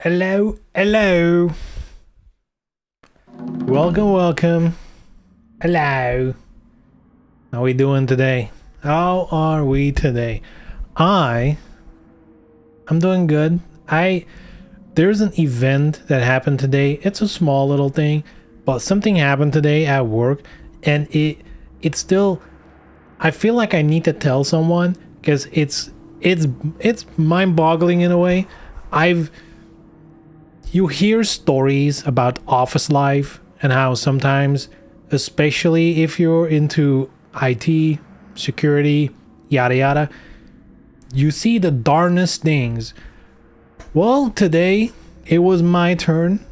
Hello, hello. Welcome, welcome. Hello. How are we doing today? How are we today? I'm doing good. There's an event that happened today. It's a small little thing, but something happened today at work, and it's still, I feel like I need to tell someone because it's mind-boggling in a way. You hear stories about office life and how sometimes, especially if you're into IT, security, yada yada, you see the darnest things. Well, today it was my turn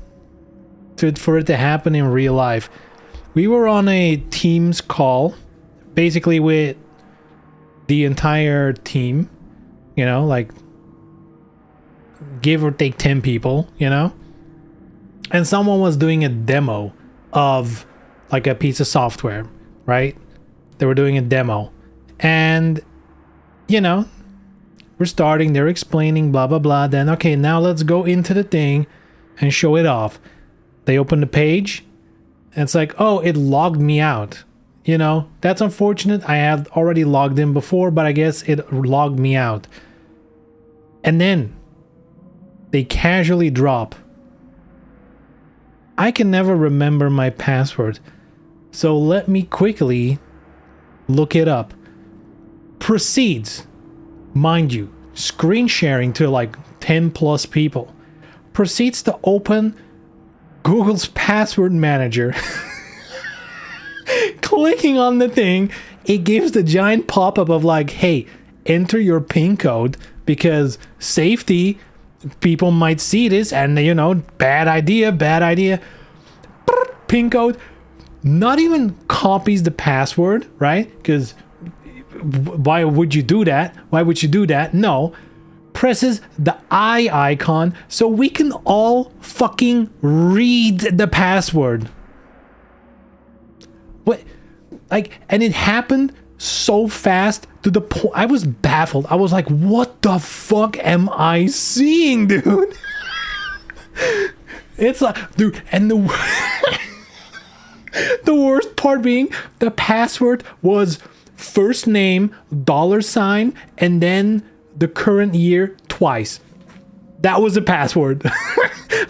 for it to happen in real life. We were on a Teams call, basically with the entire team, like give or take 10 people, and someone was doing a demo of like a piece of software, right? They were doing a demo, and we're starting, they're explaining blah blah blah, then okay, now let's go into the thing and show it off. They open the page and it's like, oh, it logged me out. You know, that's unfortunate. I have already logged in before, but I guess it logged me out. And then they casually drop. I can never remember my password. So let me quickly look it up. Proceeds, mind you, screen sharing to like 10 plus people. Proceeds to open Google's password manager. Clicking on the thing, it gives the giant pop-up of like, hey, enter your PIN code because safety, people might see this and, you know, bad idea. PIN code. Not even copies the password, right? Because why would you do that? No. Presses the eye icon so we can all fucking read the password. What? Like, and it happened so fast to the point I was baffled. I was like, what the fuck am I seeing, dude? It's like, dude, and the the worst part being the password was first name, $, and then the current year twice. That was the password.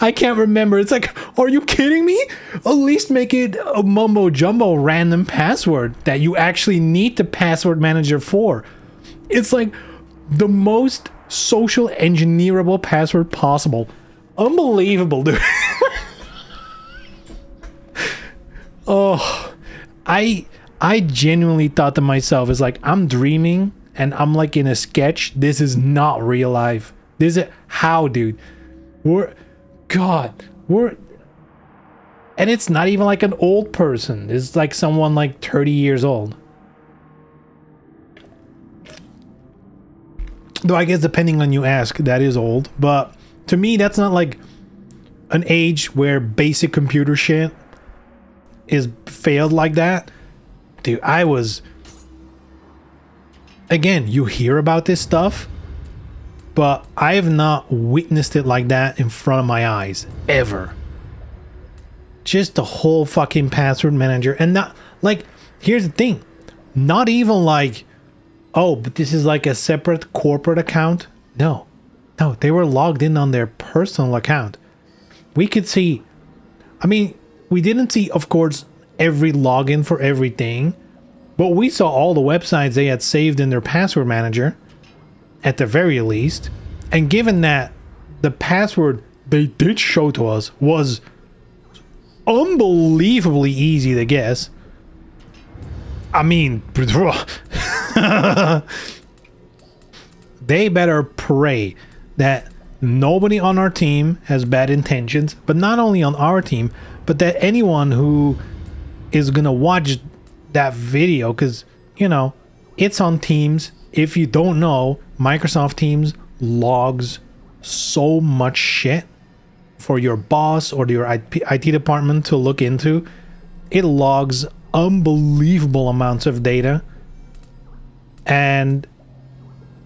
I can't remember. It's like, are you kidding me? At least make it a mumbo jumbo random password that you actually need the password manager for. It's like the most social engineerable password possible. Unbelievable, dude. Oh, I genuinely thought to myself, it's like, I'm dreaming and I'm like in a sketch. This is not real life. This is how, dude. And it's not even like an old person. It's like someone like 30 years old. Though I guess depending on you ask, that is old. But to me, that's not like an age where basic computer shit is failed like that. Dude, I was... Again, you hear about this stuff, but I have not witnessed it like that in front of my eyes, ever. Just the whole fucking password manager. And not, like, here's the thing. Not even like, oh, but this is like a separate corporate account. No, they were logged in on their personal account. We could see, I mean, we didn't see, of course, every login for everything, but we saw all the websites they had saved in their password manager, at the very least. And given that the password they did show to us was unbelievably easy to guess, I mean, they better pray that nobody on our team has bad intentions, but not only on our team, but that anyone who is gonna watch that video, because, you know, it's on Teams. If you don't know, Microsoft Teams logs so much shit for your boss or your IT department to look into. It logs unbelievable amounts of data. And,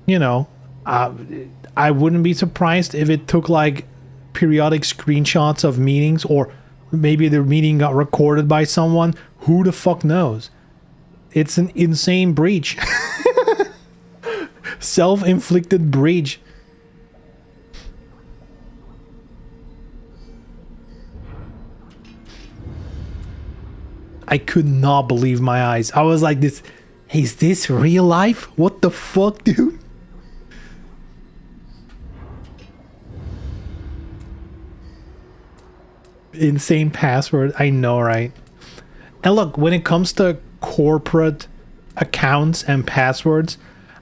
you know, I wouldn't be surprised if it took like periodic screenshots of meetings, or maybe the meeting got recorded by someone. Who the fuck knows? It's an insane breach. Self-inflicted breach. I could not believe my eyes. I was like, "This is this real life? What the fuck, dude?" Insane password. I know, right? And look, when it comes to corporate accounts and passwords,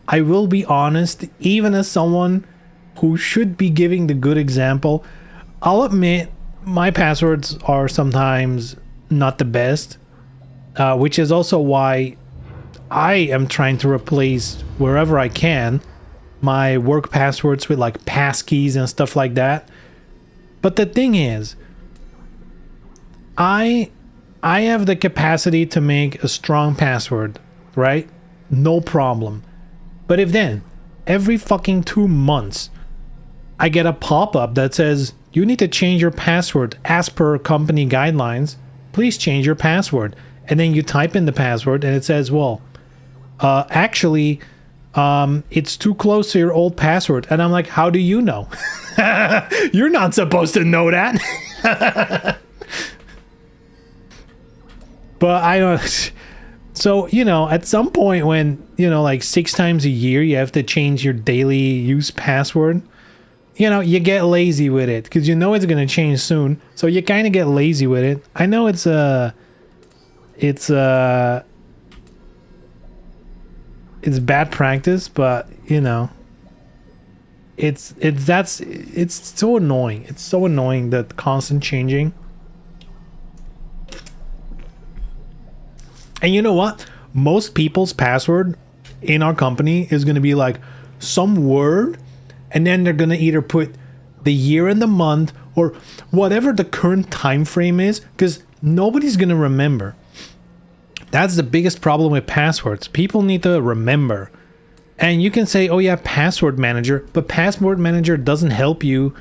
I will be honest, even as someone who should be giving the good example, I'll admit my passwords are sometimes not the best, which is also why I am trying to replace, wherever I can, my work passwords with like passkeys and stuff like that. But the thing is, I have the capacity to make a strong password, right? No problem. But if then, every fucking 2 months, I get a pop-up that says, you need to change your password as per company guidelines, please change your password. And then you type in the password and it says, well, actually, it's too close to your old password. And I'm like, how do you know? You're not supposed to know that. But I don't. So, you know, at some point when, you know, like 6 times a year, you have to change your daily use password, you know, you get lazy with it because you know it's going to change soon. So you kind of get lazy with it. I know it's bad practice, but you know, it's so annoying. It's so annoying, that constant changing. And you know what? Most people's password in our company is going to be like some word, and then they're going to either put the year and the month or whatever the current time frame is, because nobody's going to remember. That's the biggest problem with passwords. People need to remember. And you can say, oh yeah, password manager, but password manager doesn't help you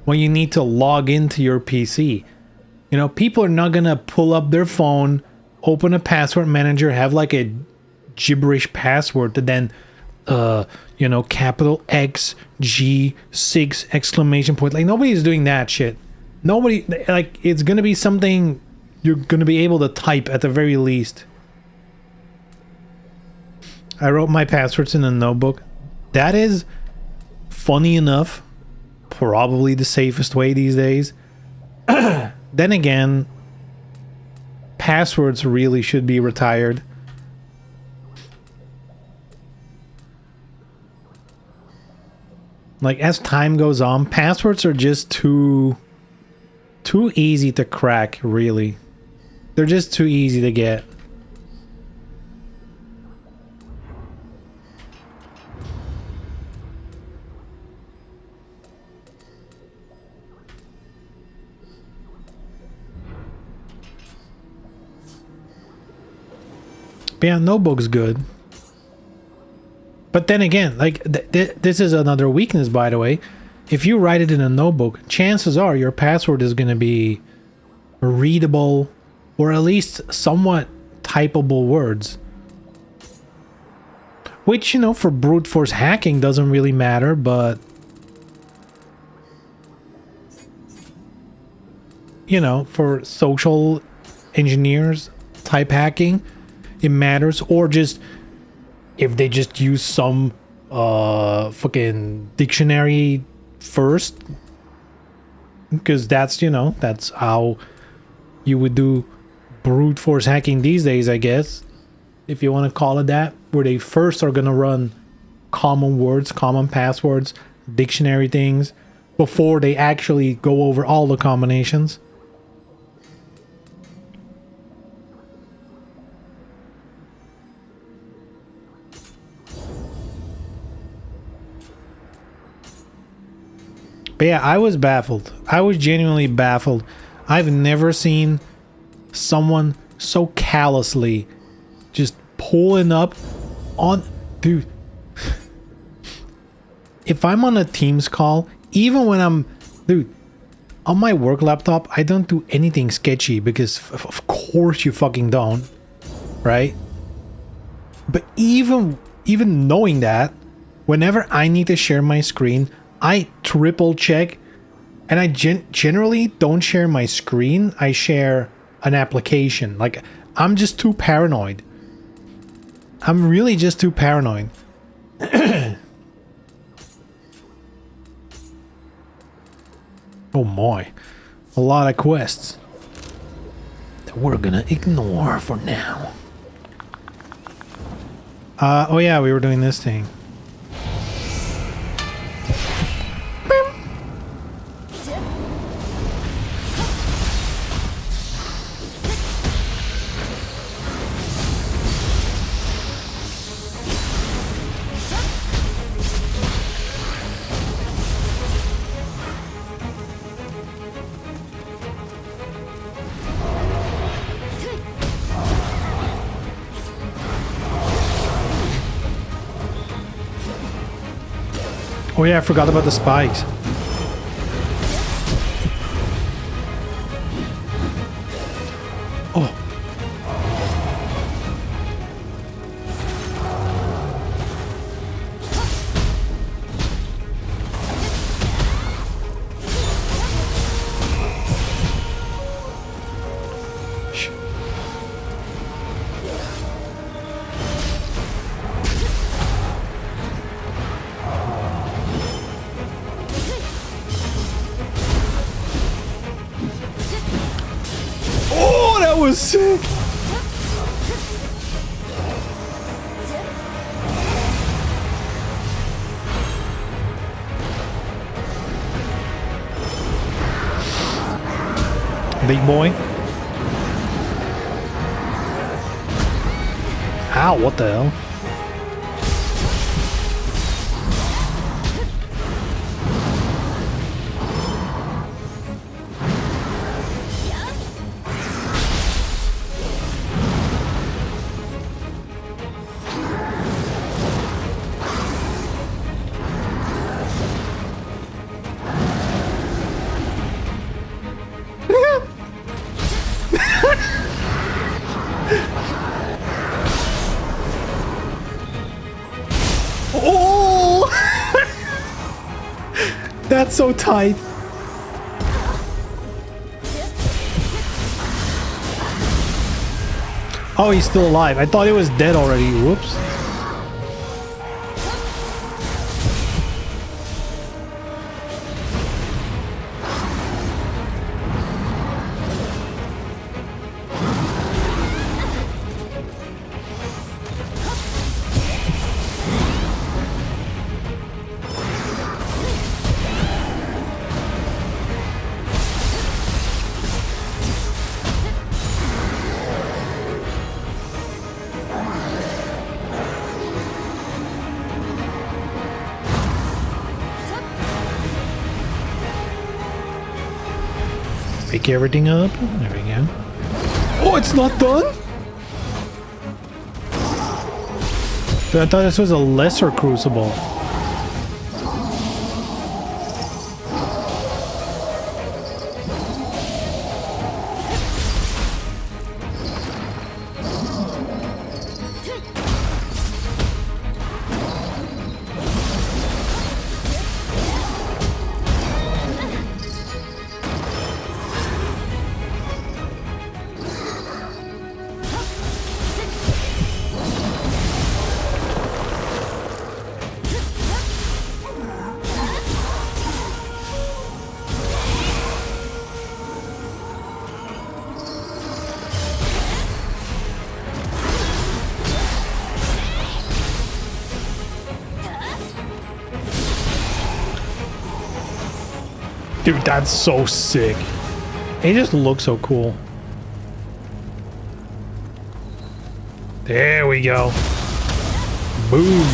when you need to log into your PC. You know, people are not going to pull up their phone, open a password manager, have like a gibberish password, and then you know, capital X G 6 exclamation point. Like, nobody's doing that shit. Nobody, like, it's gonna be something you're gonna be able to type at the very least. I wrote my passwords in a notebook. That is, funny enough, probably the safest way these days. Then again, passwords really should be retired. Like, as time goes on, passwords are just too easy to crack, really. They're just too easy to get. But yeah, notebook's good. But then again, like, this is another weakness, by the way. If you write it in a notebook, chances are your password is going to be readable, or at least somewhat typable words. Which, you know, for brute force hacking doesn't really matter, but you know, for social engineers type hacking, it matters. Or just if they just use some fucking dictionary first, because that's, you know, that's how you would do brute force hacking these days, I guess, if you want to call it that, where they first are gonna run common words, common passwords, dictionary things, before they actually go over all the combinations. But yeah, I was baffled. I was genuinely baffled. I've never seen someone so callously just pulling up on... Dude. If I'm on a Teams call, even when I'm... Dude, on my work laptop, I don't do anything sketchy because of course you fucking don't. Right? But even knowing that, whenever I need to share my screen, I triple check, and I generally don't share my screen. I share an application. Like, I'm just too paranoid. I'm really just too paranoid. Oh my, a lot of quests that we're gonna ignore for now. Oh yeah, we were doing this thing. Oh yeah, I forgot about the spikes. Oh. sick. Big boy. Ow, what the hell? Oh! That's so tight. Oh, he's still alive. I thought he was dead already. Whoops. Pick everything up. There we go. Oh, it's not done? Dude, I thought this was a lesser crucible. Dude, that's so sick. It just looks so cool. There we go. Boom.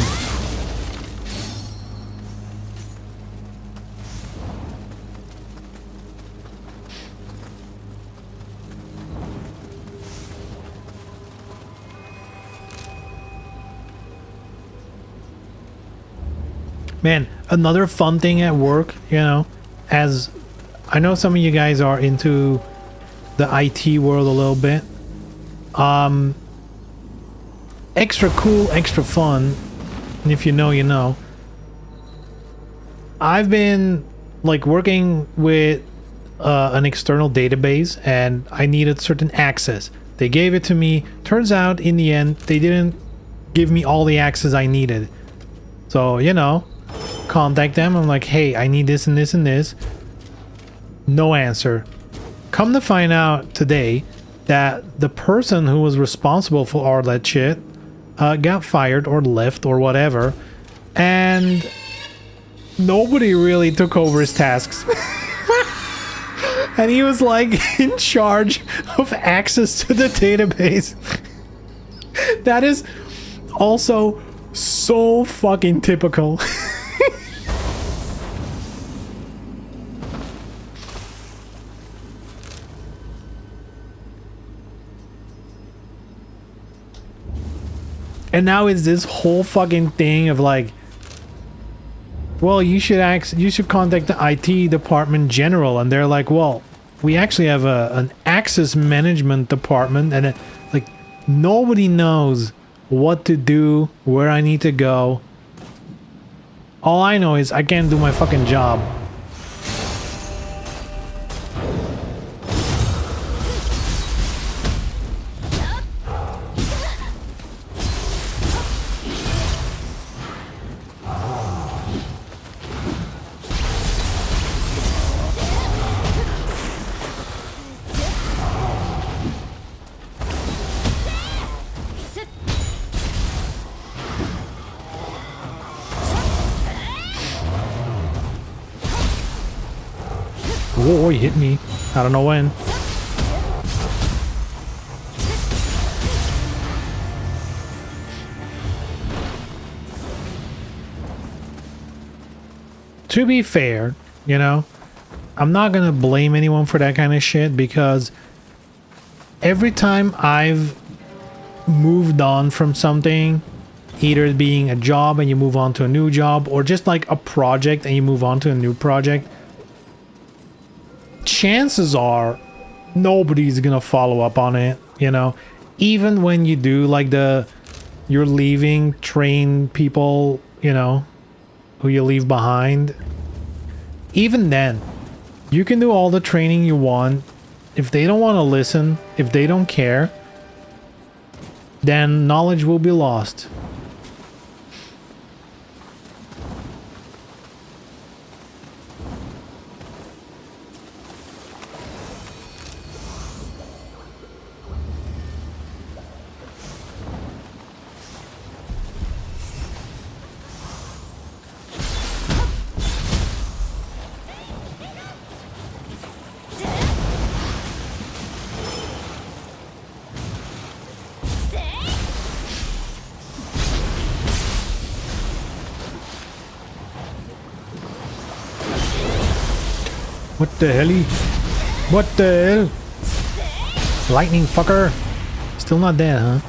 Man, another fun thing at work, you know, as I know some of you guys are into the IT world a little bit. Extra cool, extra fun. And if you know, you know. I've been like working with an external database and I needed certain access. They gave it to me. Turns out in the end, they didn't give me all the access I needed. So, you know, contact them. I'm like, hey, I need this and this and this. No answer. Come to find out today that the person who was responsible for all that shit got fired or left or whatever, and nobody really took over his tasks. And he was like in charge of access to the database. That is also so fucking typical. And now it's this whole fucking thing of like, well, you should contact the IT department general, and they're like, well, we actually have an access management department, and like nobody knows what to do, where I need to go. All I know is I can't do my fucking job. Oh, he hit me. I don't know when. To be fair, you know, I'm not gonna blame anyone for that kind of shit, because every time I've moved on from something, either it being a job and you move on to a new job, or just like a project and you move on to a new project, chances are nobody's gonna follow up on it, you know. Even when you do like you're leaving, train people, you know, who you leave behind, even then you can do all the training you want. If they don't want to listen, if they don't care, then knowledge will be lost. What the hell? What the hell? Lightning fucker. Still not dead, huh?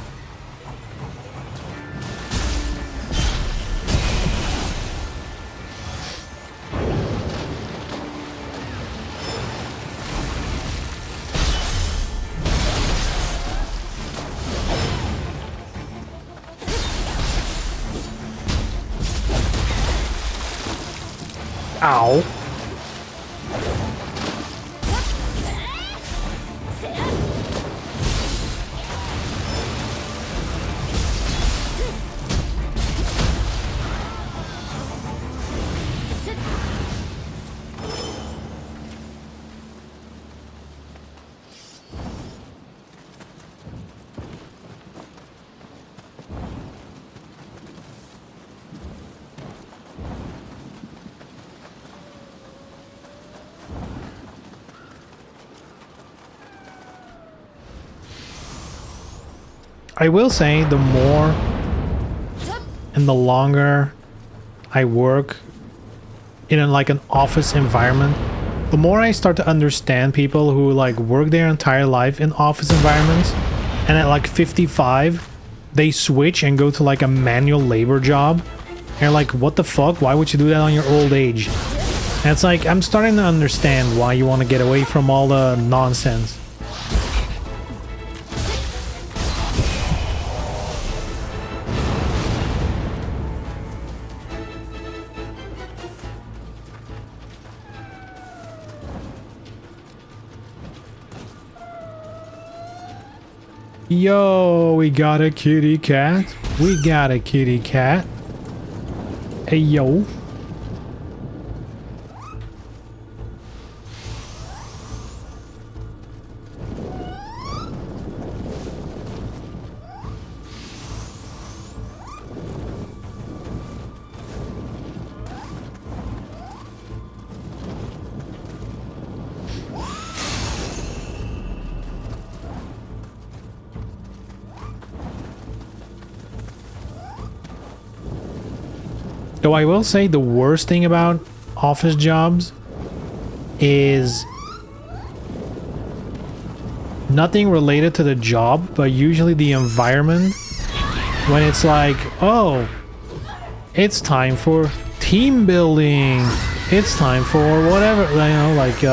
Ow. I will say, the more and the longer I work in like an office environment, the more I start to understand people who like work their entire life in office environments, and at like 55 they switch and go to like a manual labor job, and you're like, what the fuck, why would you do that on your old age? And it's like, I'm starting to understand why you want to get away from all the nonsense. Yo, we got a kitty cat. We got a kitty cat. Hey, yo. Though I will say the worst thing about office jobs is nothing related to the job, but usually the environment. When it's like, oh, it's time for team building. It's time for whatever, you know, like,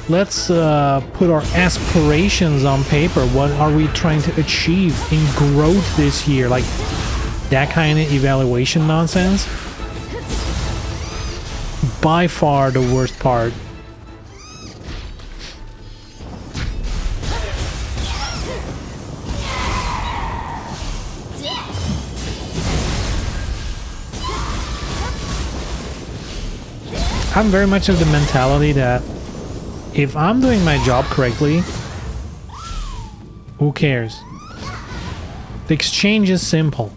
let's put our aspirations on paper. What are we trying to achieve in growth this year? Like that kind of evaluation nonsense. By far the worst part. I'm very much of the mentality that if I'm doing my job correctly, who cares? The exchange is simple.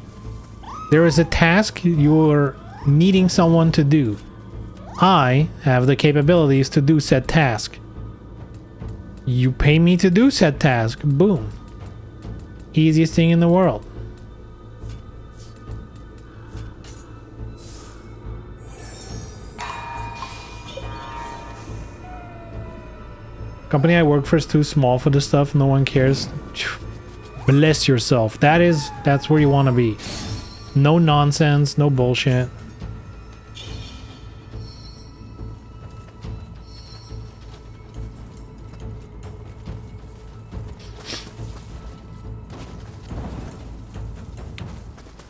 There is a task you're needing someone to do. I have the capabilities to do said task. You pay me to do said task. Boom. Easiest thing in the world. Company I work for is too small for this stuff. No one cares. Bless yourself. That's where you want to be. No nonsense, no bullshit.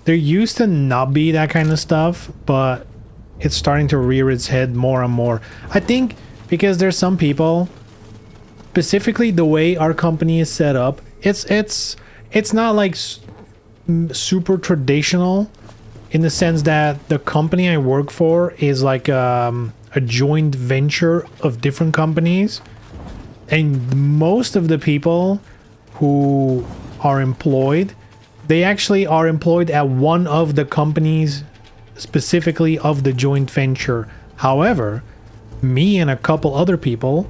There used to not be that kind of stuff, but it's starting to rear its head more and more. I think because there's some people, specifically the way our company is set up, it's not like super traditional in the sense that the company I work for is like a joint venture of different companies, and most of the people who are employed, they actually are employed at one of the companies specifically of the joint venture. However, me and a couple other people,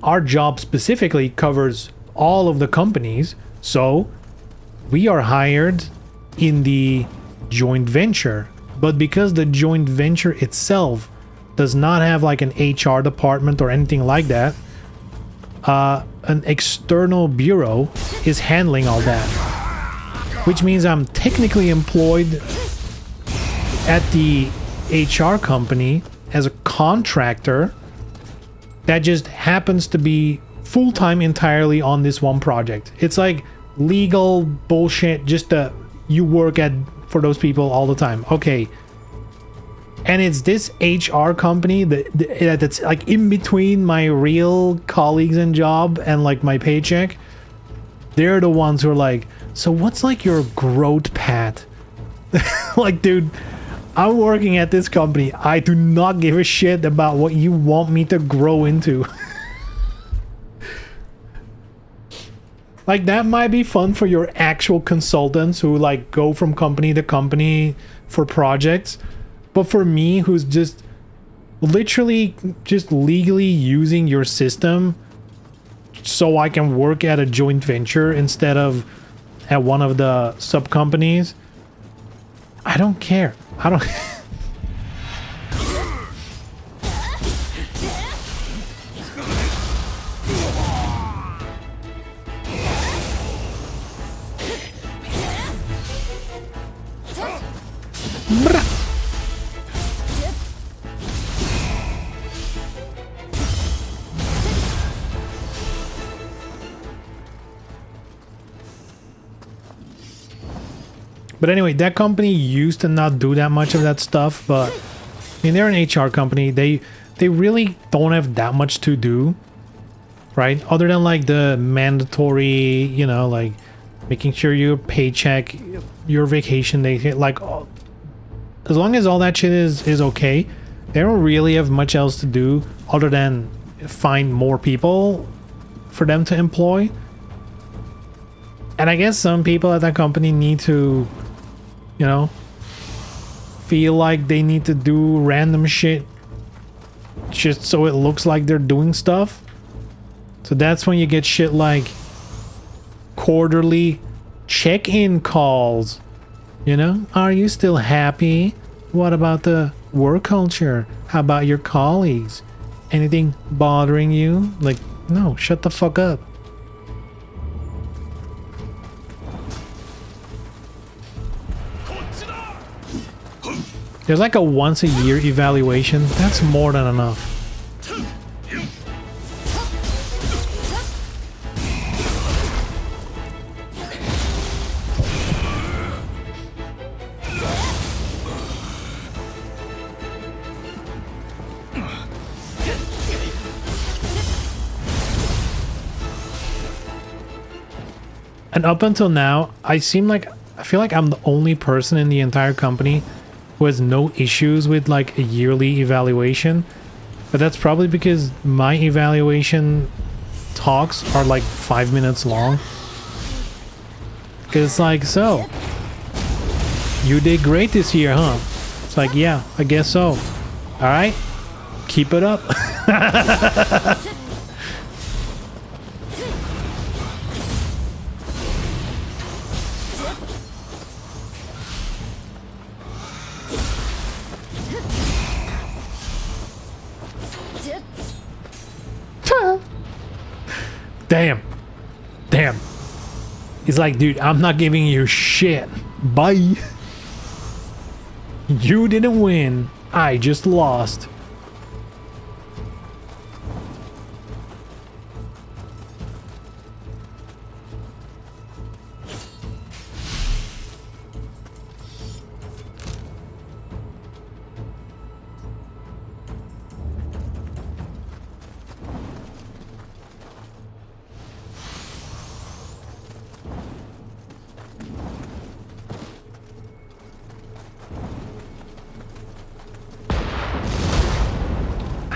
our job specifically covers all of the companies, so we are hired in the joint venture. But because the joint venture itself does not have like an HR department or anything like that, an external bureau is handling all that. Which means I'm technically employed at the HR company as a contractor that just happens to be full-time entirely on this one project. It's like legal bullshit, just you work for those people all the time. Okay. And it's this HR company that's like in between my real colleagues and job and like my paycheck. They're the ones who are like, so what's like your growth path? Like, dude, I'm working at this company. I do not give a shit about what you want me to grow into. Like, that might be fun for your actual consultants who like go from company to company for projects. But for me, who's just literally just legally using your system so I can work at a joint venture instead of at one of the sub companies, I don't care. I don't. But anyway, that company used to not do that much of that stuff, but I mean, they're an HR company. They really don't have that much to do, right? Other than like the mandatory, you know, like making sure your paycheck, your vacation day, like as long as all that shit is okay, they don't really have much else to do other than find more people for them to employ. And I guess some people at that company need to, you know, feel like they need to do random shit just so it looks like they're doing stuff. So that's when you get shit like quarterly check-in calls. You know, are you still happy? What about the work culture? How about your colleagues? Anything bothering you? Like, no, shut the fuck up. There's like a once a year evaluation. That's more than enough. And up until now, I feel like I'm the only person in the entire company who has no issues with like a yearly evaluation. But that's probably because my evaluation talks are like 5 minutes long. Because it's like, so You did great this year, huh? It's like, yeah, I guess so. All right, keep it up. Damn. Damn. He's like, dude, I'm not giving you shit. Bye. You didn't win. I just lost.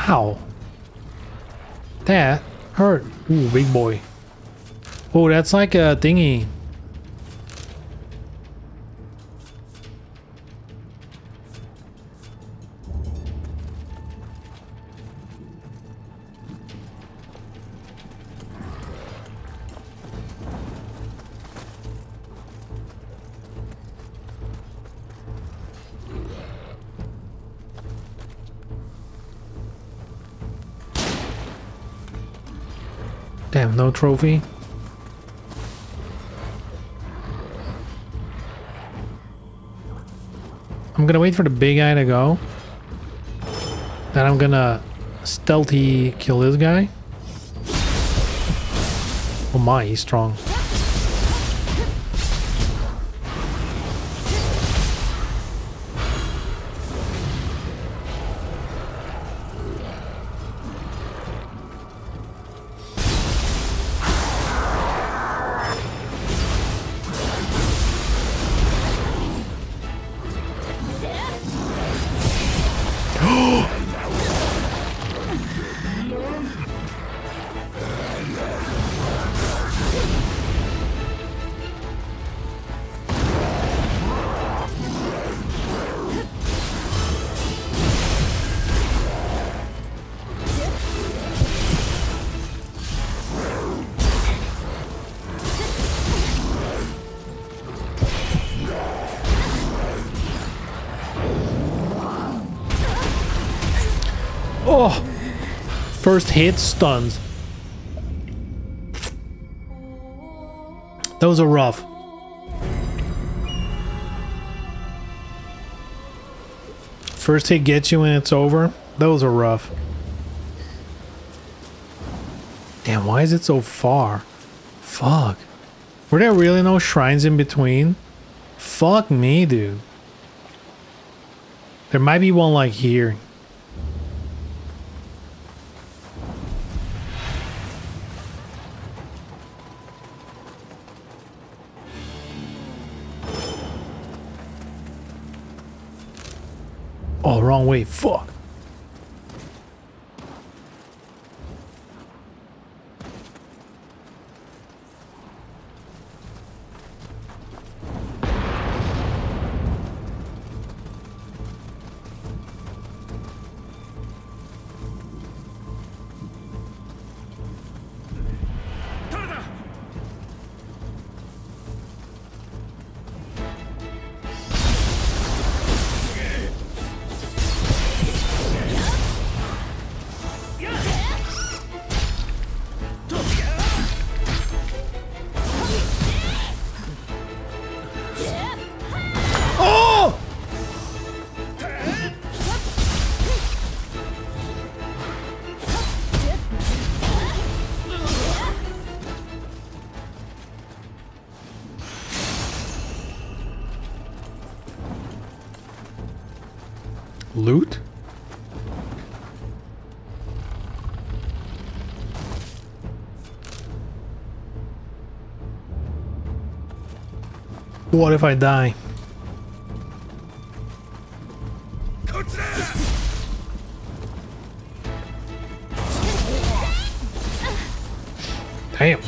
Ow. That hurt. Ooh, big boy. Oh, that's like a thingy. Damn, no trophy. I'm gonna wait for the big guy to go. Then I'm gonna stealthy kill this guy. Oh my, he's strong. Oh, first hit stuns. Those are rough. First hit gets you and it's over. Those are rough. Damn, why is it so far? Fuck. Were there really no shrines in between? Fuck me, dude. There might be one like here. Oh, wrong way. Fuck. Loot? What if I die? Damn.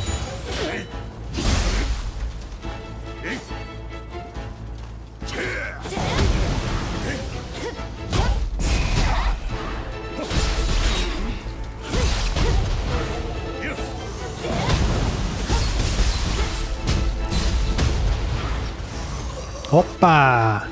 Opa!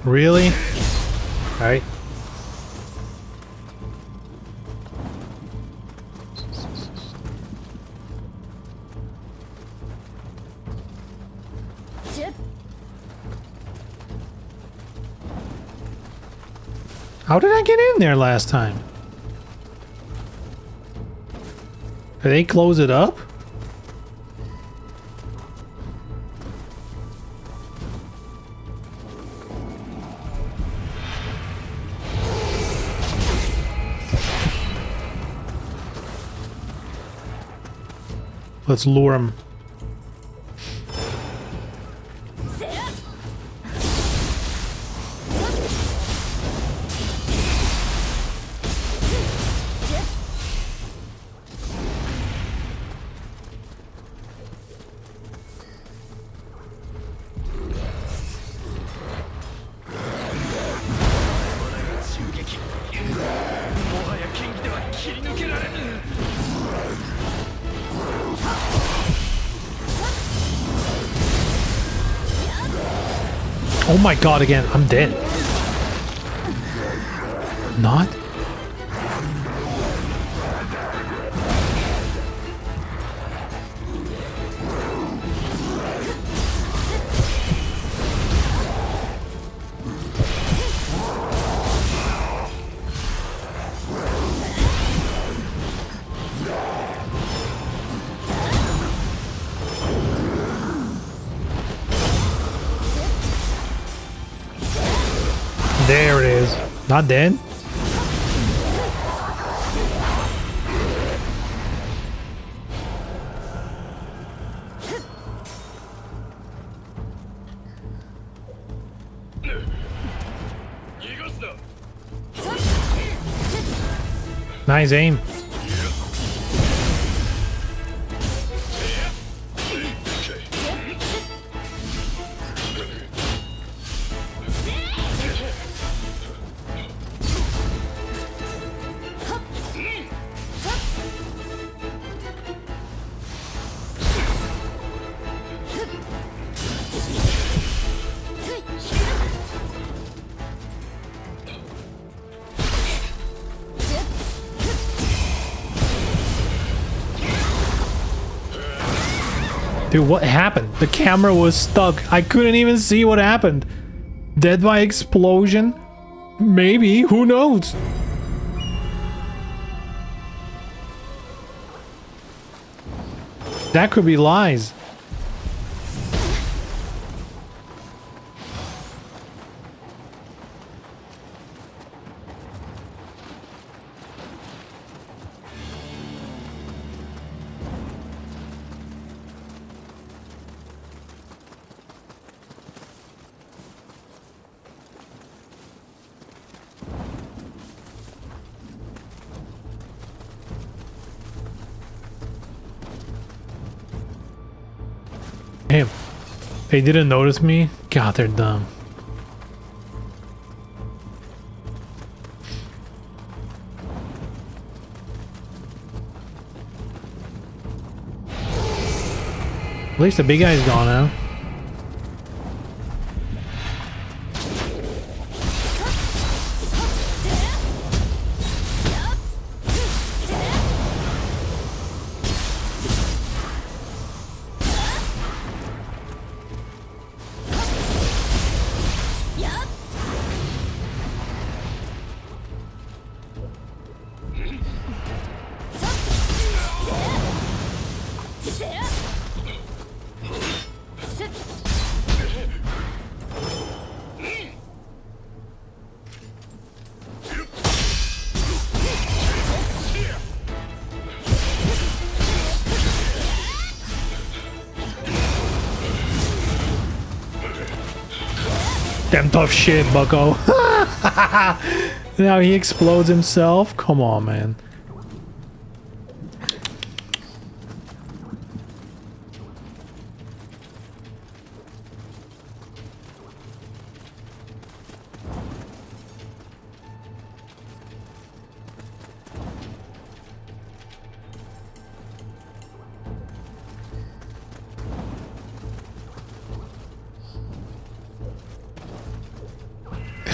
Really? Alright. How did I get in there last time? Did they close it up? Let's lure him. Oh my god, again, I'm dead. Not? There it is. Not dead? Nice aim. Dude, what happened? The camera was stuck. I couldn't even see what happened. Dead by explosion? Maybe. Who knows? That could be lies. Damn. They didn't notice me? God, they're dumb. At least the big guy's gone now. Damn tough shit, bucko. Now he explodes himself? Come on, man.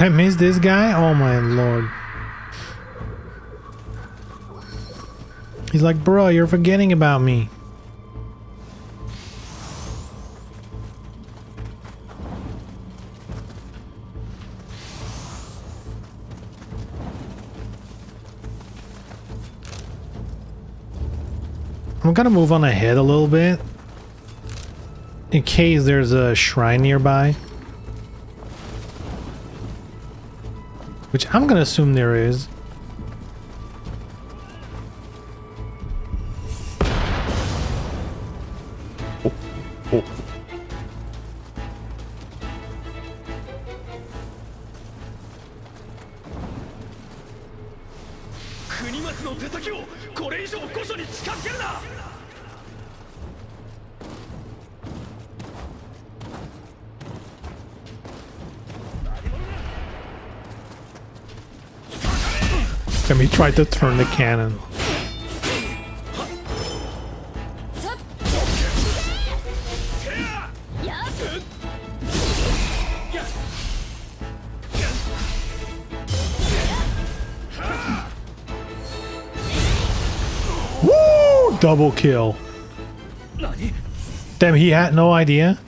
I missed this guy? Oh my lord. He's like, bro, you're forgetting about me. I'm gonna move on ahead a little bit in case there's a shrine nearby. Which I'm gonna assume there is. Oh. Let me try to turn the cannon. Woo! Double kill. Damn, he had no idea.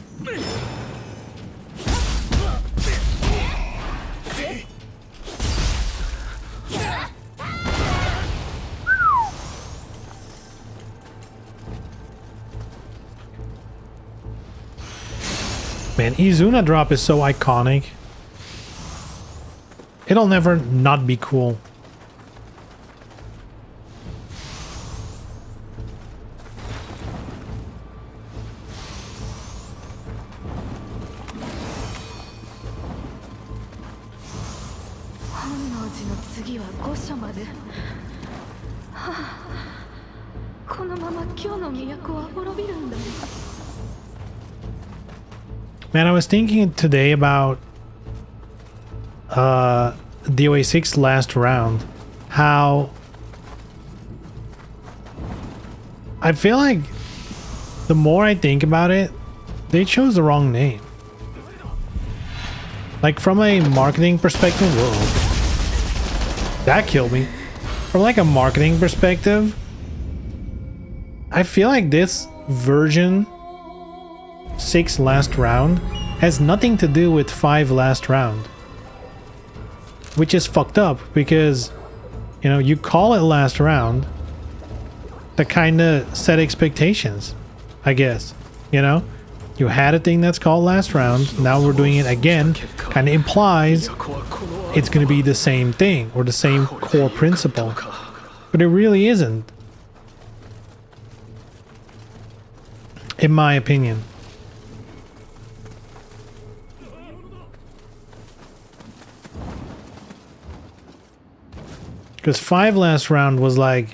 Man, Izuna drop is so iconic. It'll never not be cool. Man, I was thinking today about DOA 6 last round, how I feel like the more I think about it, they chose the wrong name. Like from a marketing perspective, whoa, that killed me. From like a marketing perspective, I feel like this version 6 last round has nothing to do with 5 last round, which is fucked up because, you know, you call it last round to kind of set expectations, I guess. You know, you had a thing that's called last round, now we're doing it again, kind of implies it's going to be the same thing or the same core principle, but it really isn't, in my opinion. Because 5 last round was like,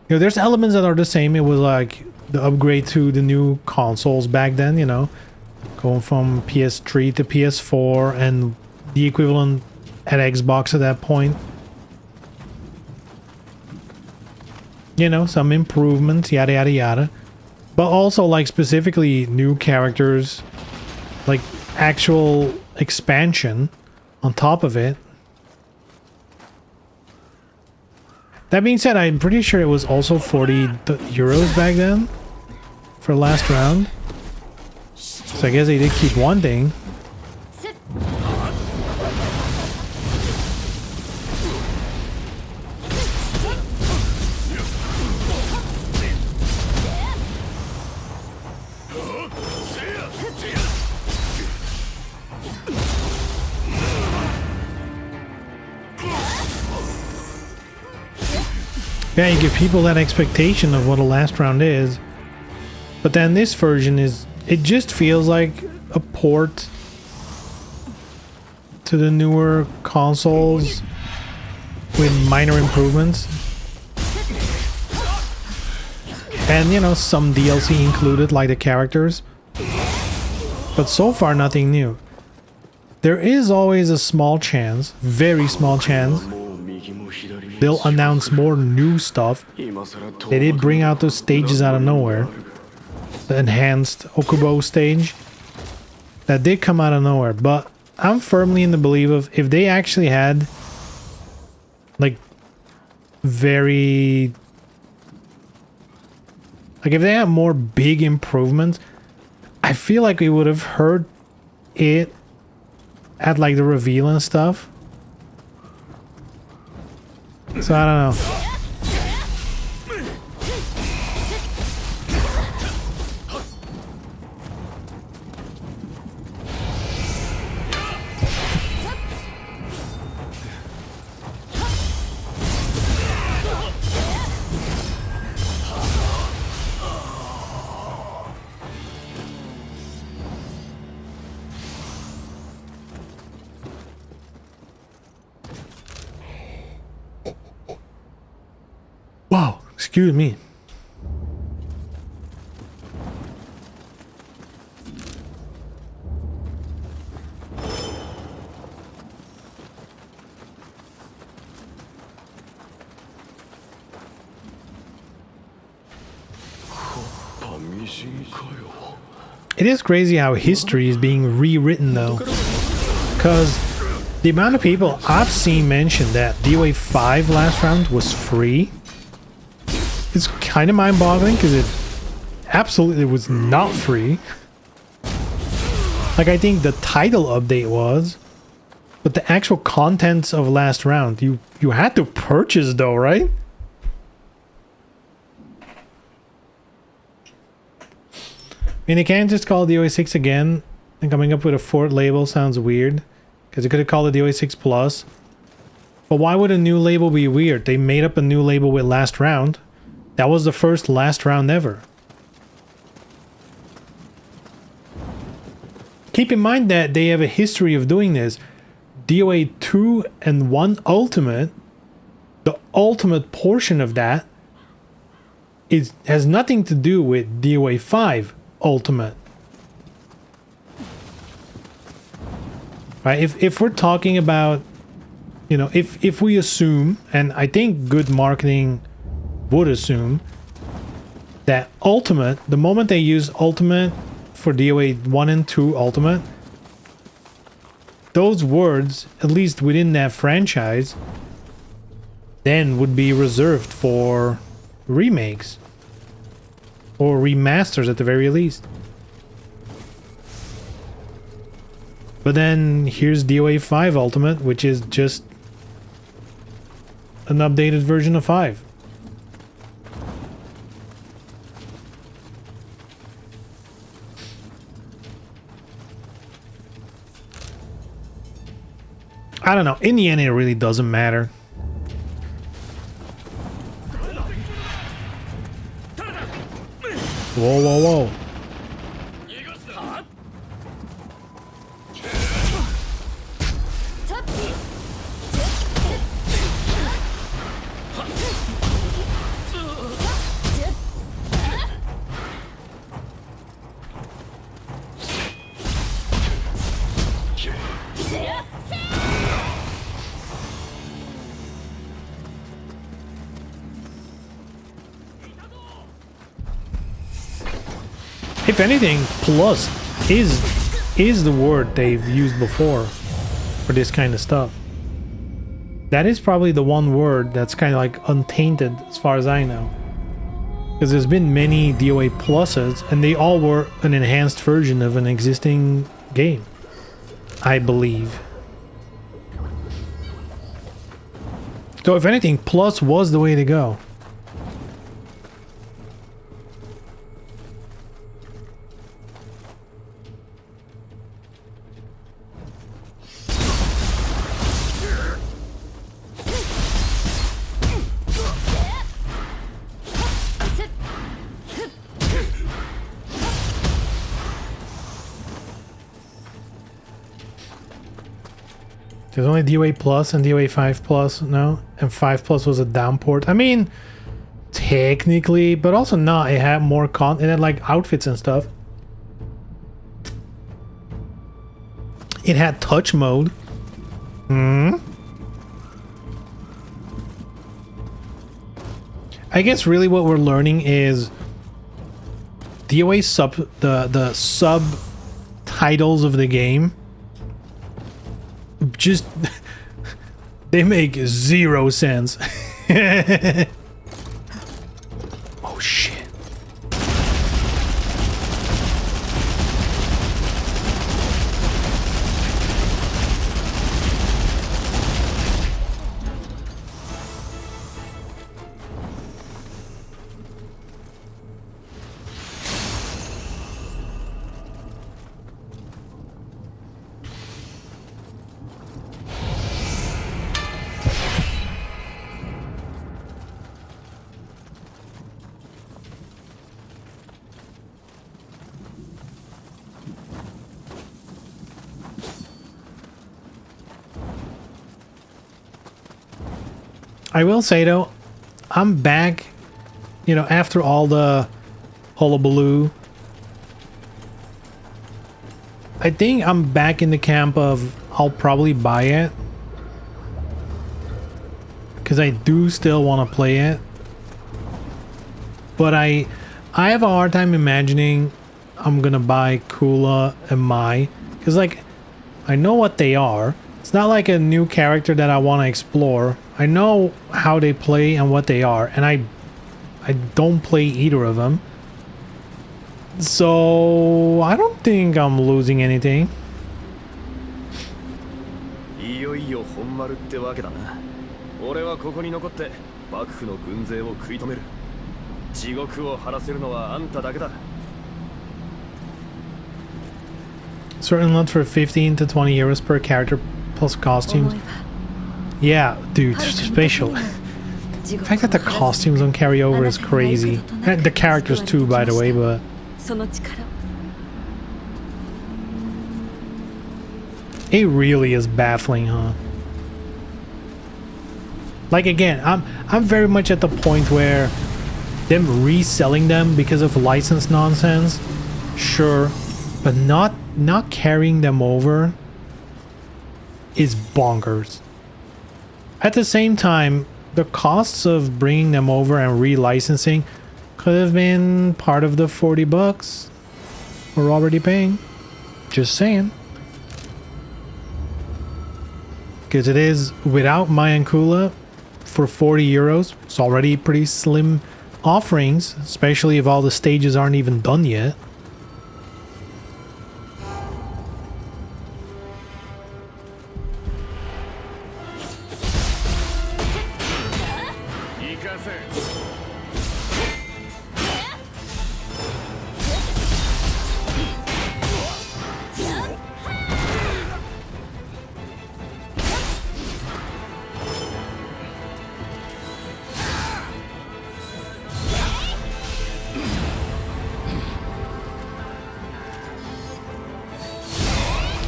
you know, there's elements that are the same. It was like the upgrade to the new consoles back then, you know, going from PS3 to PS4 and the equivalent at Xbox at that point. You know, some improvements, yada yada yada. But also like specifically new characters, like actual expansion on top of it. That being said, I'm pretty sure it was also 40 euros back then for last round. So I guess they did keep one thing. Yeah, you give people that expectation of what a last round is. But then this version is, it just feels like a port to the newer consoles with minor improvements. And, you know, some DLC included, like the characters. But so far, nothing new. There is always a small chance, very small chance, they'll announce more new stuff. They did bring out those stages out of nowhere. The enhanced Okubo stage. That did come out of nowhere, but I'm firmly in the belief of if they actually had like very like if they had more big improvements, I feel like we would have heard it at like the reveal and stuff. So I don't know. Wow, excuse me. It is crazy how history is being rewritten though, because the amount of people I've seen mention that DOA 5 last round was free, it's kind of mind-boggling because it absolutely was not free. Like I think the title update was, but the actual contents of last round you had to purchase though, right? I mean, they can't just call it DOA 6 again, and coming up with a fourth label sounds weird, because they could have called it DOA 6 Plus. But why would a new label be weird? They made up a new label with last round. That was the first last round ever. Keep in mind that they have a history of doing this. DOA 2 and 1 Ultimate, the ultimate portion of that, has nothing to do with DOA 5 Ultimate. Right? If we're talking about, you know, if we assume, and I think good marketing would assume, that Ultimate, the moment they use Ultimate for DOA 1 and 2 Ultimate, those words, at least within that franchise, then would be reserved for remakes. Or remasters at the very least. But then here's DOA 5 Ultimate, which is just an updated version of 5. I don't know. In the end, it really doesn't matter. Whoa, whoa, whoa. If anything, plus is the word they've used before for this kind of stuff. That is probably the one word that's kind of like untainted as far as I know. Because there's been many DOA pluses and they all were an enhanced version of an existing game, I believe. So if anything, plus was the way to go. There's only DOA Plus and DOA 5 Plus, no? And 5 Plus was a downport. I mean, technically, but also not. It had more it had like outfits and stuff. It had touch mode. I guess really what we're learning is DOA the subtitles of the game just they make zero sense. Oh shit. I will say though, I'm back, you know, after all the hullabaloo. I think I'm back in the camp of I'll probably buy it. Because I do still want to play it. But I have a hard time imagining I'm gonna buy Kula and Mai. Because like, I know what they are. It's not like a new character that I want to explore. I know how they play and what they are, and I don't play either of them. So I don't think I'm losing anything. いよいよ本丸ってわけだな。俺はここに残って幕府の軍勢を食い止める。地獄を晴らせるのはあんただけだ。Certain lot for 15 to 20 euros per character plus costumes. Yeah, dude, spatial. The fact that the costumes don't carry over is crazy. And the characters too, by the way, but... It really is baffling, huh? Like again, I'm very much at the point where them reselling them because of license nonsense, sure, but not carrying them over is bonkers. At the same time, the costs of bringing them over and relicensing could have been part of the 40 bucks we're already paying. Just saying. Because it is without Mai and Kula for 40 euros. It's already pretty slim offerings, especially if all the stages aren't even done yet.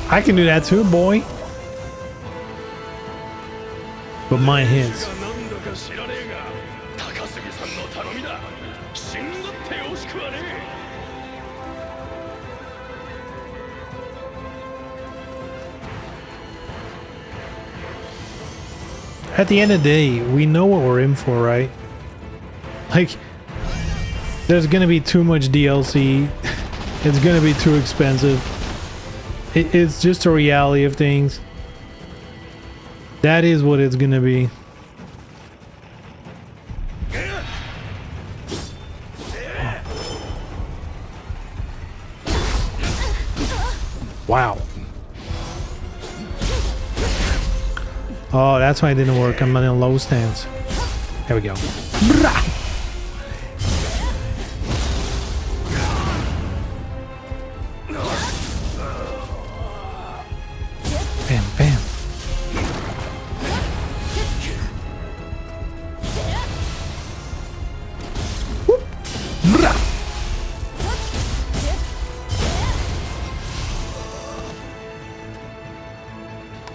I can do that too, boy. But mine hits. At the end of the day, we know what we're in for, right? Like, there's gonna be too much DLC. It's gonna be too expensive. It's just a reality of things. That is what it's gonna be. Wow. Oh, that's why it didn't work. I'm in a low stance. There we go. Bam, bam.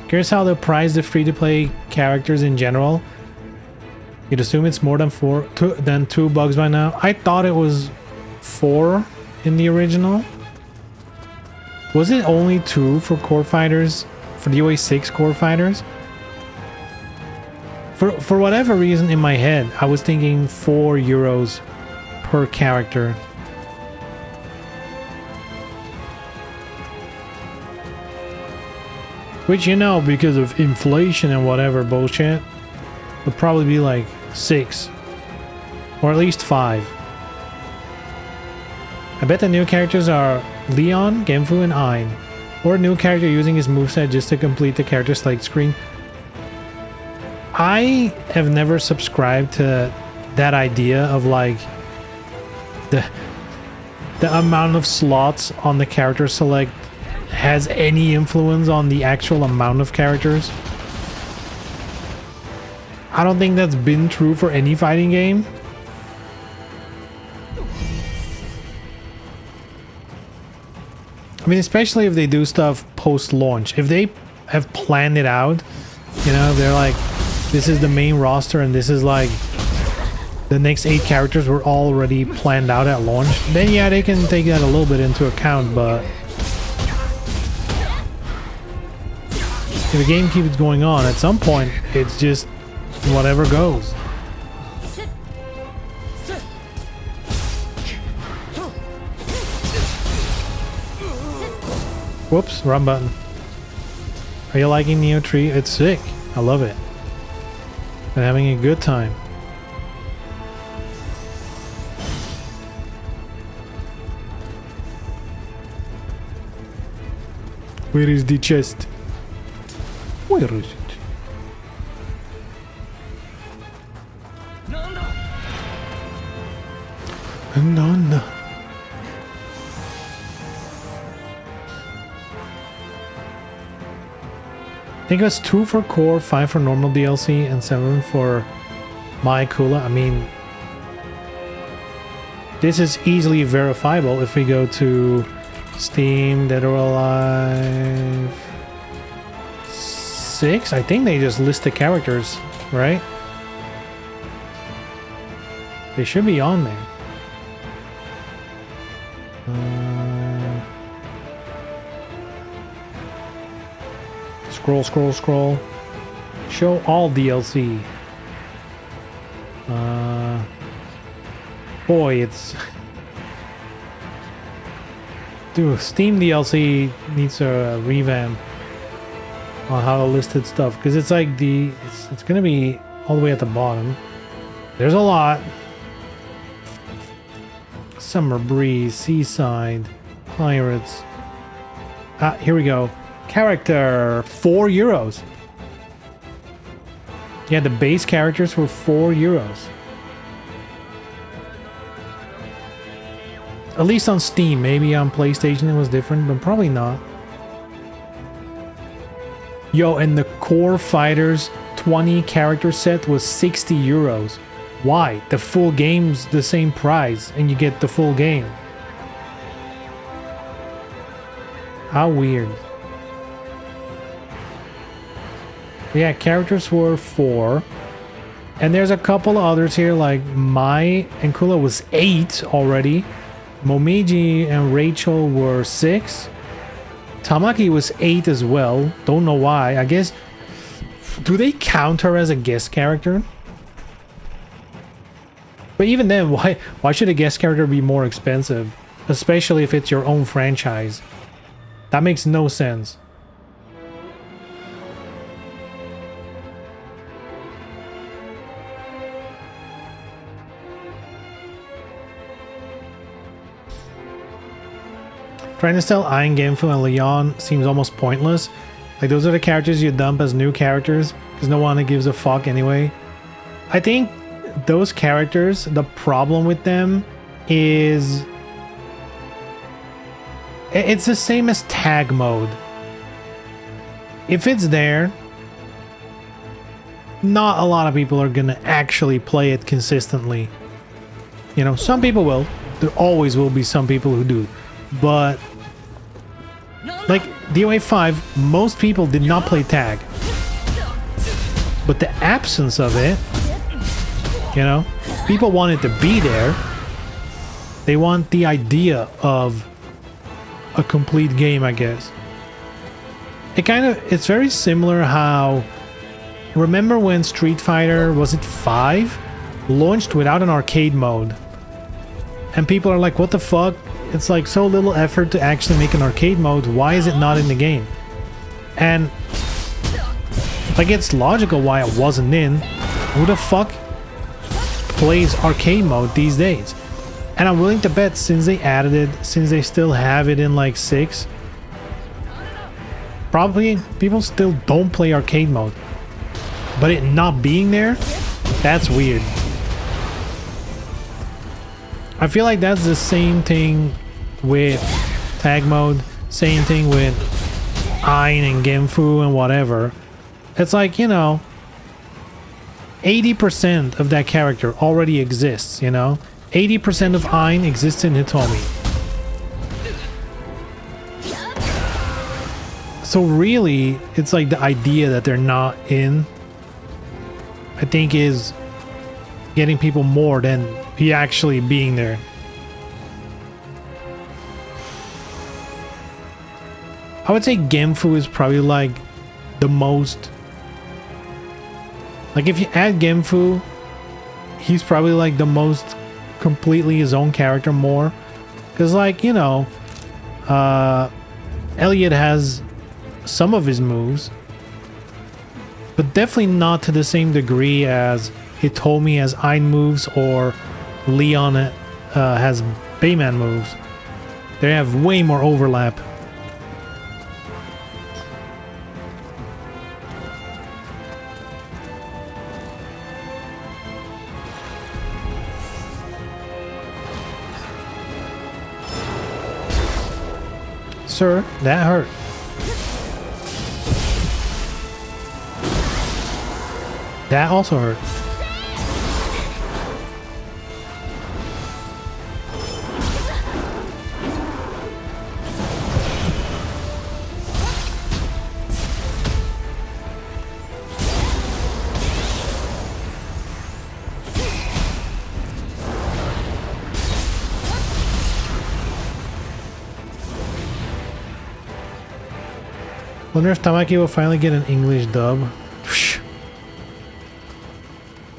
Here's how they price the free-to-play characters in general. You'd assume it's more than $2 by now. I thought it was 4 in the original. Was it only 2 for core fighters? For the OA 6 core fighters? For whatever reason in my head, I was thinking 4 euros per character. Which, you know, because of inflation and whatever bullshit, would probably be like 6. Or at least 5. I bet the new characters are Leon, Genfu, and Ein. Or a new character using his moveset just to complete the character select screen. I have never subscribed to that idea of like the amount of slots on the character select has any influence on the actual amount of characters. I don't think that's been true for any fighting game. I mean, especially if they do stuff post-launch. If they have planned it out, you know, they're like, this is the main roster and this is like the next 8 characters were already planned out at launch, then yeah, they can take that a little bit into account, but if the game keeps going on, at some point, it's just whatever goes. Whoops, wrong button. Are you liking Nioh 3? It's sick. I love it. Been having a good time. Where is the chest? Where is it? No. I think it was 2 for core, 5 for normal DLC, and 7 for My Kula. I mean, this is easily verifiable if we go to Steam, Dead or Alive 6. I think they just list the characters, right? They should be on there. Scroll. Show all DLC. Boy, it's... Dude, Steam DLC needs a revamp on how to listed stuff, because it's like it's gonna be all the way at the bottom. There's a lot. Summer Breeze, Seaside, Pirates. Ah, here we go. Character, €4. Yeah, the base characters were €4. At least on Steam. Maybe on PlayStation it was different, but probably not. Yo, and the Core Fighters 20 character set was €60. Why? The full game's the same price and you get the full game. How weird. Yeah, characters were 4. And there's a couple others here, like Mai and Kula was 8 already. Momiji and Rachel were 6. Tamaki was 8 as well. Don't know why. I guess... Do they count her as a guest character? But even then, why should a guest character be more expensive? Especially if it's your own franchise. That makes no sense. Trying to sell Ein, Genfu, and Leon seems almost pointless. Like, those are the characters you dump as new characters, because no one gives a fuck anyway. I think those characters, the problem with them is... It's the same as tag mode. If it's there, not a lot of people are gonna actually play it consistently. You know, some people will. There always will be some people who do. But... like, DOA 5, most people did not play tag. But the absence of it, you know, people want it to be there. They want the idea of a complete game, I guess. It's very similar how... Remember when Street Fighter, was it 5? Launched without an arcade mode. And people are like, what the fuck? It's like so little effort to actually make an arcade mode. Why is it not in the game? And Like, it's logical why it wasn't in. Who the fuck plays arcade mode these days? And I'm willing to bet since they added it, since they still have it in like 6, probably people still don't play arcade mode. But it not being there, that's weird. I feel like that's the same thing with tag mode, same thing with Ein and Genfu and whatever. It's like, you know, 80% of that character already exists, you know? 80% of Ein exists in Hitomi. So really, it's like the idea that they're not in, I think, is getting people more than he actually being there. I would say Genfu is probably like the most... Like, if you add Genfu, he's probably like the most completely his own character more. Because, like, you know, Elliot has some of his moves, but definitely not to the same degree as Hitomi has Ein moves or Leon has Bayman moves. They have way more overlap. Sir, that hurt. That also hurt. Wonder if Tamaki will finally get an English dub.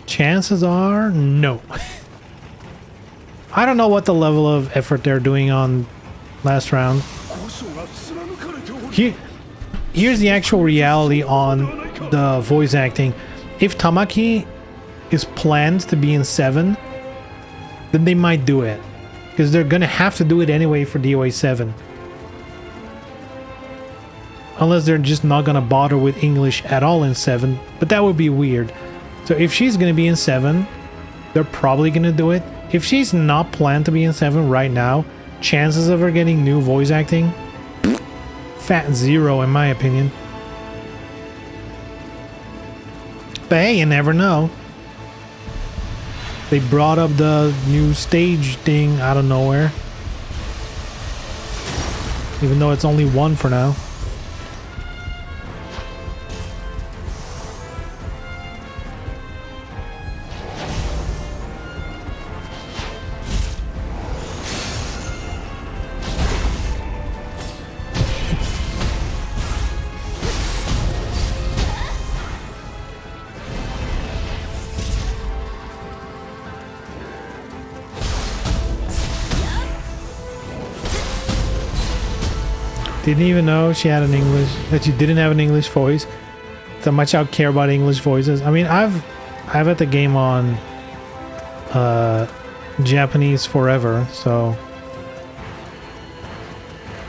Chances are no. I don't know what the level of effort they're doing on last round. Here's the actual reality on the voice acting. If Tamaki is planned to be in 7, then they might do it. Because they're gonna have to do it anyway for DOA 7. Unless they're just not gonna bother with English at all in 7, but that would be weird. So if she's gonna be in 7, they're probably gonna do it. If she's not planned to be in 7 right now, chances of her getting new voice acting? Fat zero in my opinion. But hey, you never know. They brought up the new stage thing out of nowhere. Even though it's only one for now. Didn't even know she had an English, that you didn't have an English voice. So much I care about English voices. I mean, I've had the game on Japanese forever, so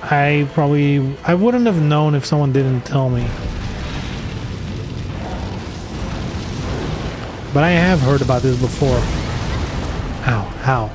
I wouldn't have known if someone didn't tell me. But I have heard about this before. Ow, how?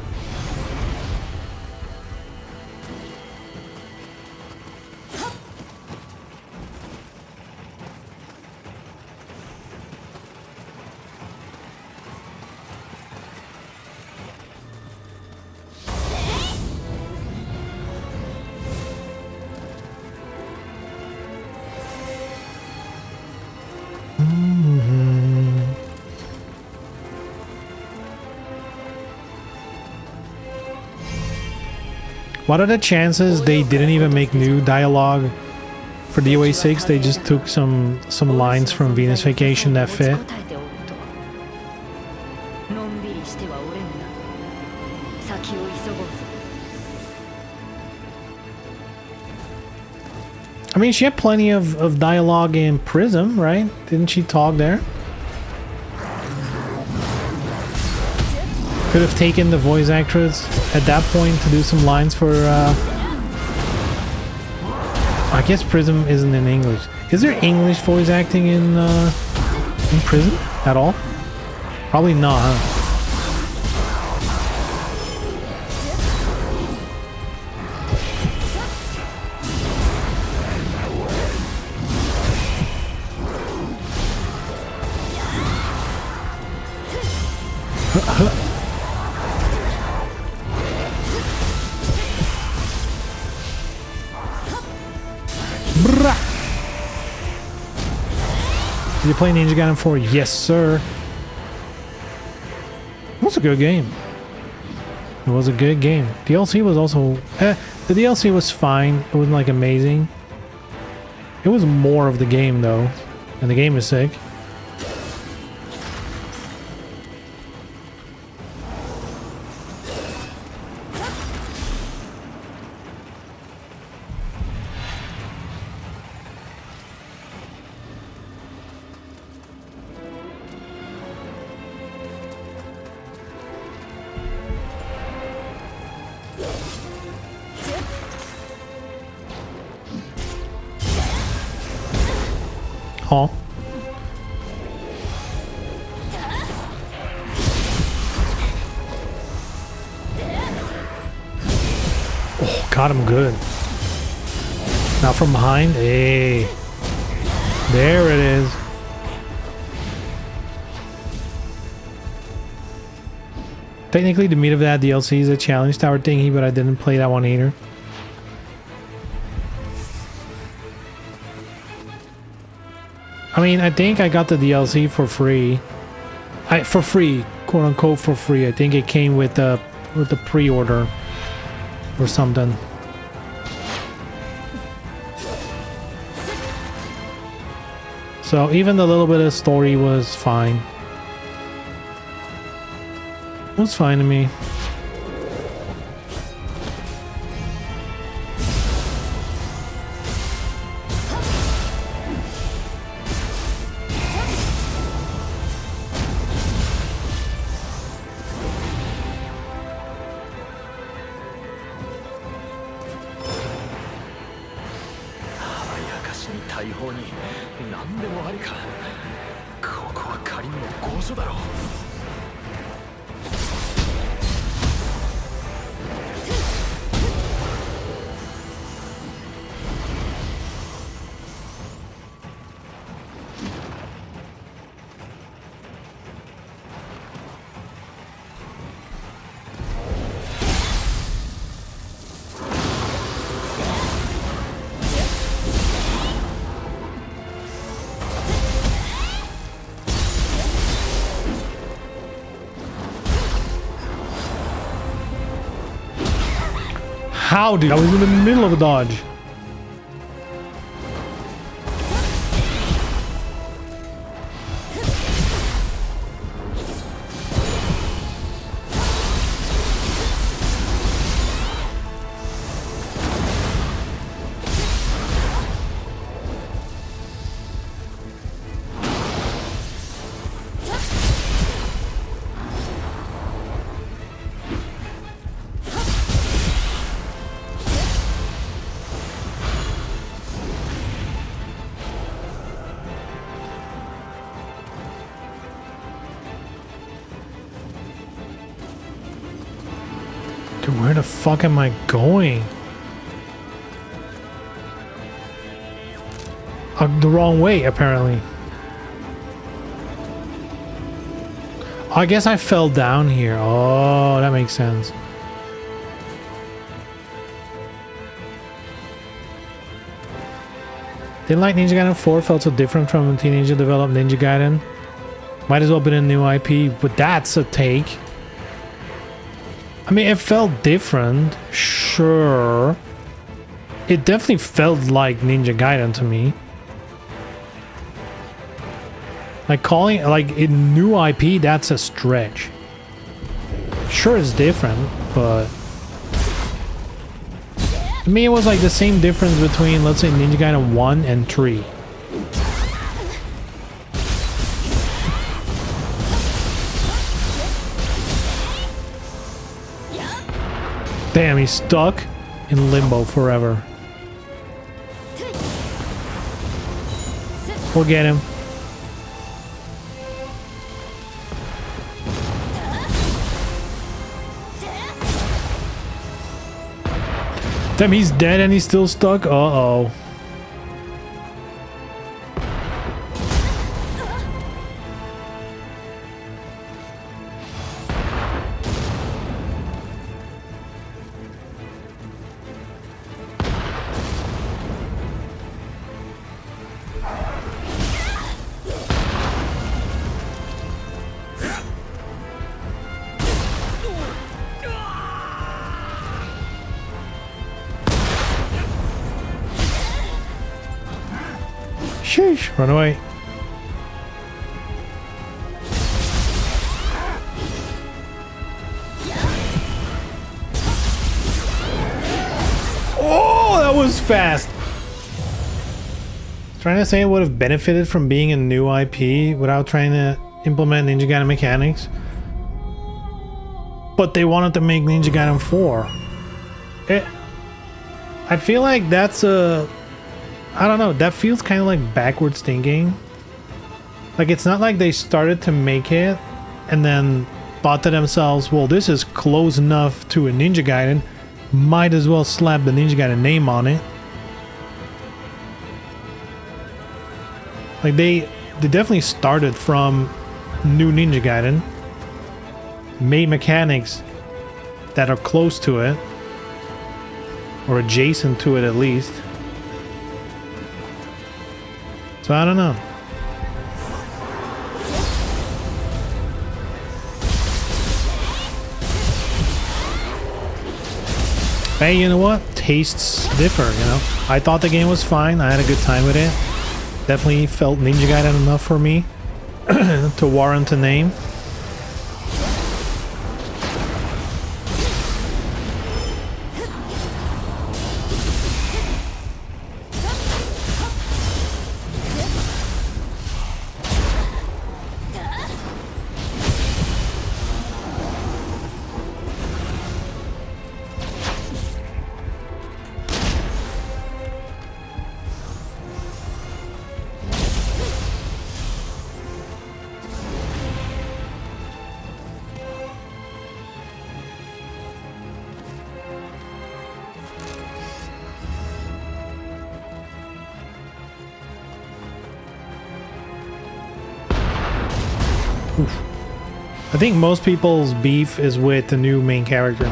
What are the chances they didn't even make new dialogue for DOA 6? They just took some lines from Venus Vacation that fit. I mean, she had plenty of dialogue in Prism, right? Didn't she talk there? Could have taken the voice actress at that point to do some lines for, I guess Prism isn't in English. Is there English voice acting in Prism at all? Probably not, huh? Did you play Ninja Gaiden 4? Yes, sir. It was a good game. It was a good game. DLC was also... the DLC was fine. It wasn't like amazing. It was more of the game though. And the game is sick. Huh? Oh, got him good. Now from behind. Hey. There it is. Technically, the meat of that DLC is a challenge tower thingy, but I didn't play that one either. I mean, I think I got the DLC for free. For free, quote unquote, for free. I think it came with the pre-order or something. So even the little bit of story was fine. It was fine to me. How, dude? I was in the middle of a dodge. Dude, where the fuck am I going? The wrong way, apparently. I guess I fell down here. Oh, that makes sense. Didn't like Ninja Gaiden 4 felt so different from Teenage developed Ninja Gaiden. Might as well be a new IP, but that's a take. I mean, it felt different, sure. It definitely felt like Ninja Gaiden to me. Like calling like a new IP, that's a stretch. Sure, it's different, but To me, it was like the same difference between, let's say, Ninja Gaiden 1 and 3. Damn, he's stuck in limbo forever. We'll get him. Damn, he's dead and he's still stuck? Uh-oh. Sheesh, run away. Oh, that was fast. Trying to say it would have benefited from being a new IP without trying to implement Ninja Gaiden mechanics. But they wanted to make Ninja Gaiden 4. I feel like that's a... I don't know, that feels kind of like backwards thinking. Like, it's not like they started to make it and then thought to themselves, well, this is close enough to a Ninja Gaiden, might as well slap the Ninja Gaiden name on it. Like, they definitely started from new Ninja Gaiden, made mechanics that are close to it, or adjacent to it at least. So I don't know. Hey, you know what? Tastes differ, you know? I thought the game was fine. I had a good time with it. Definitely felt Ninja Gaiden enough for me to warrant a name. I think most people's beef is with the new main character.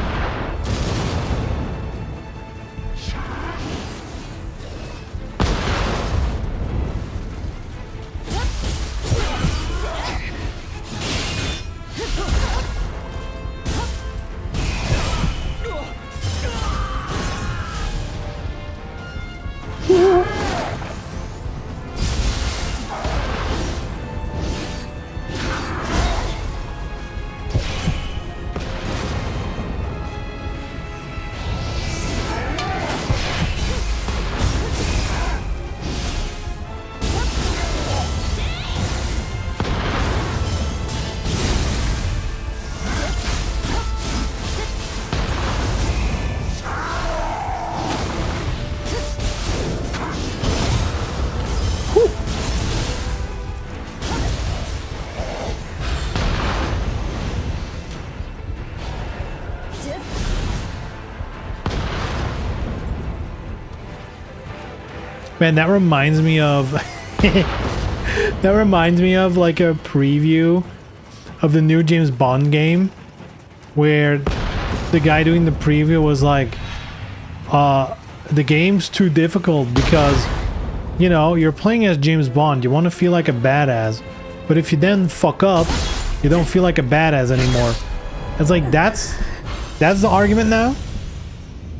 Man, that reminds me of that reminds me of like a preview of the new James Bond game where the guy doing the preview was like, the game's too difficult because, you know, you're playing as James Bond, you want to feel like a badass, but if you then fuck up, you don't feel like a badass anymore. It's like, that's the argument now?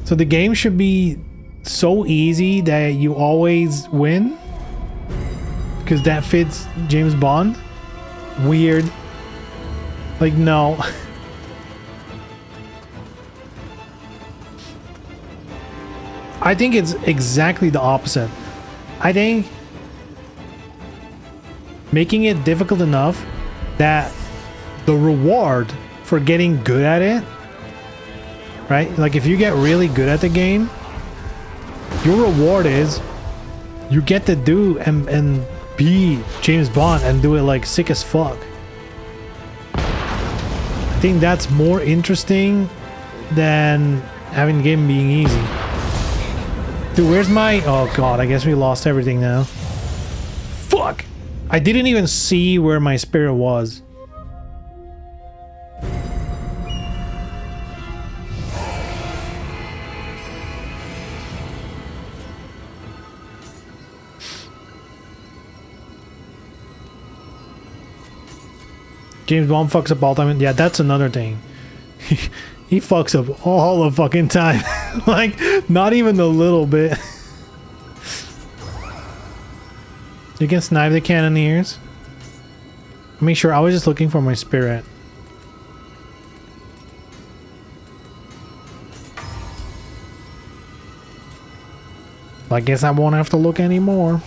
So the game should be so easy that you always win because that fits James Bond? Weird. Like, no. I think it's exactly the opposite. I think making it difficult enough that the reward for getting good at it, right? Like if you get really good at the game, your reward is you get to do and be James Bond and do it like sick as fuck. I think that's more interesting than having the game being easy. Dude, where's my... Oh god, I guess we lost everything now. Fuck! I didn't even see where my spirit was. James Bond fucks up all the time. Yeah, that's another thing. He fucks up all the fucking time. Like, not even a little bit. You can snipe the cannoneers. Make sure I was just looking for my spirit. I guess I won't have to look anymore.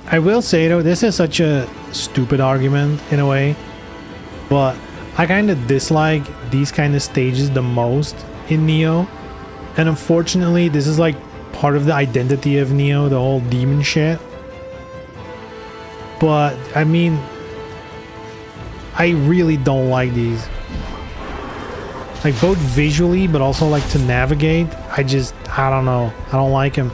I will say though, this is such a stupid argument in a way, but I kind of dislike these kind of stages the most in Nioh, and unfortunately this is like part of the identity of Nioh, the whole demon shit. But I mean, I really don't like these, like both visually but also like to navigate. I don't know, I don't like them.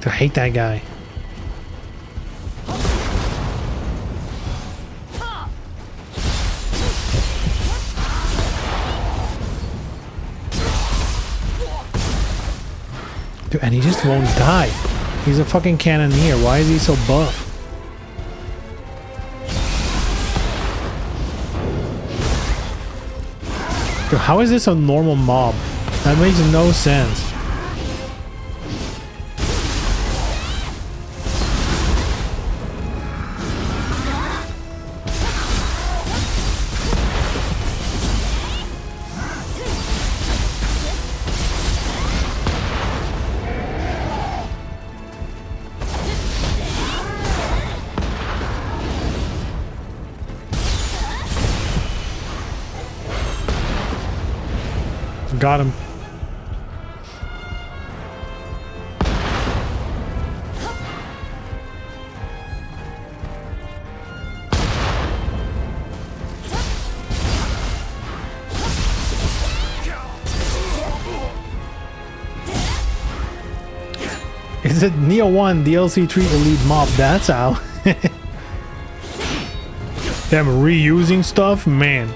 I hate that guy. Dude, and he just won't die. He's a fucking cannoneer. Why is he so buff? Dude, how is this a normal mob? That makes no sense. Got him. Is it Nioh 1 DLC 3 Elite Mob? That's how. Them reusing stuff? Man.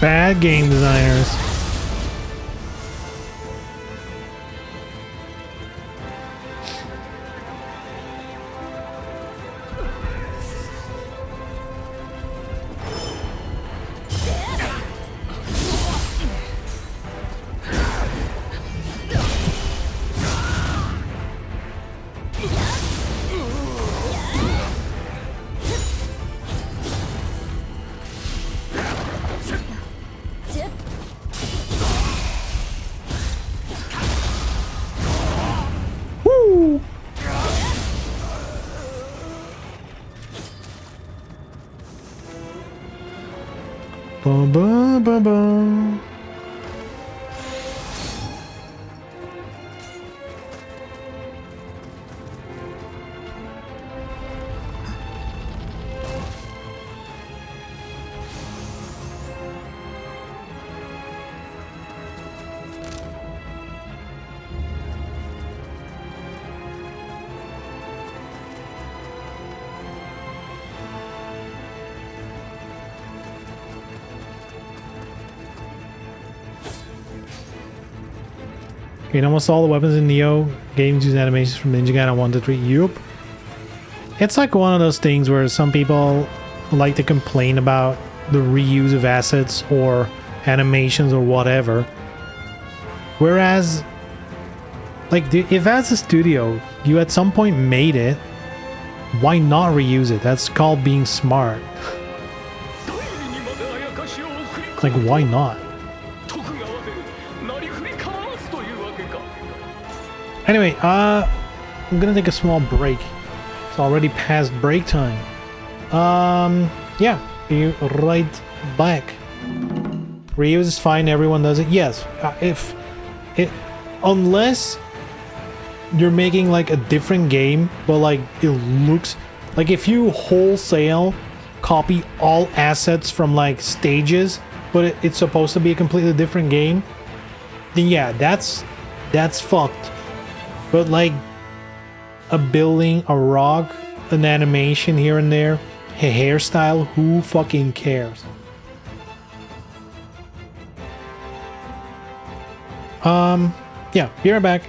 Bad game designers. Bum, bum, bum, bum. In almost all the weapons in Nioh, games use animations from Ninja Gaiden 1 to 3. Yup. It's like one of those things where some people like to complain about the reuse of assets or animations or whatever. Whereas, like, if as a studio, you at some point made it, why not reuse it? That's called being smart. Like, why not? Anyway, I'm gonna take a small break. It's already past break time. Yeah, be right back. Reuse is fine, everyone does it. Yes, unless you're making like a different game, but like it looks like if you wholesale copy all assets from like stages, but it's supposed to be a completely different game, then yeah, that's fucked. But like a building, a rock, an animation here and there, a hairstyle, who fucking cares? Yeah, be right back.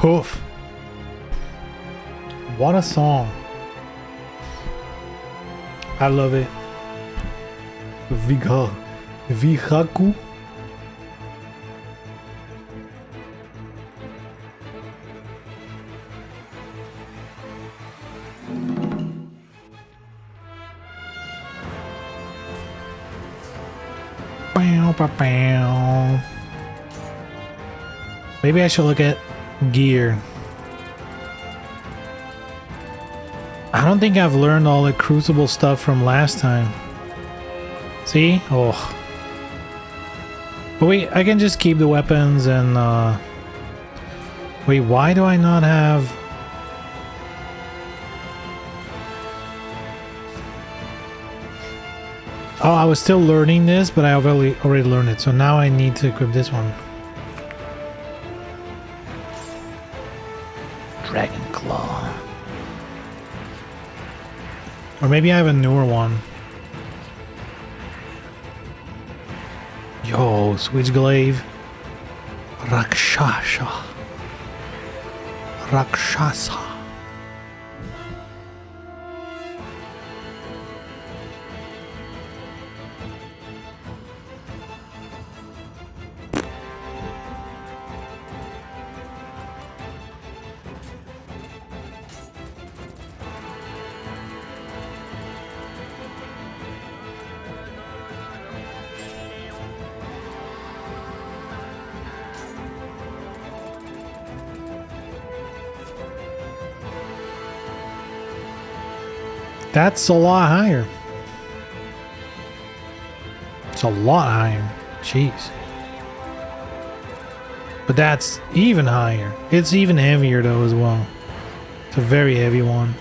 Poof. What a song. I love it. Vihaku. Maybe I should look at gear. I don't think I've learned all the crucible stuff from last time. See? Oh. But wait, I can just keep the weapons and wait, why do I not have... Oh, I was still learning this, but I already learned it. So now I need to equip this one. Dragon Claw. Or maybe I have a newer one. Yo, Switchglaive. Rakshasa. Rakshasa. That's a lot higher. It's a lot higher. Jeez. But that's even higher. It's even heavier though as well. It's a very heavy one.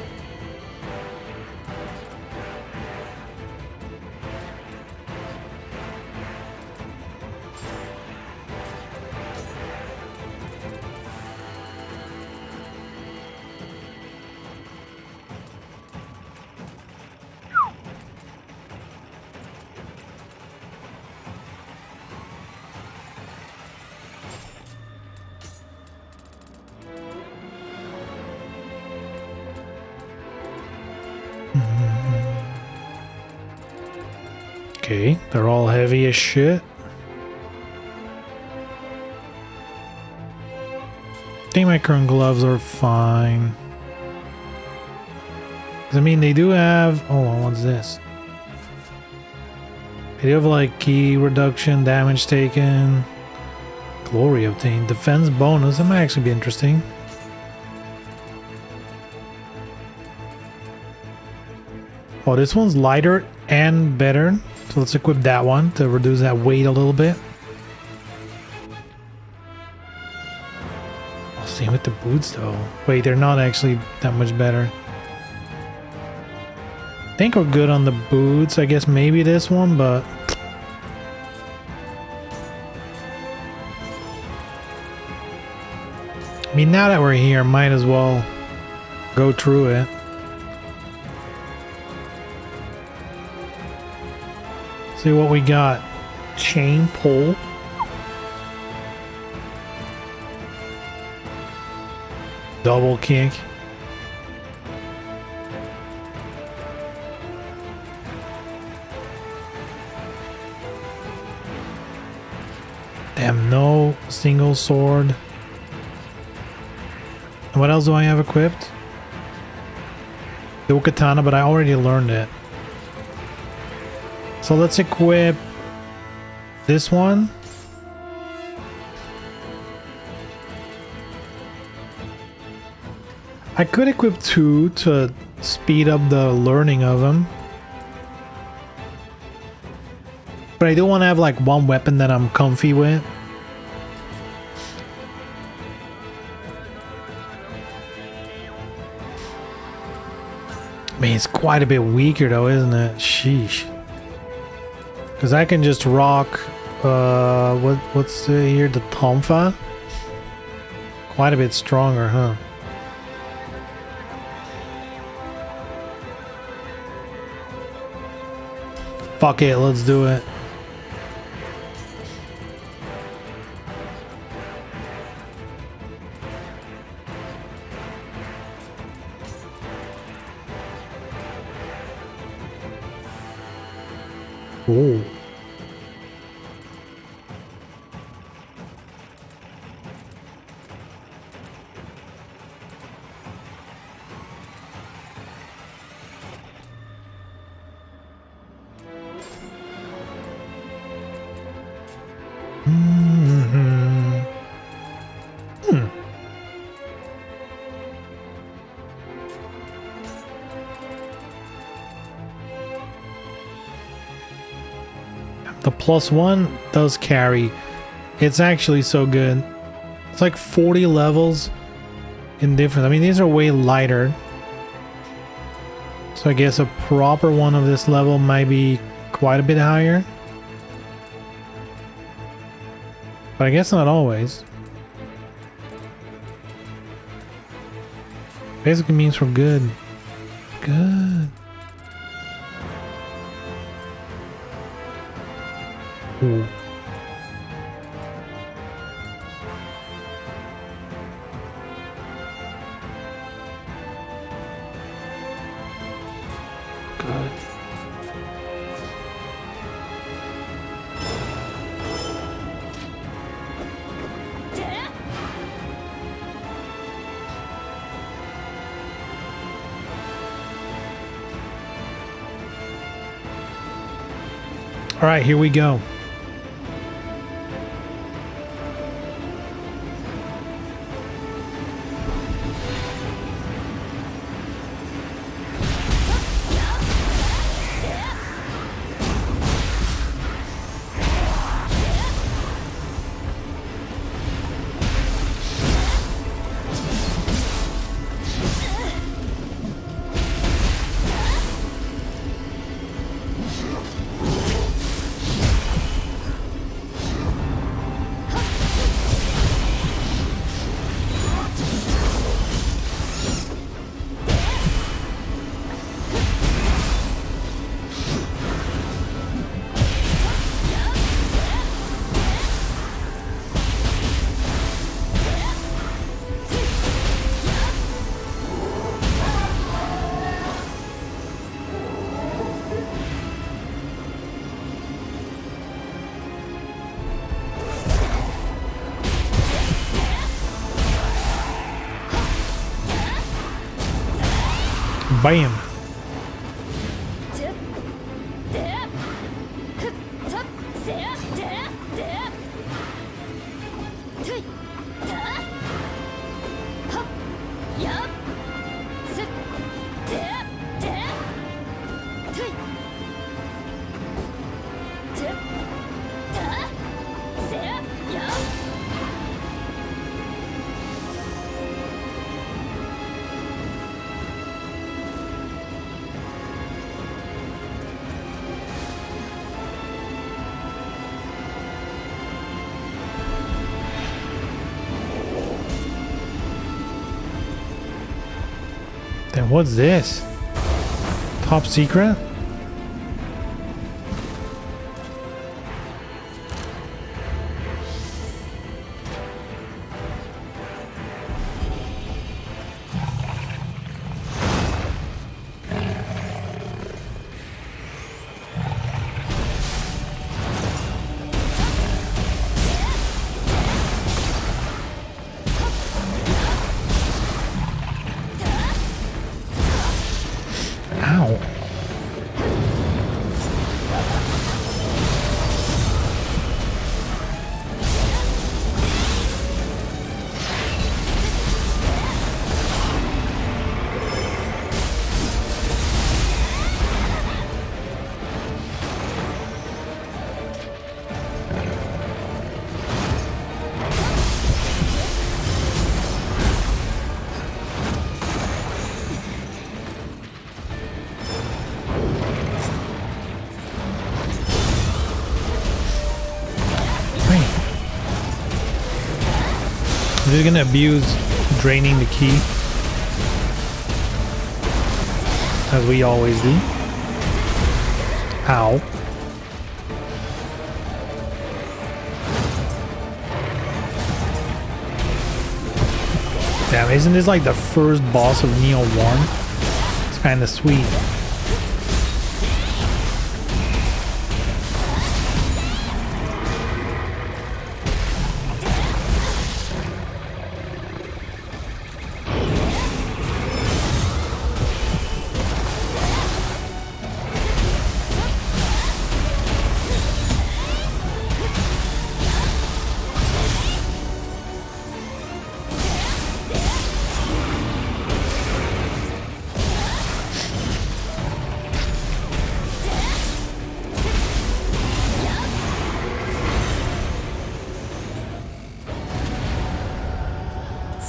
Okay, they're all heavy as shit. I think my current gloves are fine. I mean, they do have... Hold on, what's this? They do have like key reduction, damage taken, glory obtained, defense bonus. That might actually be interesting. Oh, this one's lighter and better. So let's equip that one to reduce that weight a little bit. Oh, same with the boots though. Wait, they're not actually that much better. I think we're good on the boots. I guess maybe this one, but... I mean, now that we're here, might as well go through it. See what we got. Chain pull. Double kick. Damn, no single sword. And what else do I have equipped? The katana, but I already learned it. So let's equip this one. I could equip two to speed up the learning of them. But I do want to have like one weapon that I'm comfy with. I mean, it's quite a bit weaker though, isn't it? Sheesh. Because I can just rock, what's here, the Tonfa? Quite a bit stronger, huh? Fuck it, let's do it. Oh. The +1 does carry. It's actually so good. It's like 40 levels in different. I mean, these are way lighter. So I guess a proper one of this level might be quite a bit higher. But I guess not always. Basically means we're good. Good. Ooh. Good. All right, here we go. Bam. Then what's this? Top secret? Ow. They're gonna abuse draining the key, as we always do. Ow. Damn, isn't this like the first boss of Nioh 1? It's kinda sweet.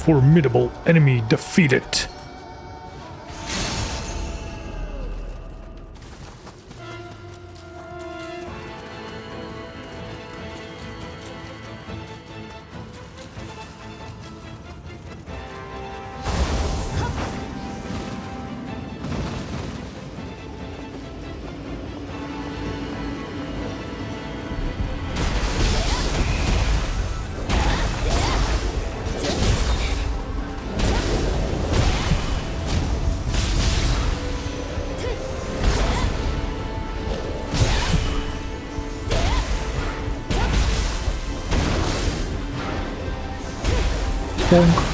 Formidable enemy defeated. Bonk.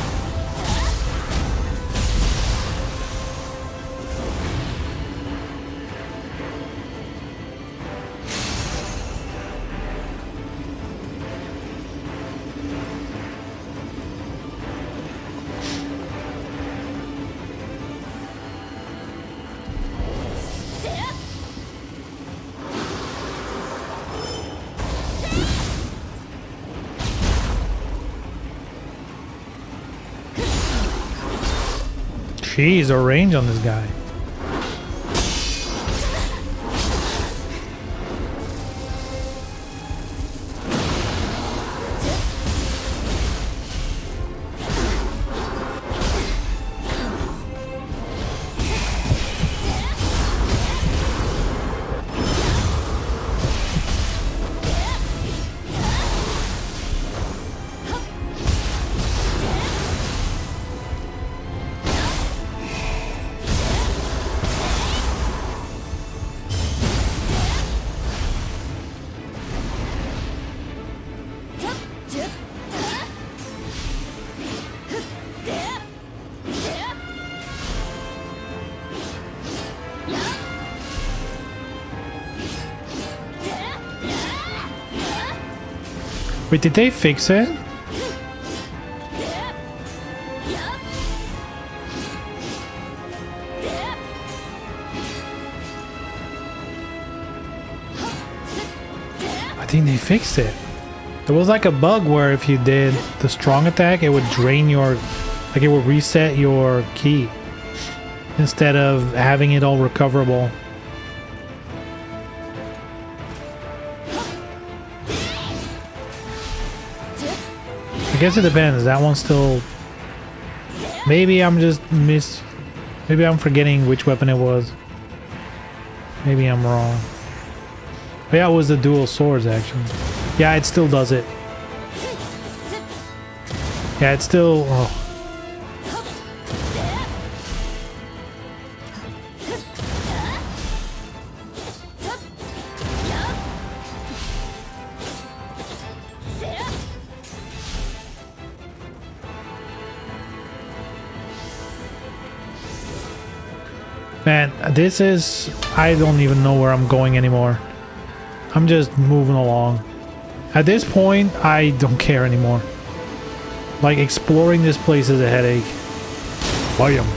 Jeez, a range on this guy. Wait, did they fix it? I think they fixed it. There was like a bug where if you did the strong attack, it would drain your, like it would reset your ki instead of having it all recoverable. I guess it depends. That one's still... Maybe I'm just Maybe I'm forgetting which weapon it was. Maybe I'm wrong. But yeah, it was the dual swords actually. Yeah, it still does it. Yeah, it's still... Oh. Man, this is... I don't even know where I'm going anymore. I'm just moving along. At this point, I don't care anymore. Like, exploring this place is a headache. Bam.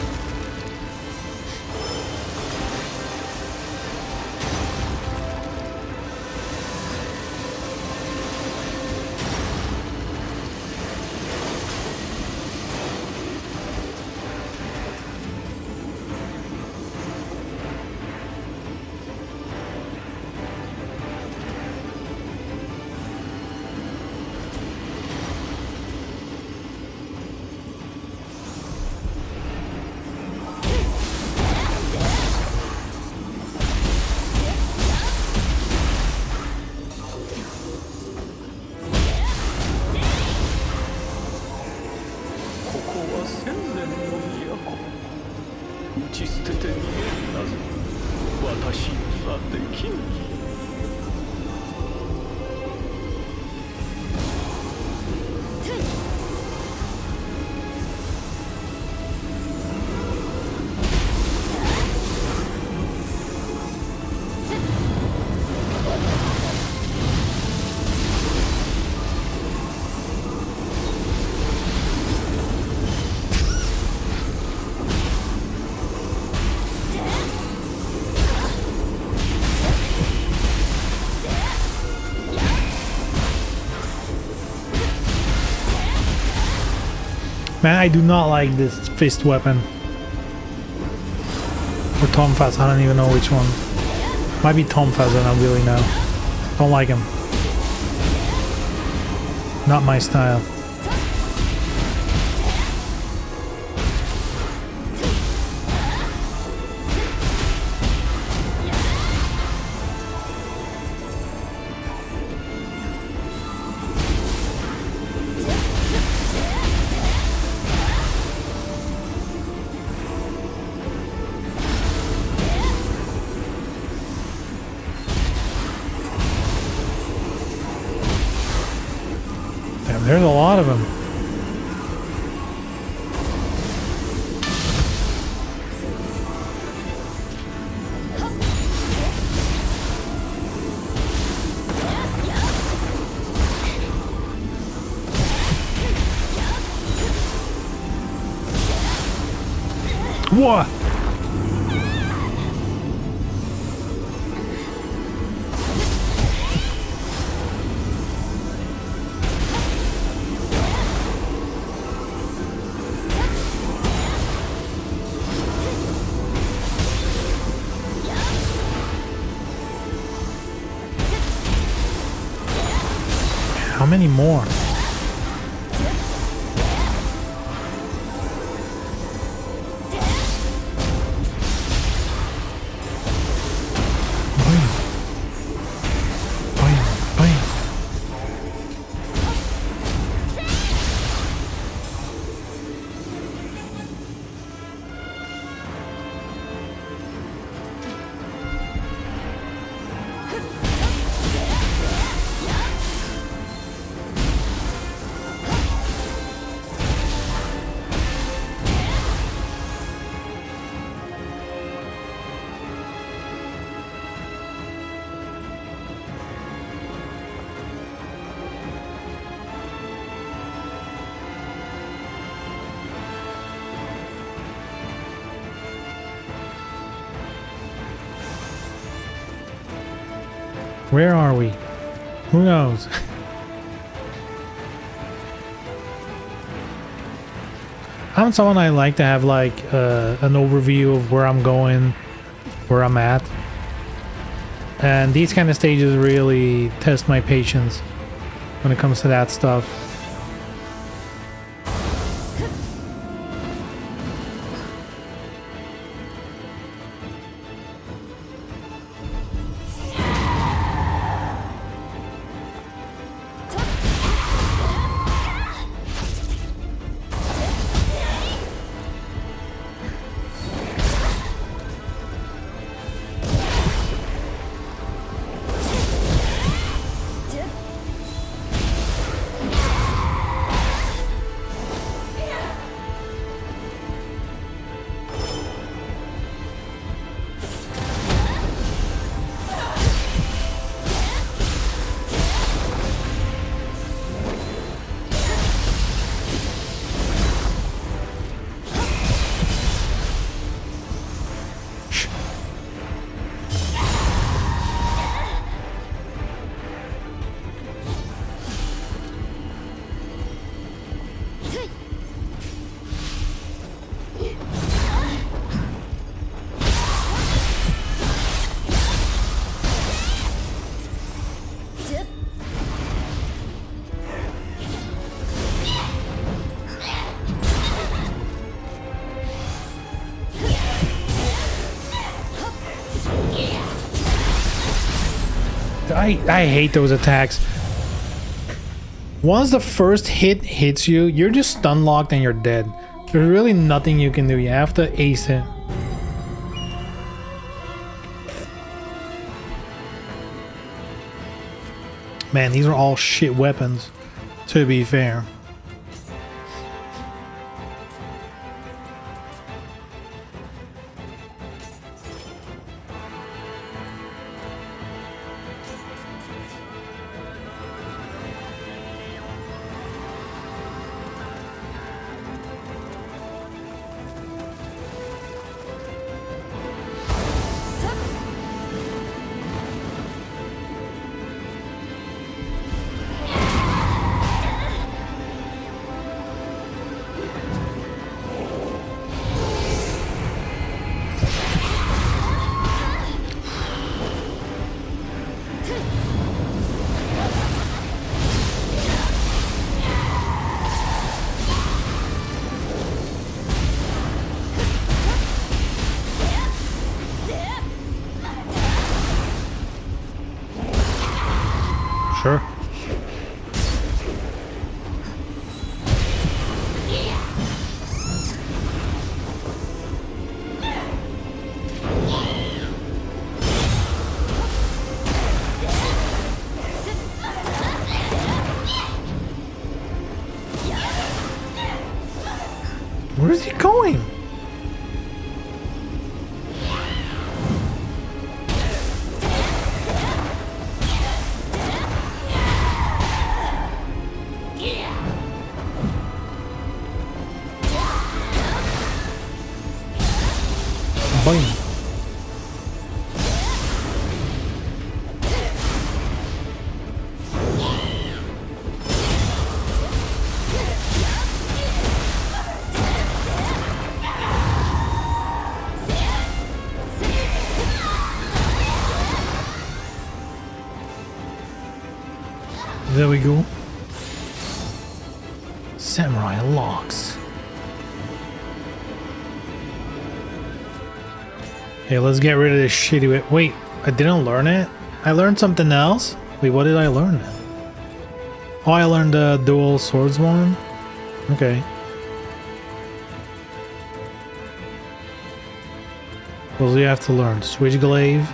Man, I do not like this fist weapon. Or Tomfaz, I don't even know which one. Might be Tomfaz, I don't really know. Don't like him. Not my style. There's a lot of them. What? How many more? Where are we? Who knows? I'm someone I like to have like an overview of where I'm going, where I'm at. And these kind of stages really test my patience when it comes to that stuff. I hate those attacks. Once the first hit hits you, you're just stun locked and you're dead. There's really nothing you can do. You have to ace it. Man, these are all shit weapons, to be fair. Sure. Where is he going? Boing. There we go. Samurai locks. Hey, let's get rid of this shitty. Wait, I didn't learn it? I learned something else? Wait, what did I learn then? Oh, I learned the dual swords one? Okay. What do you have to learn? Switch glaive.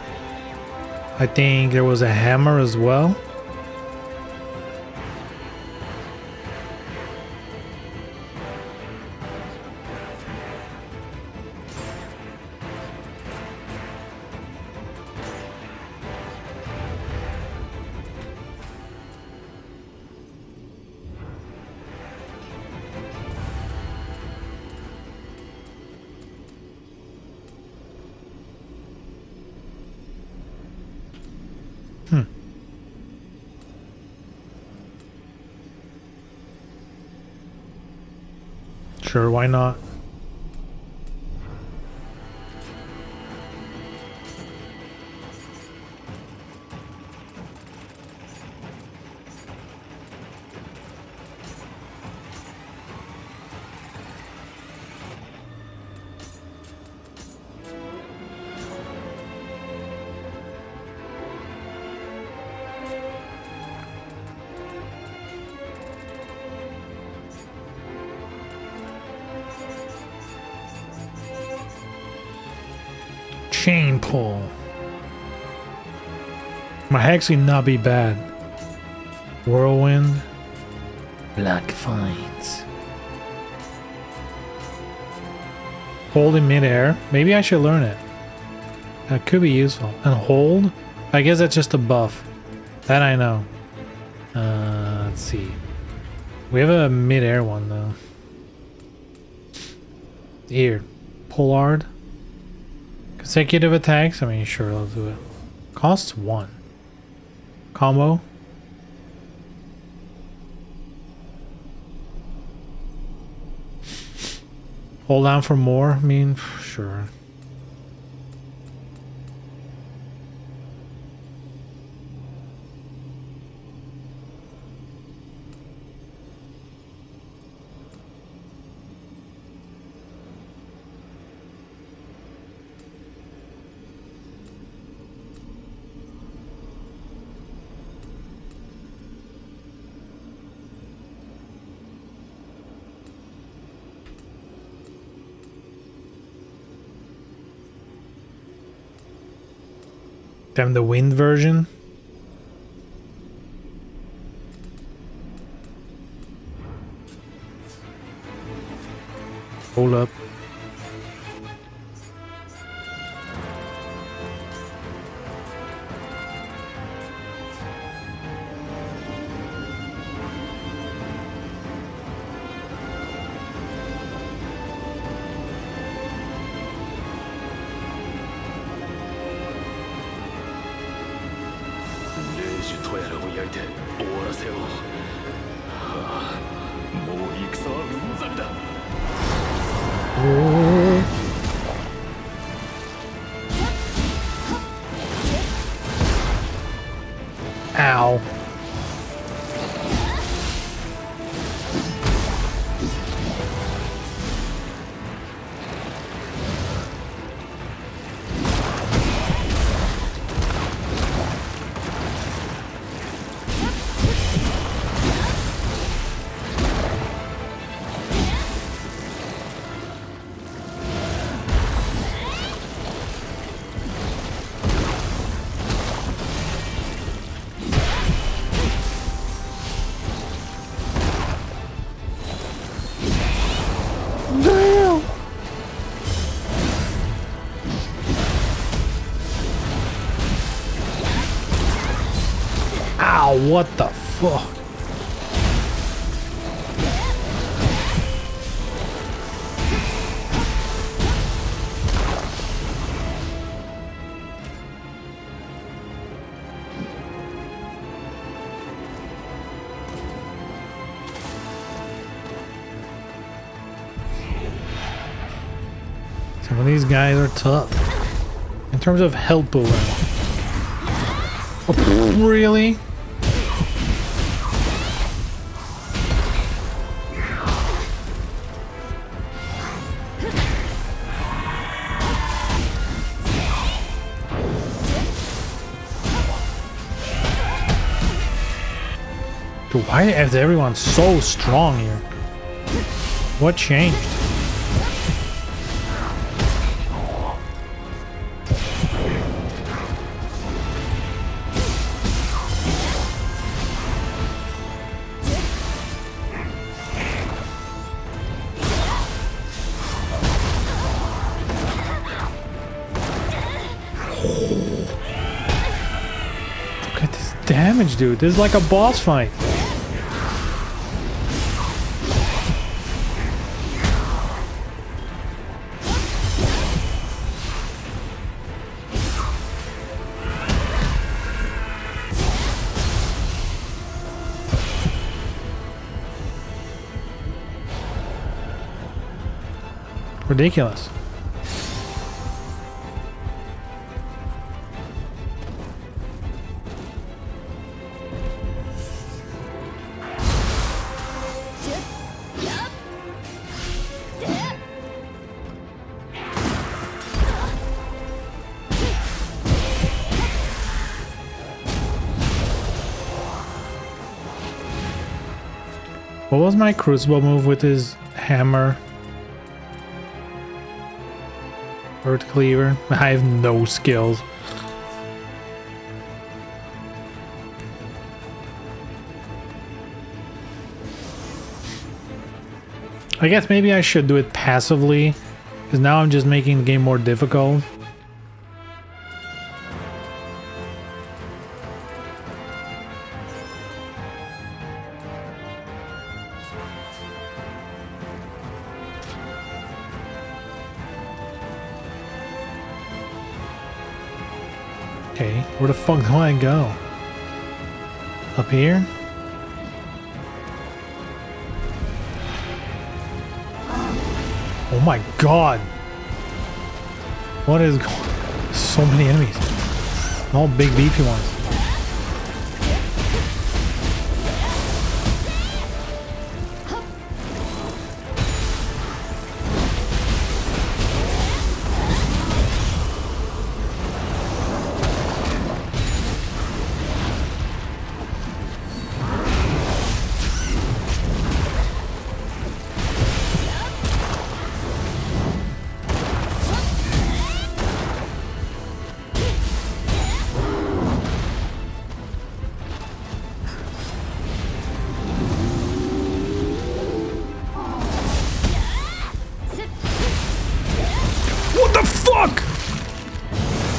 I think there was a hammer as well. Sure, why not? Chain pull. Might actually not be bad. Whirlwind. Black vines. Hold in midair. Maybe I should learn it. That could be useful. And hold? I guess that's just a buff. That I know. Let's see. We have a midair one though. Here. Pollard. Consecutive attacks? I mean, sure, I'll do it. Costs 1. Combo. Hold down for more? I mean, sure. Damn, the wind version. Hold up. Ow. Damn. Ow, what the fuck? Some of these guys are tough. In terms of health pool. Oh, really? Dude, why is everyone so strong here? What changed? Look at this damage, dude. This is like a boss fight. Ridiculous. What was my crucible move with his hammer? Earth cleaver. I have no skills. I guess maybe I should do it passively, because now I'm just making the game more difficult. Okay, where the fuck do I go? Up here? Oh my god! What is going? So many enemies. All big beefy ones.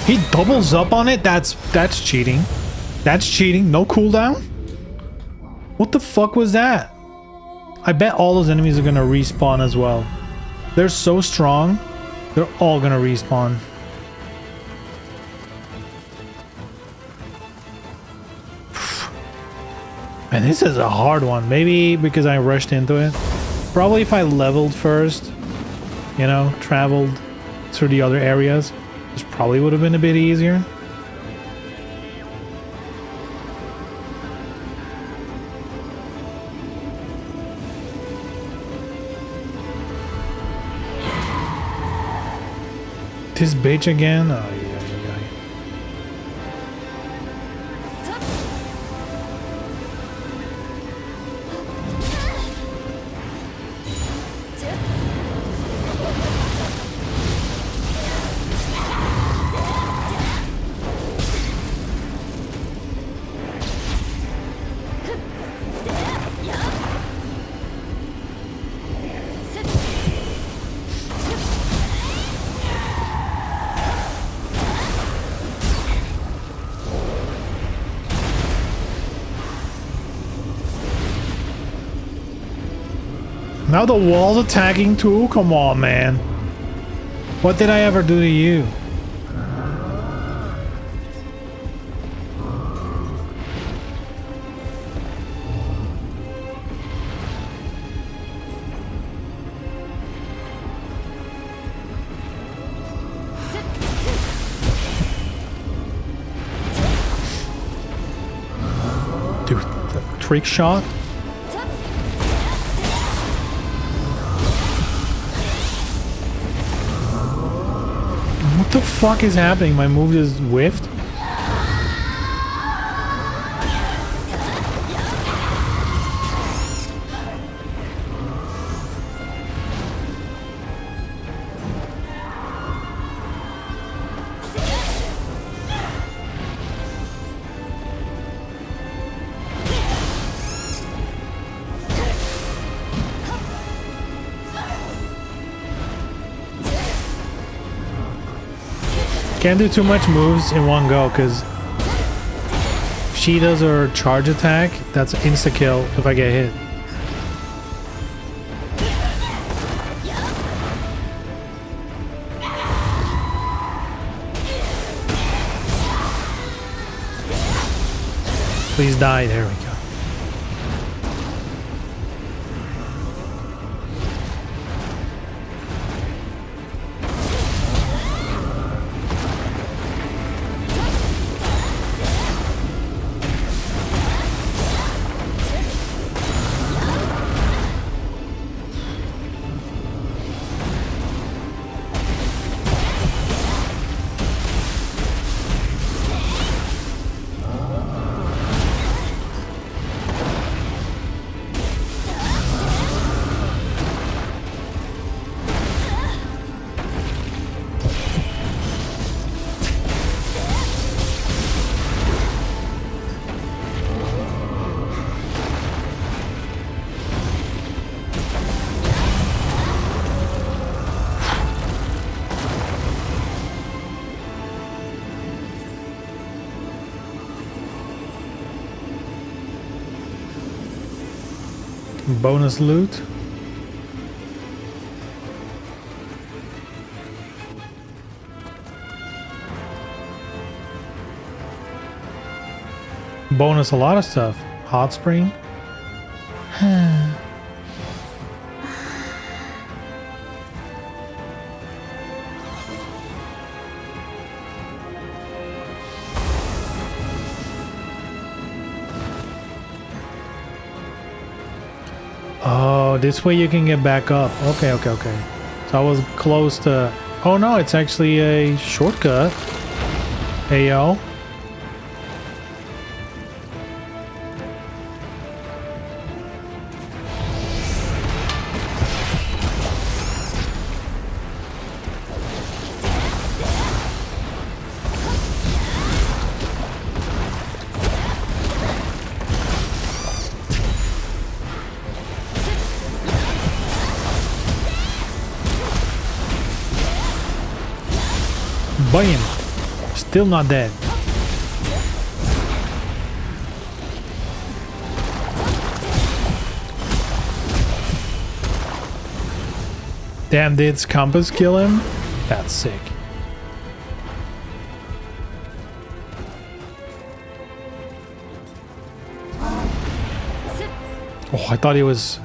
He doubles up on it? That's cheating. That's cheating. No cooldown? What the fuck was that? I bet all those enemies are gonna respawn as well. They're so strong. They're all gonna respawn. Man, this is a hard one. Maybe because I rushed into it. Probably if I leveled first, you know, traveled through the other areas, this probably would have been a bit easier. This bitch again? Oh, yeah. Now the wall's attacking too? Come on, man. What did I ever do to you? Dude, the trick shot? What the fuck is happening? My move just whiffed? Can't do too much moves in one go, because if she does her charge attack, that's insta kill if I get hit. Please die. There we go. Bonus loot. Bonus a lot of stuff. Hot spring. Oh, this way you can get back up. Okay. So I was close to... Oh no, it's actually a shortcut. Hey, yo. Bam! Still not dead. Damn, did its compass kill him? That's sick. Oh, I thought he was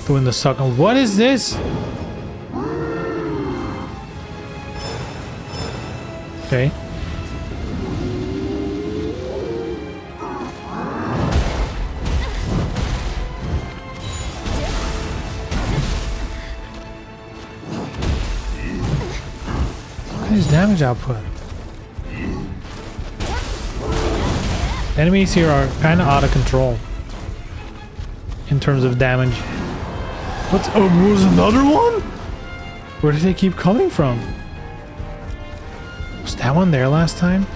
doing the suck. What is this? Okay. What damage output. Enemies here are kind of out of control in terms of damage. What? Oh, was another one? Where did they keep coming from? Was that one there last time?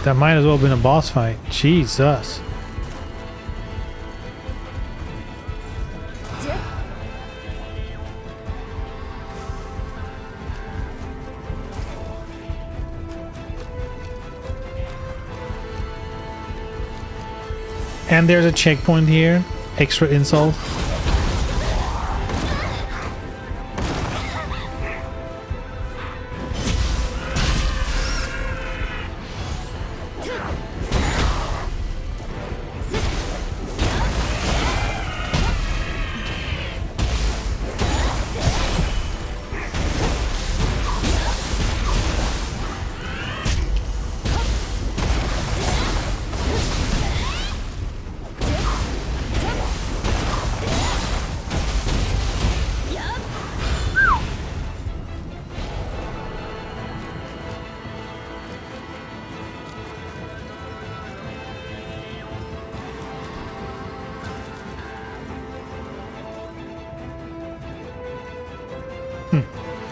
That might as well have been a boss fight. Jesus. And there's a checkpoint here. Extra insult.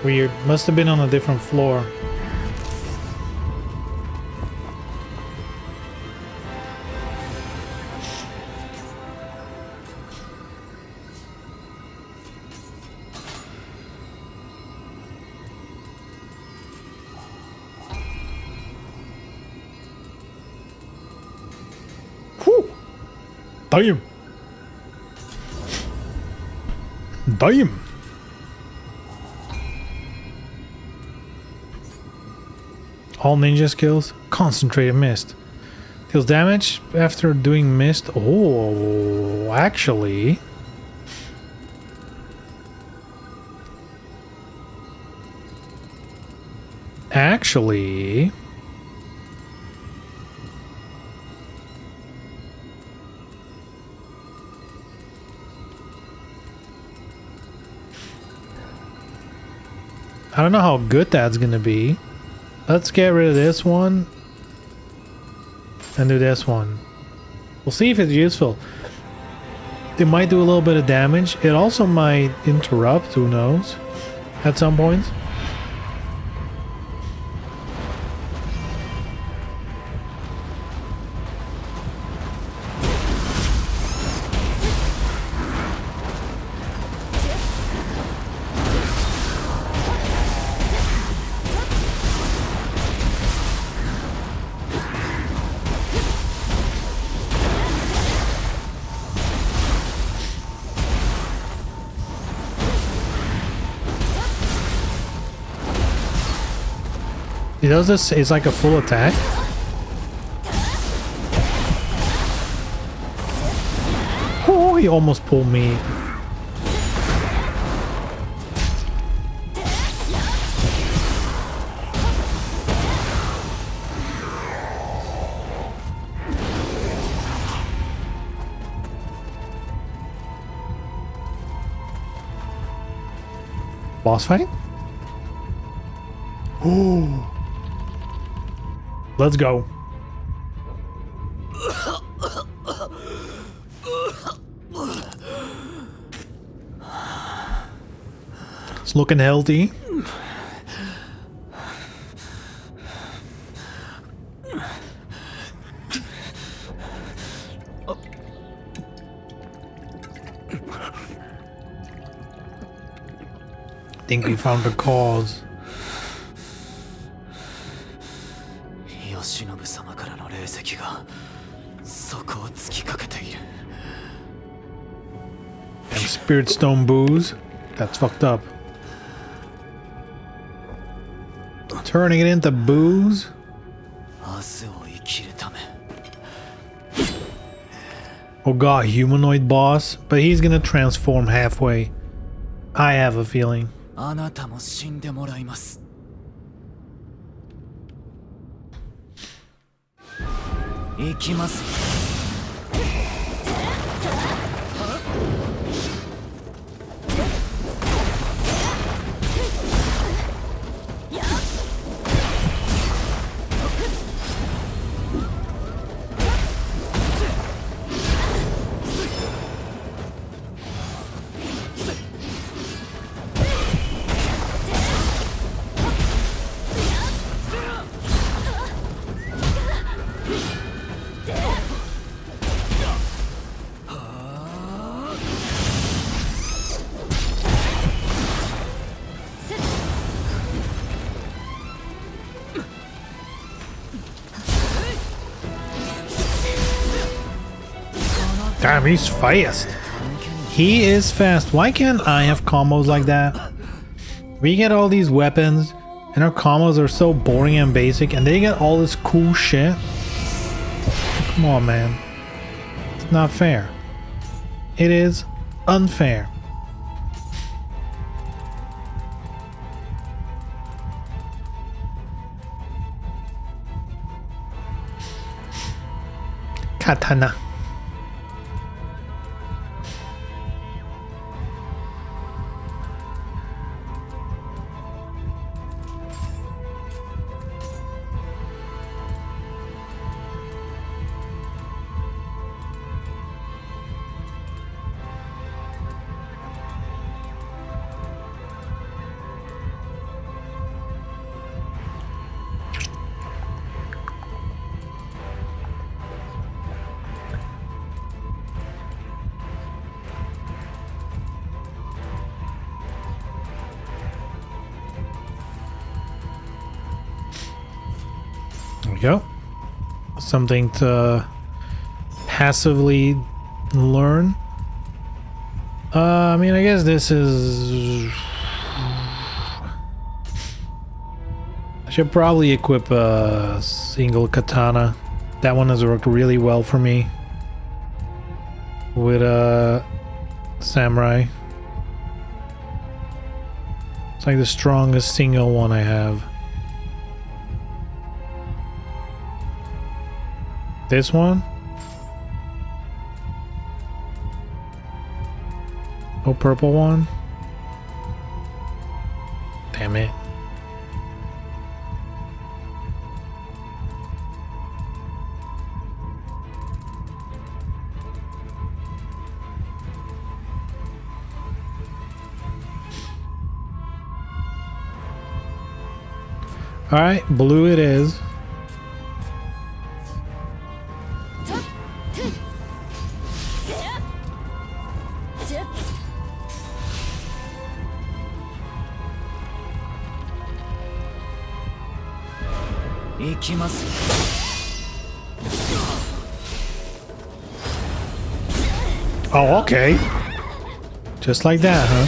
Weird. Must have been on a different floor. Whew. Damn. Damn. All ninja skills. Concentrated mist. Deals damage after doing mist. Oh, actually. Actually. I don't know how good that's gonna be. Let's get rid of this one and do this one. We'll see if it's useful. It might do a little bit of damage. It also might interrupt, who knows, at some points. He does this, it's like a full attack. Oh, he almost pulled me. Boss fight? Oh. Let's go. It's looking healthy. think we found the cause. 慶喜様からの霊石がそこを突きかけている。 And Spirit Stone booze? That's fucked up. Turning it into booze? 明日を生きるため。 Oh god, humanoid boss? But he's gonna transform halfway. I have a feeling. あなたも死んでもらいます。行きます。 Damn, he's fast. He is fast. Why can't I have combos like that? We get all these weapons and our combos are so boring and basic, and they get all this cool shit. Come on, man. It's not fair. It is unfair. Katana. There we go. Something to passively learn. I mean, I guess this is... I should probably equip a single katana. That one has worked really well for me. With a samurai. It's like the strongest single one I have. This one? No purple one? Damn it. Alright, blue it is. Oh, okay. Just like that, huh?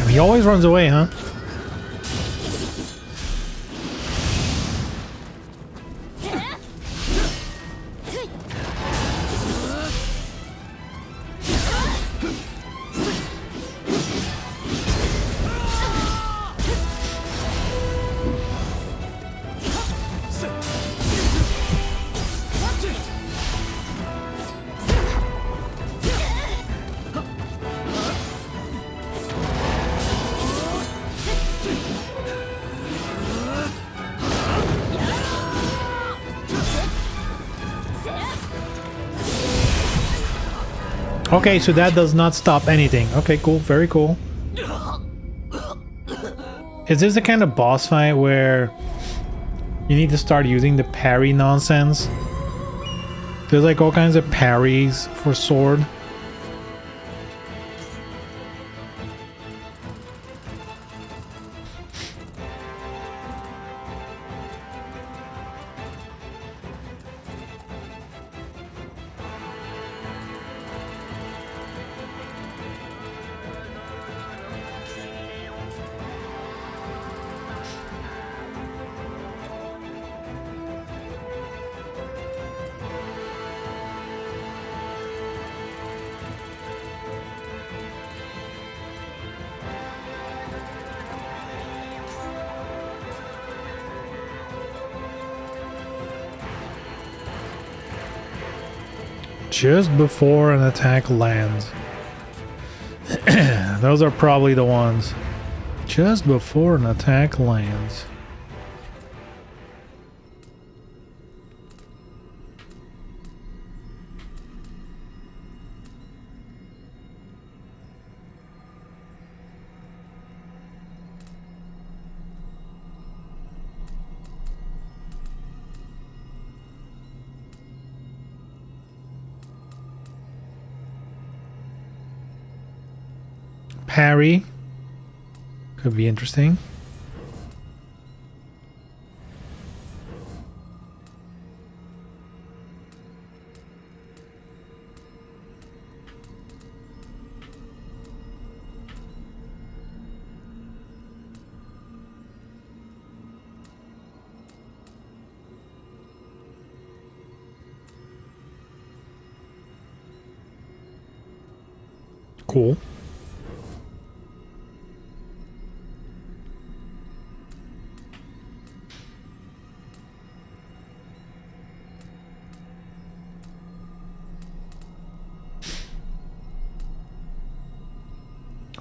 And he always runs away, huh? Okay, so that does not stop anything. Okay, cool. Very cool. Is this the kind of boss fight where you need to start using the parry nonsense? There's like all kinds of parries for sword. Just before an attack lands. Those are probably the ones. Just before an attack lands. Parry. Could be interesting. Cool.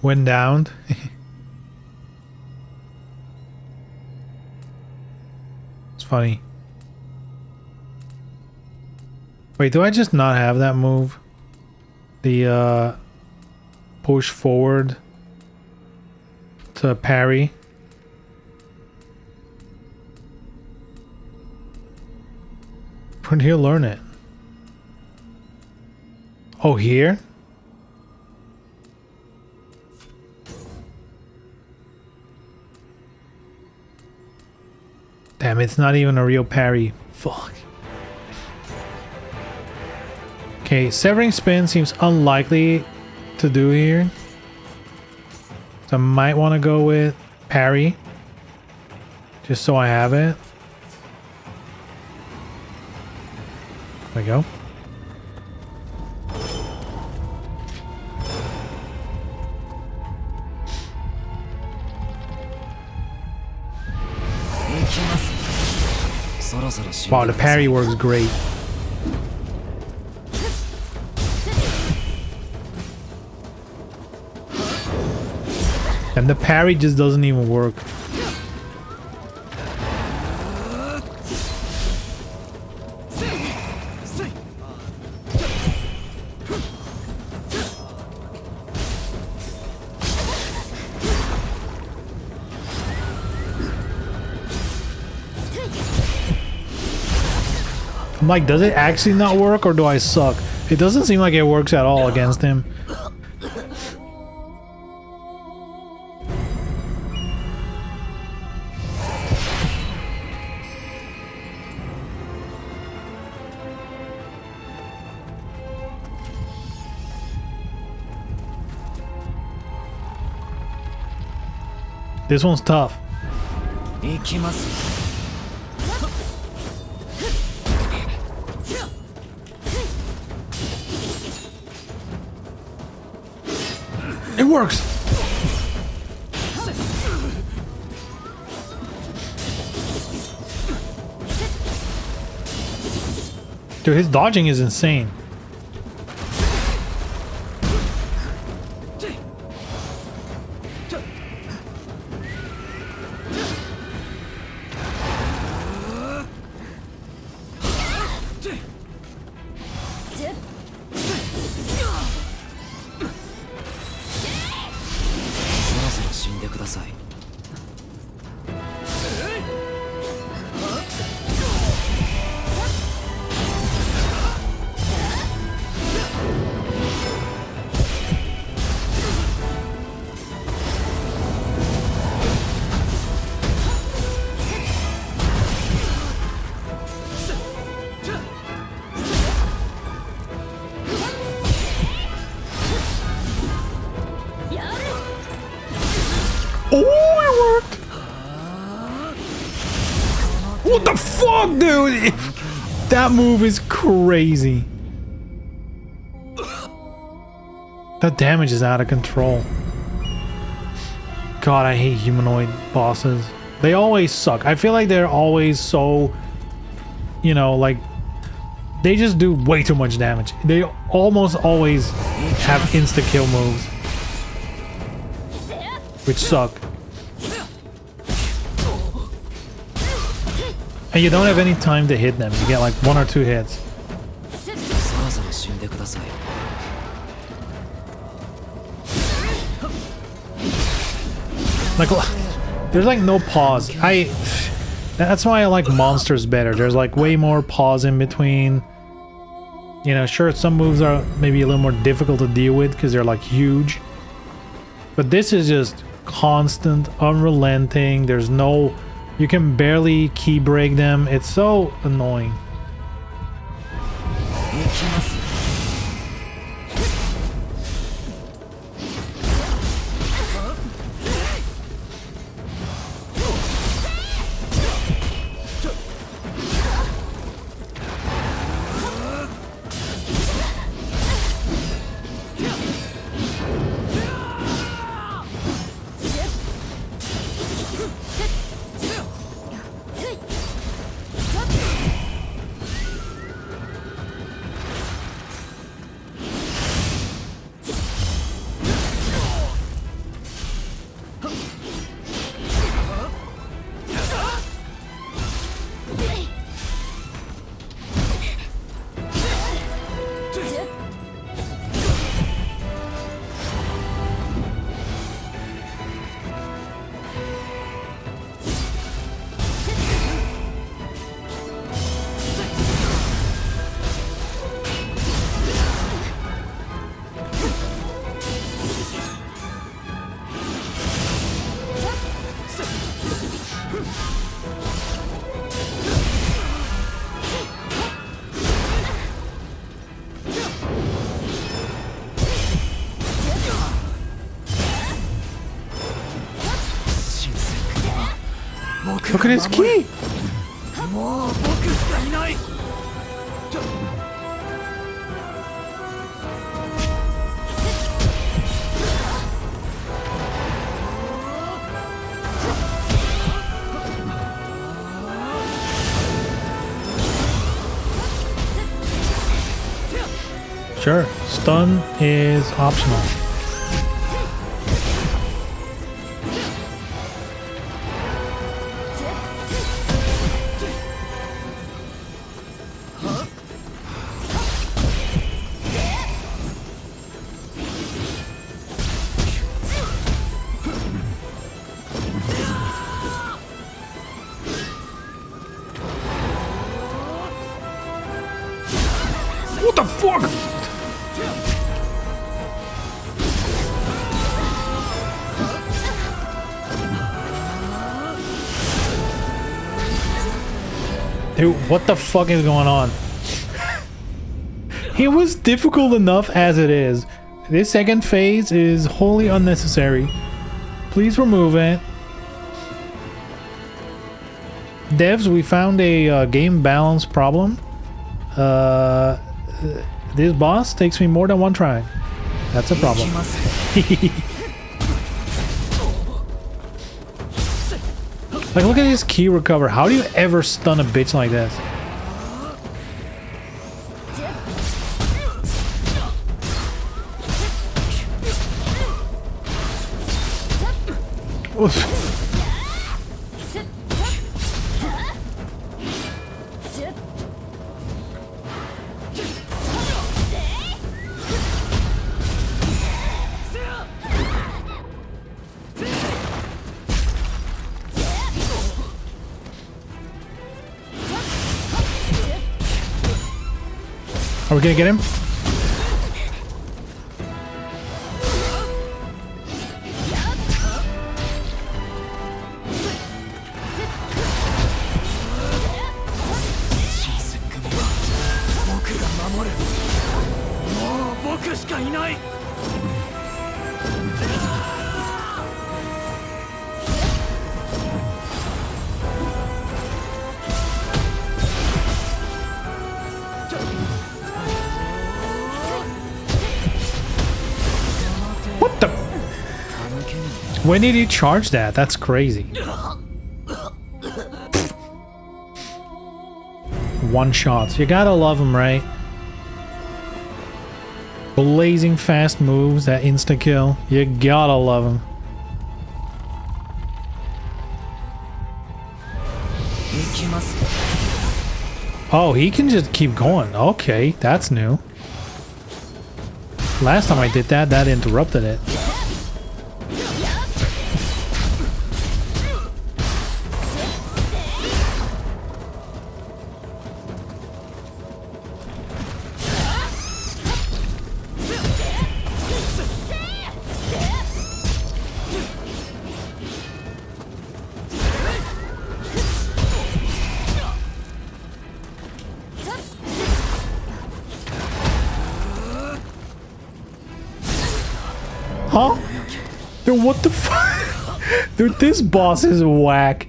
Went down. It's funny. Wait, do I just not have that move? The push forward to parry. Where do you learn it? Oh, here? Damn, it's not even a real parry. Fuck. Okay, severing spin seems unlikely to do here. So I might want to go with parry. Just so I have it. There we go. Wow, the parry works great. And the parry just doesn't even work. I'm like, does it actually not work or do I suck? It doesn't seem like it works at all against him. This one's tough. It works. Dude, his dodging is insane. What the fuck, dude? That move is crazy. That damage is out of control. God, I hate humanoid bosses. They always suck. I feel like they're always so, you know, like, they just do way too much damage. They almost always have insta-kill moves, which suck. And you don't have any time to hit them. You get like 1 or 2 hits. Like, there's like no pause. That's why I like monsters better. There's like way more pause in between. You know, sure, some moves are maybe a little more difficult to deal with because they're like huge. But this is just constant, unrelenting. There's no... You can barely key break them. It's so annoying. Look at his key! Sure, stun is optional. What the fuck? Dude, what the fuck is going on? It was difficult enough as it is. This second phase is wholly unnecessary. Please remove it. Devs, we found a game balance problem. This boss takes me more than one try. That's a problem. Like, look at this key recover. How do you ever stun a bitch like this? Oof. Are we gonna get him? When did he charge that? That's crazy. One shots. You gotta love him, right? Blazing fast moves, that insta kill. You gotta love him. Oh, he can just keep going. Okay, that's new. Last time I did that, that interrupted it. Huh? Dude, what the fuck? Dude, this boss is whack.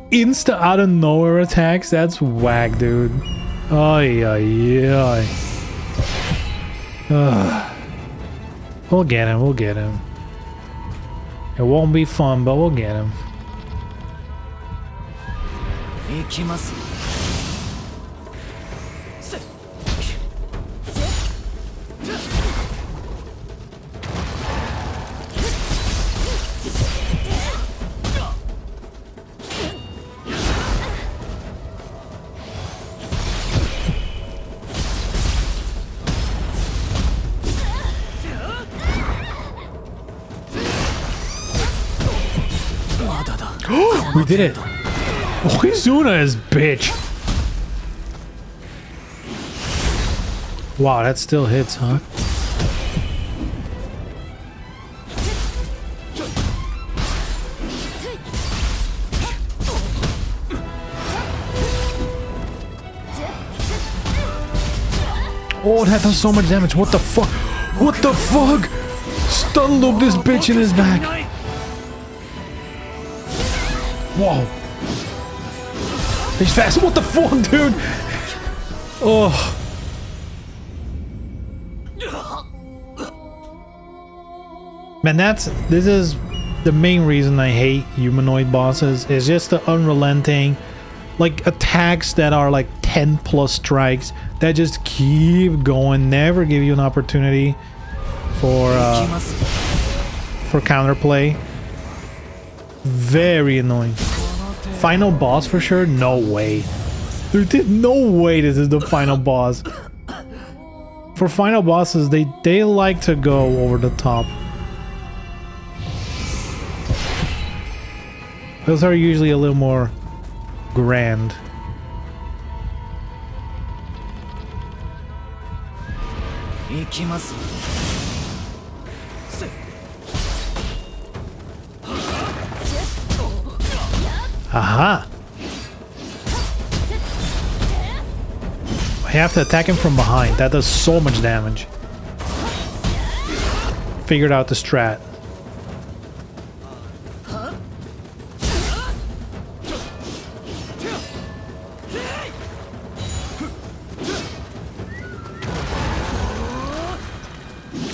Insta out of nowhere attacks? That's whack, dude. Ay, ay, ay. We'll get him, we'll get him. It won't be fun, but we'll get him. We did it! Ohizuna is bitch! Wow, that still hits, huh? Oh, that does so much damage. What the fuck? What the fuck? Stun loop this bitch in his back. Whoa. He's fast. What the fuck, dude? Oh. Man, this is the main reason I hate humanoid bosses. Is just the unrelenting, like, attacks that are like 10 plus strikes that just keep going, never give you an opportunity for counterplay. Very annoying. Final boss for sure? No way. There's no way this is the final boss. For final bosses, they like to go over the top. Those are usually a little more grand. Aha! I have to attack him from behind. That does so much damage. Figured out the strat.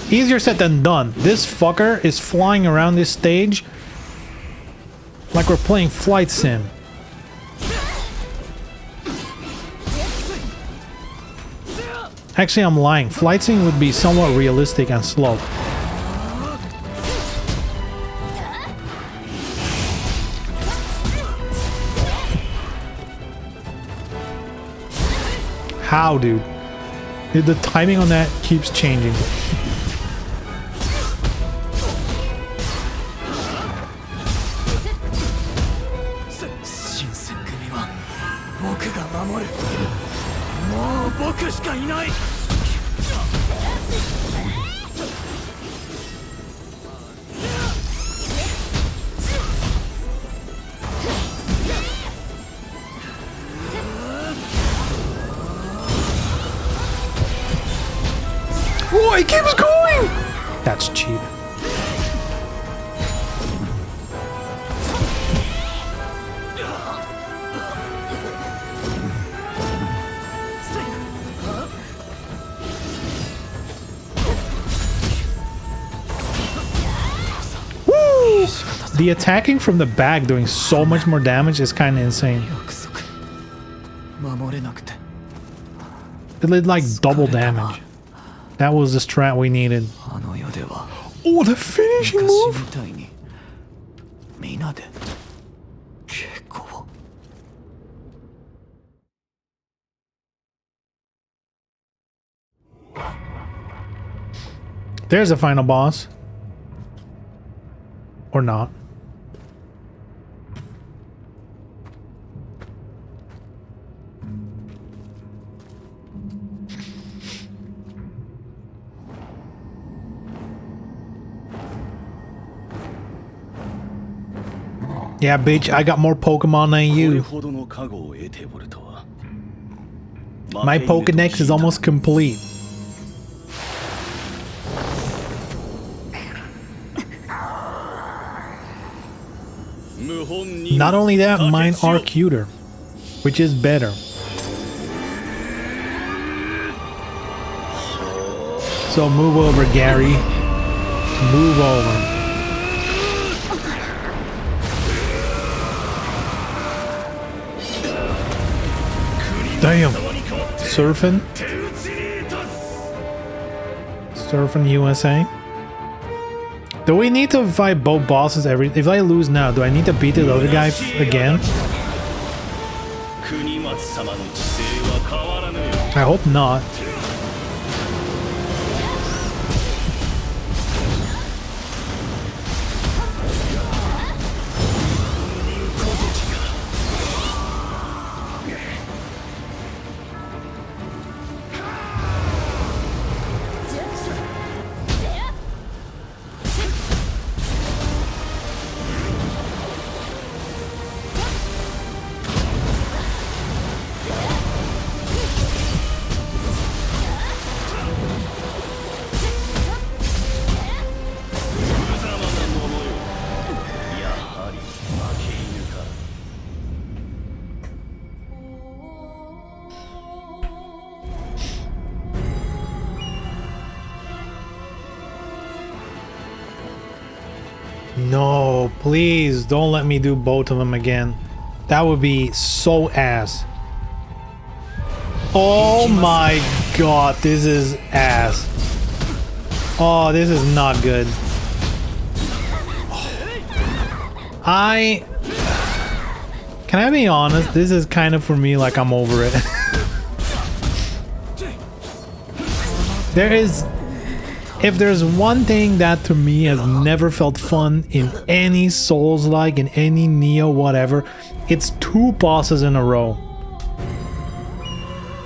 Easier said than done. This fucker is flying around this stage like we're playing Flight Sim. Actually, I'm lying. Flight Sim would be somewhat realistic and slow. How, dude? The timing on that keeps changing. Oh, he keeps going! That's cheap. Woo! The attacking from the back doing so much more damage is kind of insane. 約束守れなくて It did like double damage. That was the strat we needed. あの世では Oh, the finishing 昔 move! みたいに皆で結構 There's a final boss. Or not. Yeah, bitch, I got more Pokemon than これ you. ほどの加護を得ておるとは My Pokedex is almost complete. Not only that, mine are cuter, which is better. So move over, Gary. Move over. Damn. Surfing? Surfing USA? Do we need to fight both bosses every... If I lose now, do I need to beat the other guy again? 国松様の知性は変わらぬよ I hope not. No, please don't let me do both of them again. That would be so ass. Oh my god, this is ass. Oh, this is not good. Can I be honest? This is kind of for me like I'm over it. If there's one thing that to me has never felt fun in any Souls-like, in any Nioh whatever, it's 2 bosses in a row.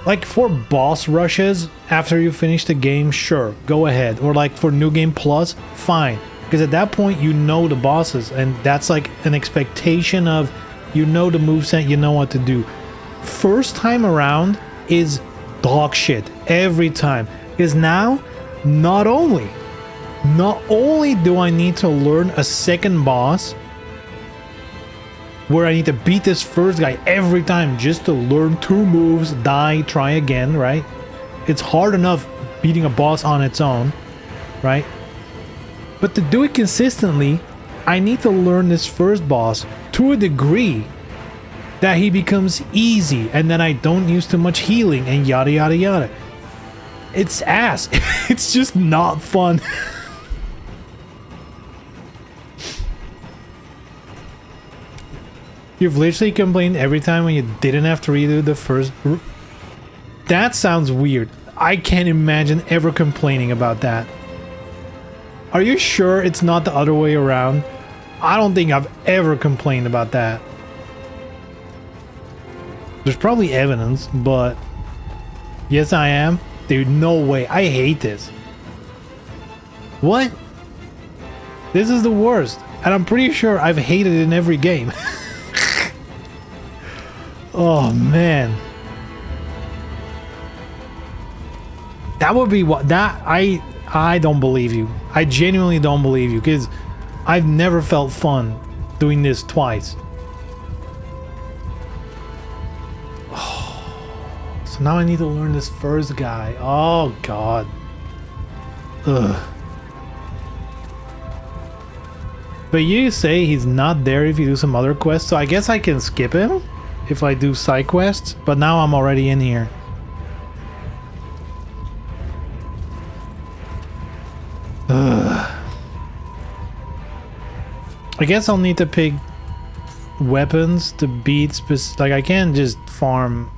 Like for boss rushes after you finish the game, sure, go ahead. Or like for New Game Plus, fine. Because at that point you know the bosses and that's like an expectation of you know the moveset, you know what to do. First time around is dog shit every time. Because now, not only do I need to learn a second boss where I need to beat this first guy every time just to learn 2 moves, die, try again, right? It's hard enough beating a boss on its own, right? But to do it consistently, I need to learn this first boss to a degree that he becomes easy and then I don't use too much healing and yada yada yada. It's ass. It's just not fun. You've literally complained every time when you didn't have to redo the first... That sounds weird. I can't imagine ever complaining about that. Are you sure it's not the other way around? I don't think I've ever complained about that. There's probably evidence, but... Yes, I am. Dude, no way. I hate this. What? This is the worst. And I'm pretty sure I've hated it in every game. Oh, man. That would be what... That... I don't believe you. I genuinely don't believe you. Because I've never felt fun doing this twice. So now I need to learn this first guy. Oh, God. Ugh. But you say he's not there if you do some other quests, so I guess I can skip him if I do side quests, but now I'm already in here. Ugh. I guess I'll need to pick weapons to beat like I can't just farm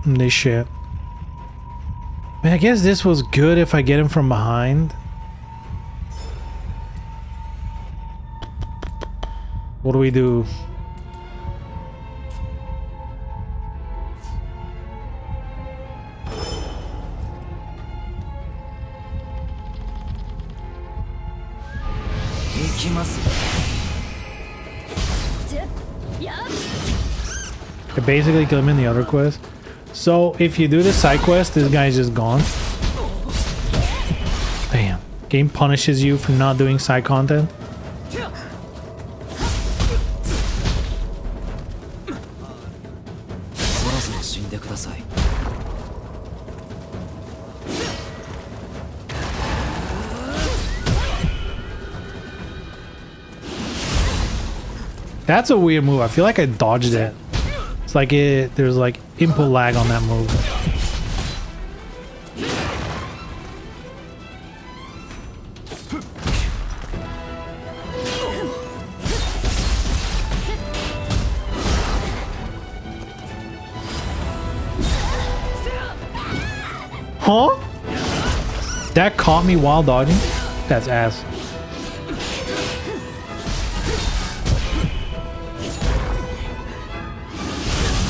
this shit. I mean, I guess this was good if I get him from behind. What do we do? I basically kill him in the other quest. So if you do the side quest, this guy's just gone. Damn. Game punishes you for not doing side content. That's a weird move. I feel like I dodged it. It's like there's like input lag on that move. Huh? That caught me while dodging? That's ass.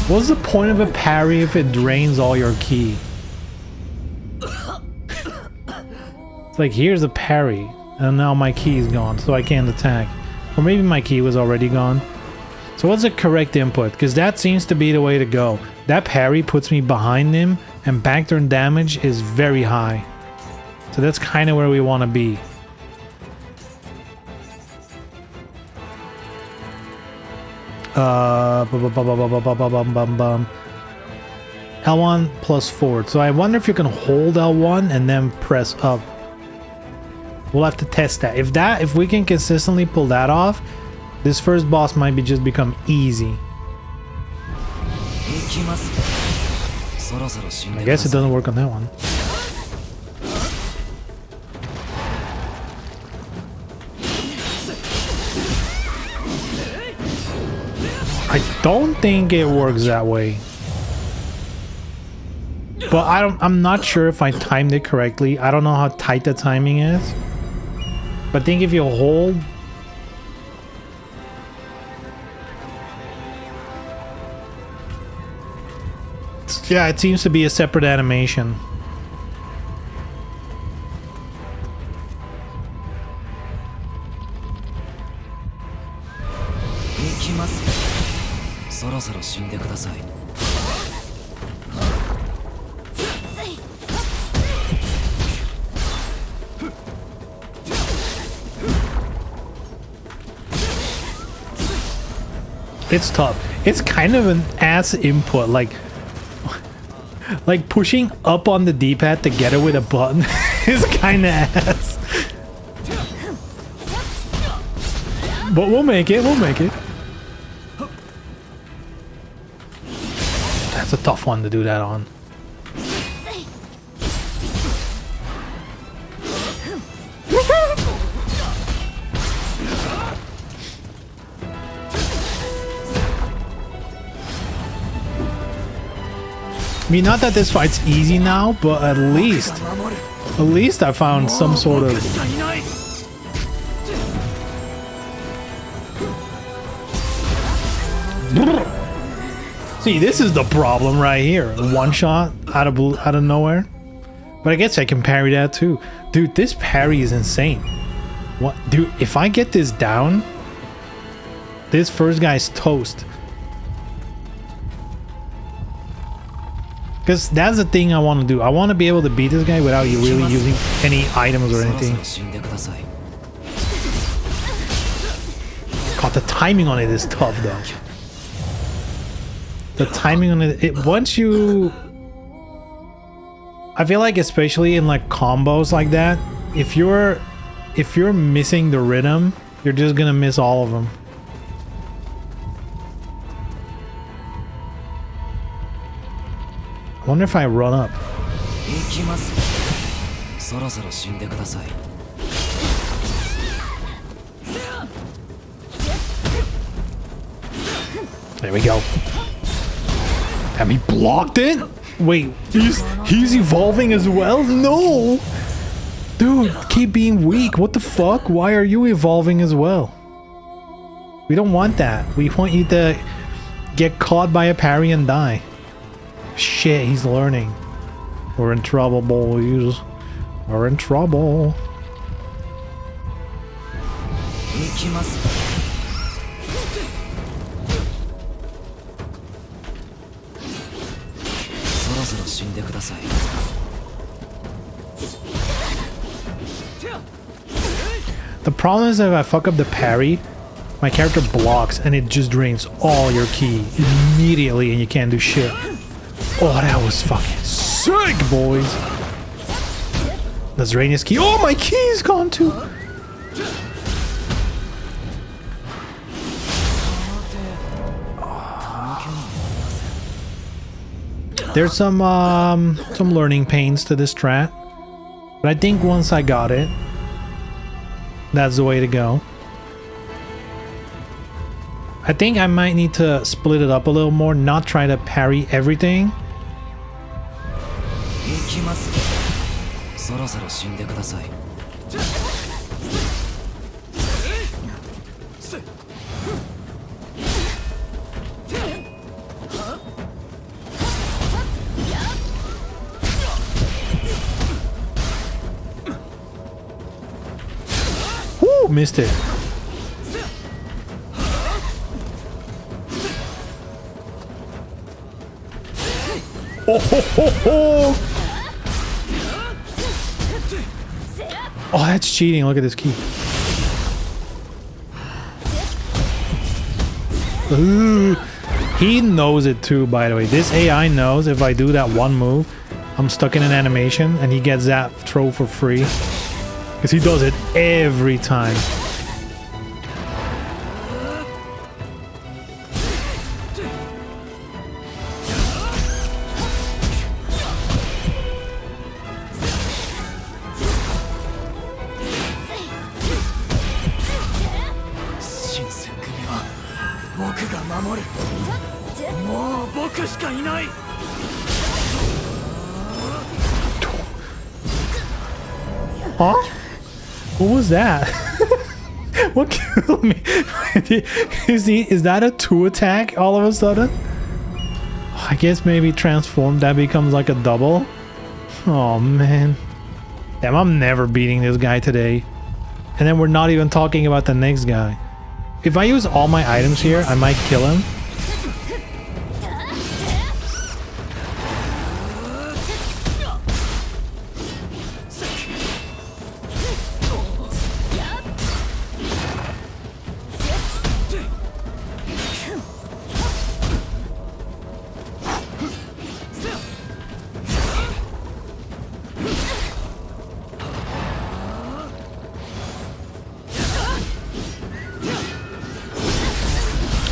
What's the point of a parry if it drains all your ki? It's like, here's a parry, and now my ki is gone, so I can't attack. Or maybe my ki was already gone. So what's the correct input? Because that seems to be the way to go. That parry puts me behind him, and backturn damage is very high. So that's kind of where we want to be. L1 plus forward. So I wonder if you can hold L1 and then press up. We'll have to test that. If we can consistently pull that off, this first boss might just become easy. I guess it doesn't work on that one. I don't think it works that way. But I'm not sure if I timed it correctly. I don't know how tight the timing is. But I think if you hold... Yeah, it seems to be a separate animation. It's tough. It's kind of an ass input, like pushing up on the D-pad to get it with a button is kind of ass. But we'll make it, we'll make it. That's a tough one to do that on. I mean, not that this fight's easy now, but at least I found some sort of... See, this is the problem right here. One shot out of nowhere. But I guess I can parry that too. Dude, this parry is insane. What? Dude, if I get this down, this first guy's toast. Because that's the thing I want to do. I want to be able to beat this guy without you really using any items or anything. God, the timing on it is tough though. The timing on it, once you... I feel like especially in like combos like that, if you're missing the rhythm, You're just gonna miss all of them. I wonder if I run up. 行きます。そろそろ死んでください。There we go. Damn, he blocked it? Wait, he's evolving as well? No! Dude, keep being weak. What the fuck? Why are you evolving as well? We don't want that. We want you to get caught by a parry and die. Shit, he's learning. We're in trouble, boys. We're in trouble. 行きます。 The problem is that if I fuck up the parry, my character blocks and it just drains all your ki immediately and you can't do shit. Oh, that was fucking sick, boys. Let's drain his ki. Oh, my ki is gone too. There's some learning pains to this strat, but I think once I got it, that's the way to go. I think I might need to split it up a little more, not try to parry everything. Woo, missed it. Oh, ho, ho, ho. Oh, that's cheating. Look at this key. Ooh. He knows it too, by the way. This AI knows if I do that one move, I'm stuck in an animation and he gets that throw for free. Because he does it every time. Huh? What was that? What killed me? Is that a 2 attack all of a sudden? I guess maybe transform that becomes like a double. Oh man. Damn, I'm never beating this guy today. And then we're not even talking about the next guy. If I use all my items here, I might kill him.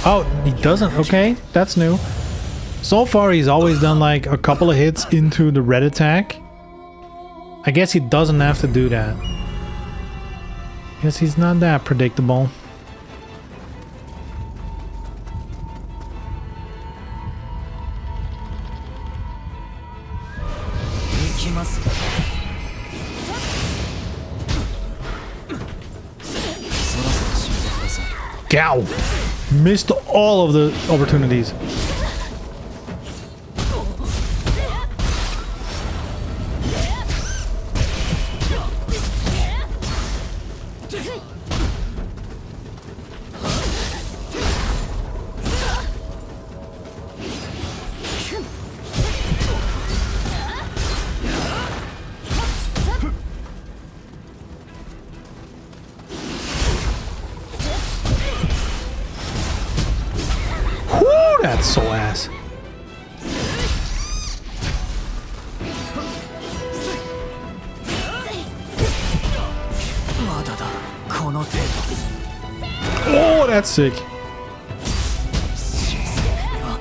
Oh, he doesn't. Okay, that's new. So far, he's always done like a couple of hits into the red attack. I guess he doesn't have to do that. Guess he's not that predictable. Gow! Missed all of the opportunities. that's sick. 新選組は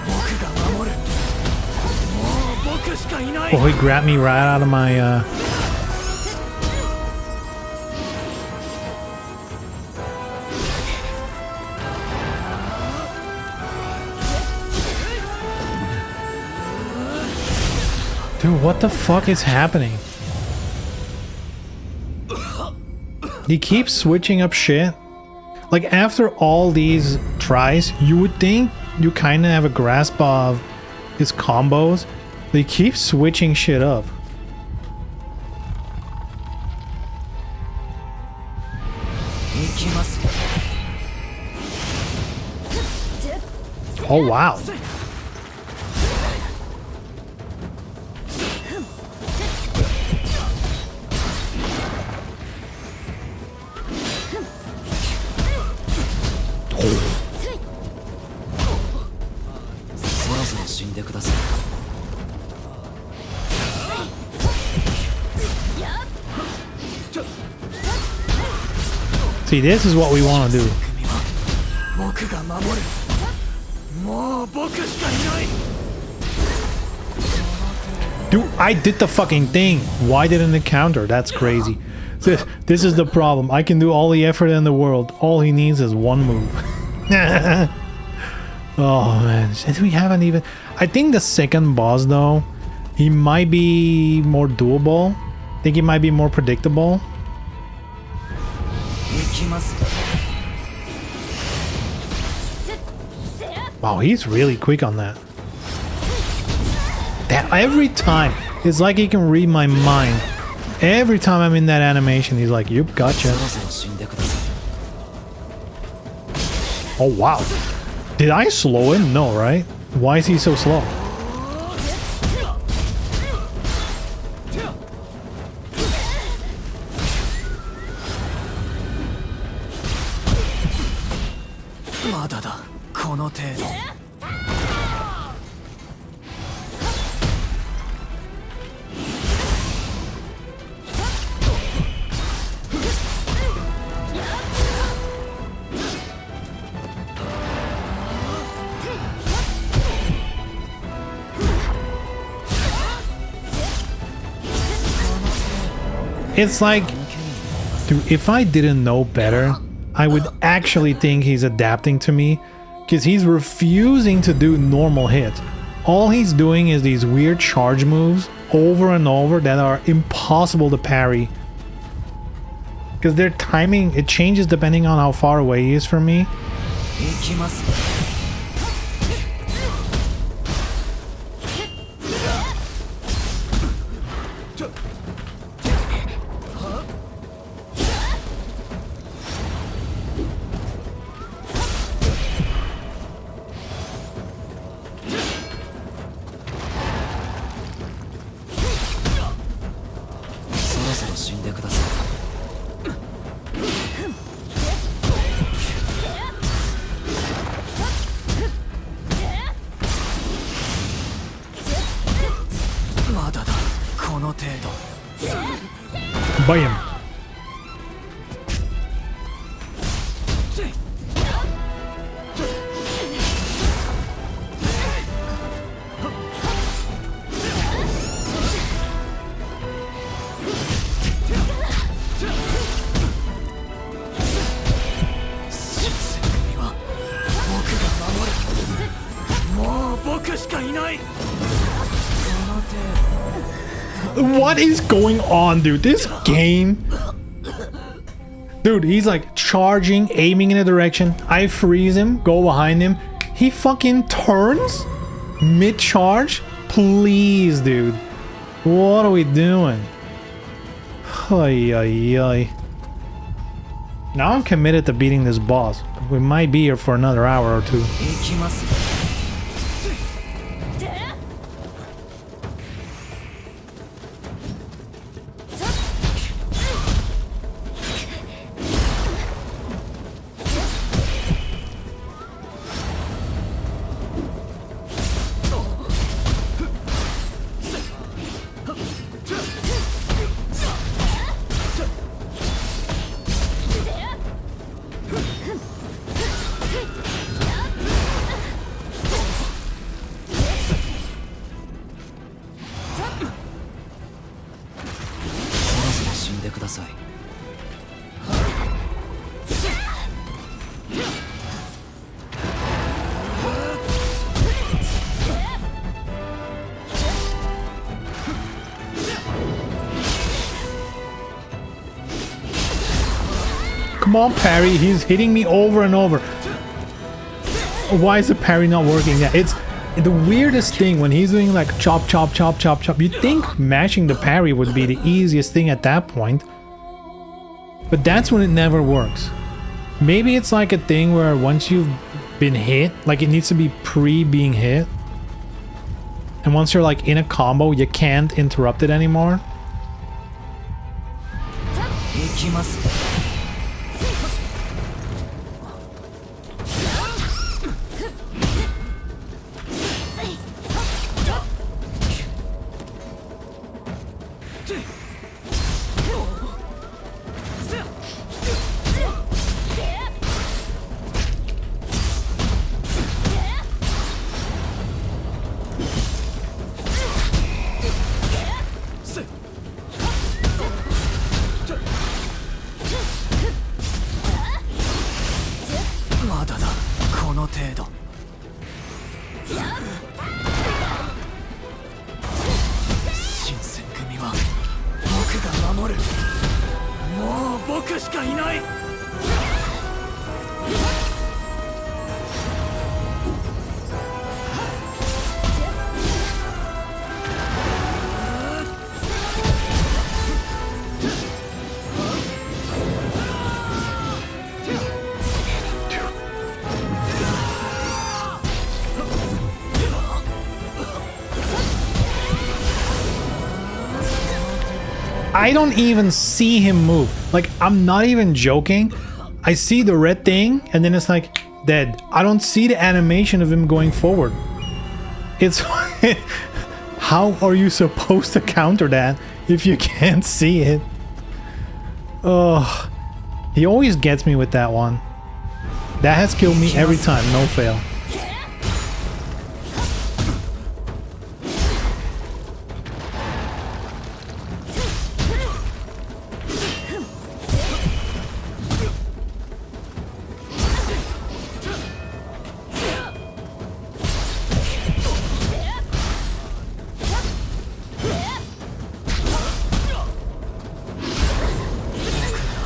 僕が守る。もう僕しかいない。 Oh, he grabbed me right out of my Dude, what the fuck is happening? He keeps switching up shit. Like, after all these tries, you would think you kind of have a grasp of his combos. They keep switching shit up. Oh, wow. See, this is what we want to do. Dude, I did the fucking thing. Why didn't it counter? That's crazy. This is the problem. I can do all the effort in the world. All he needs is one move. Oh man, since we haven't even... I think the second boss though, he might be more doable. I think he might be more predictable. Wow, he's really quick on that. Every time, it's like he can read my mind. Every time I'm in that animation, he's like, "Yup, gotcha." Oh wow. Did I slow him? No, right? Why is he so slow? It's like, dude, if I didn't know better, I would actually think he's adapting to me, because he's refusing to do normal hits. All he's doing is these weird charge moves over and over that are impossible to parry. Because their timing, it changes depending on how far away he is from me. Bam. What is going on, dude? This game... Dude, he's like charging, aiming in a direction. I freeze him, go behind him. He fucking turns mid-charge? Please, dude. What are we doing? Ay, ay, ay. Now I'm committed to beating this boss. We might be here for another hour or two. ださい。Come on, parry. He's hitting me over and over. Why is the parry not working? Yeah, it's the weirdest thing when he's doing like chop, chop, chop, chop, chop. You'd think mashing the parry would be the easiest thing at that point. But that's when it never works. Maybe it's like a thing where once you've been hit, like it needs to be pre-being hit. And once you're like in a combo, you can't interrupt it anymore. I don't even see him move. Like, I'm not even joking. I see the red thing and then it's like dead. I don't see the animation of him going forward. It's how are you supposed to counter that if you can't see it? Oh, he always gets me with that one. That has killed me every time, no fail.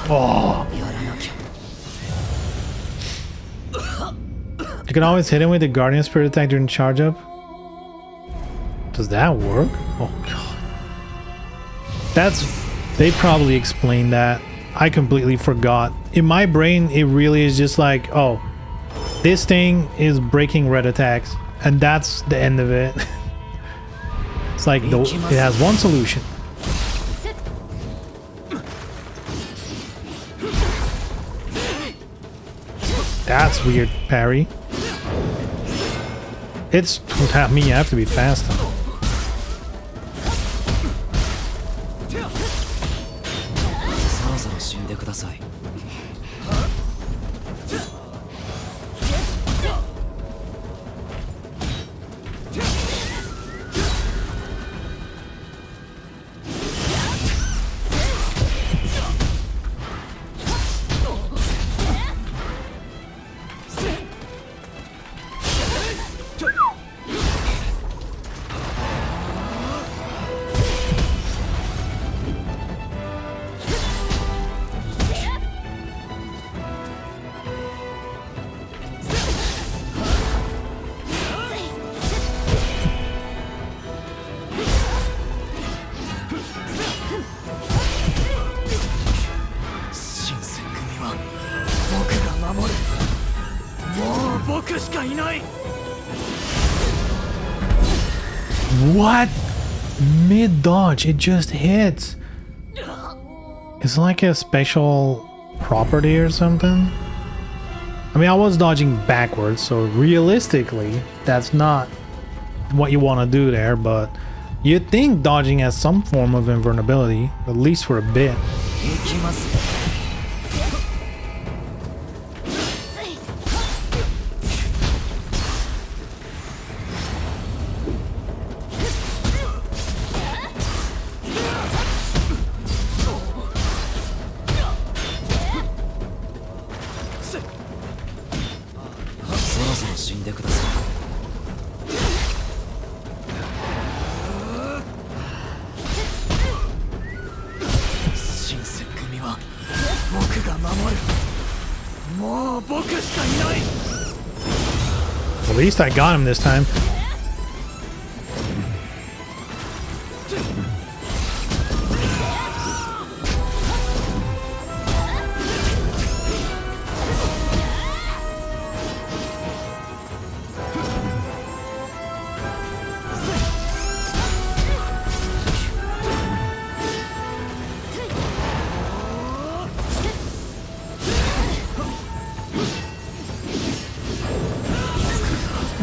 Oh. You can always hit him with the Guardian Spirit attack during charge up. Does that work? Oh god. They probably explained that. I completely forgot. In my brain, it really is just like, oh, this thing is breaking red attacks, and that's the end of it. It's like it has one solution. That's weird, parry. It's me, you have to be faster. What? Mid dodge, it just hits. It's like a special property or something. I mean, I was dodging backwards, so realistically, that's not what you want to do there, but you'd think dodging has some form of invulnerability, at least for a bit. At least I got him this time.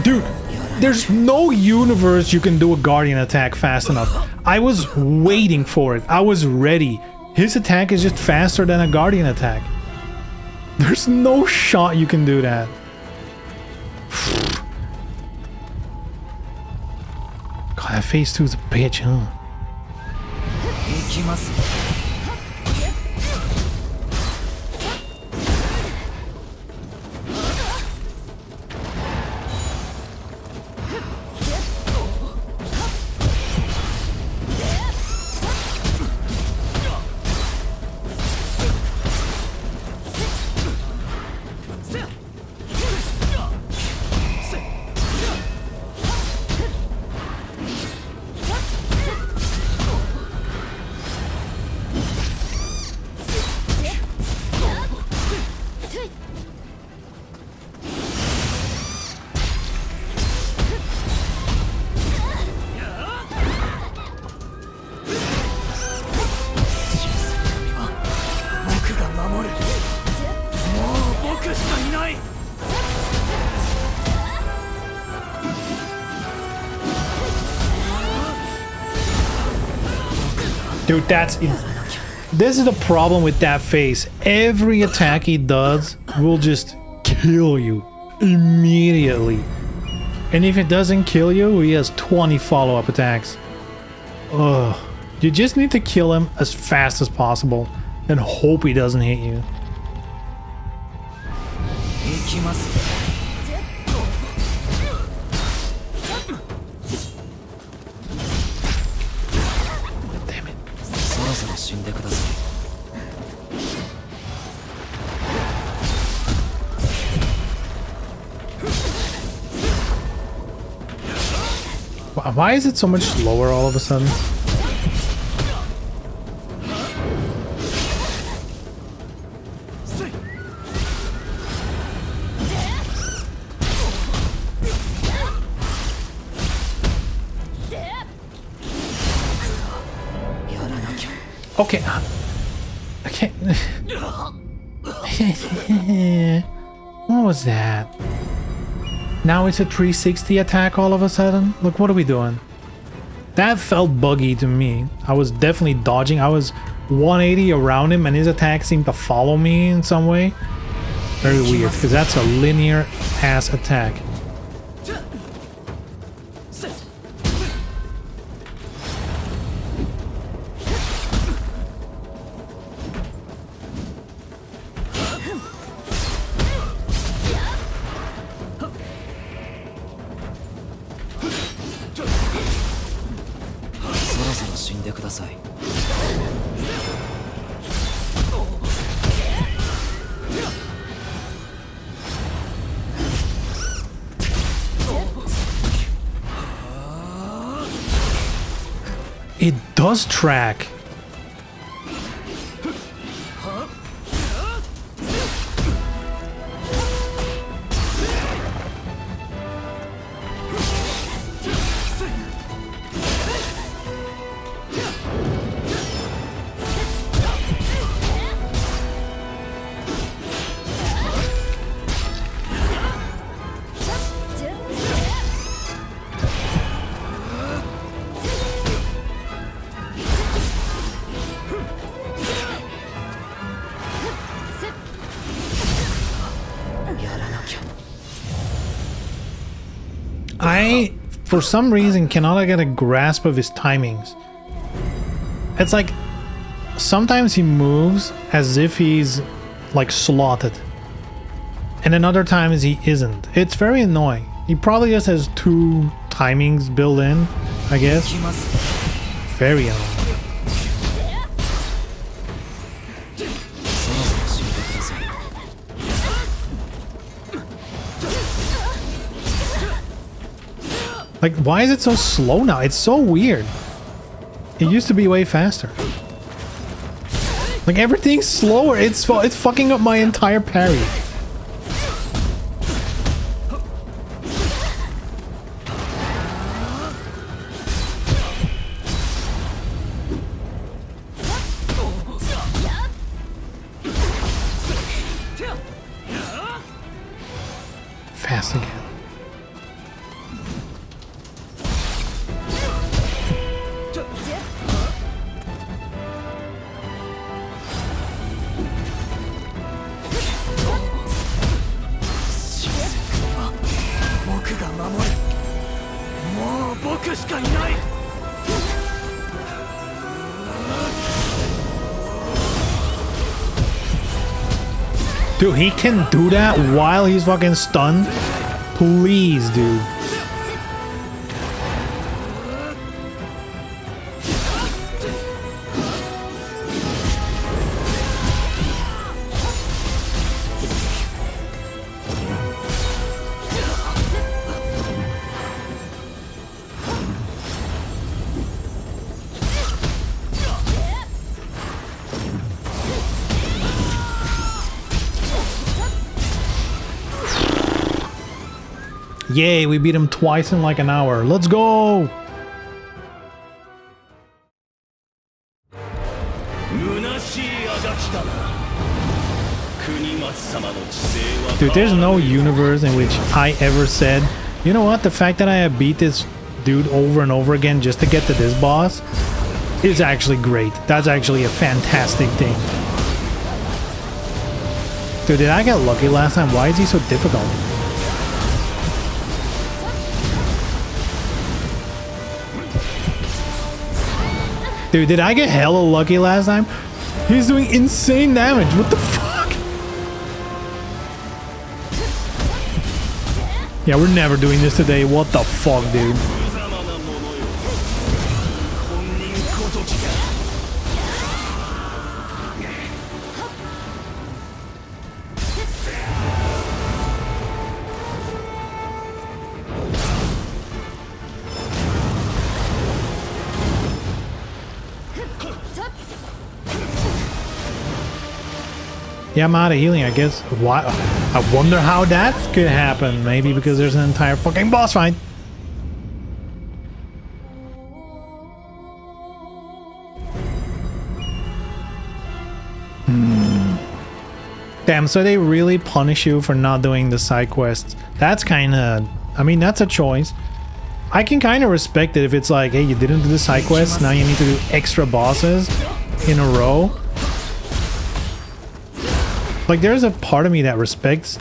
Dude, there's no universe you can do a guardian attack fast enough. I was waiting for it. I was ready. His attack is just faster than a guardian attack. There's no shot you can do that. God, that phase 2 is a bitch, huh? Dude, this is the problem with that face. Every attack he does will just kill you immediately. And if it doesn't kill you, he has 20 follow-up attacks. Ugh. You just need to kill him as fast as possible and hope he doesn't hit you. Damn it. Why is it so much slower all of a sudden? Okay. Okay. What was that? Now it's a 360 attack all of a sudden? Look, what are we doing? That felt buggy to me. I was definitely dodging. I was 180 around him and his attack seemed to follow me in some way. Very weird, because that's a linear ass attack. It does track. I, for some reason, cannot get a grasp of his timings. It's like, sometimes he moves as if he's, like, slotted. And then other times he isn't. It's very annoying. He probably just has 2 timings built in, I guess. Very annoying. Like, why is it so slow now? It's so weird. It used to be way faster. Like, everything's slower. It's fucking up my entire parry. Fast again. Dude, he can do that while he's fucking stunned? Please, dude. Yay, we beat him twice in like an hour. Let's go! Dude, there's no universe in which I ever said, you know what, the fact that I beat this dude over and over again just to get to this boss is actually great. That's actually a fantastic thing. Dude, did I get lucky last time? Why is he so difficult? Dude, did I get hella lucky last time? He's doing insane damage. What the fuck? Yeah, we're never doing this today. What the fuck, dude? Yeah, I'm out of healing, I guess. Why? I wonder how that could happen. Maybe because there's an entire fucking boss fight. Damn, so they really punish you for not doing the side quests. That's kind of... I mean, that's a choice. I can kind of respect it if it's like, hey, you didn't do the side quests, now you need to do extra bosses in a row. Like, there's a part of me that respects...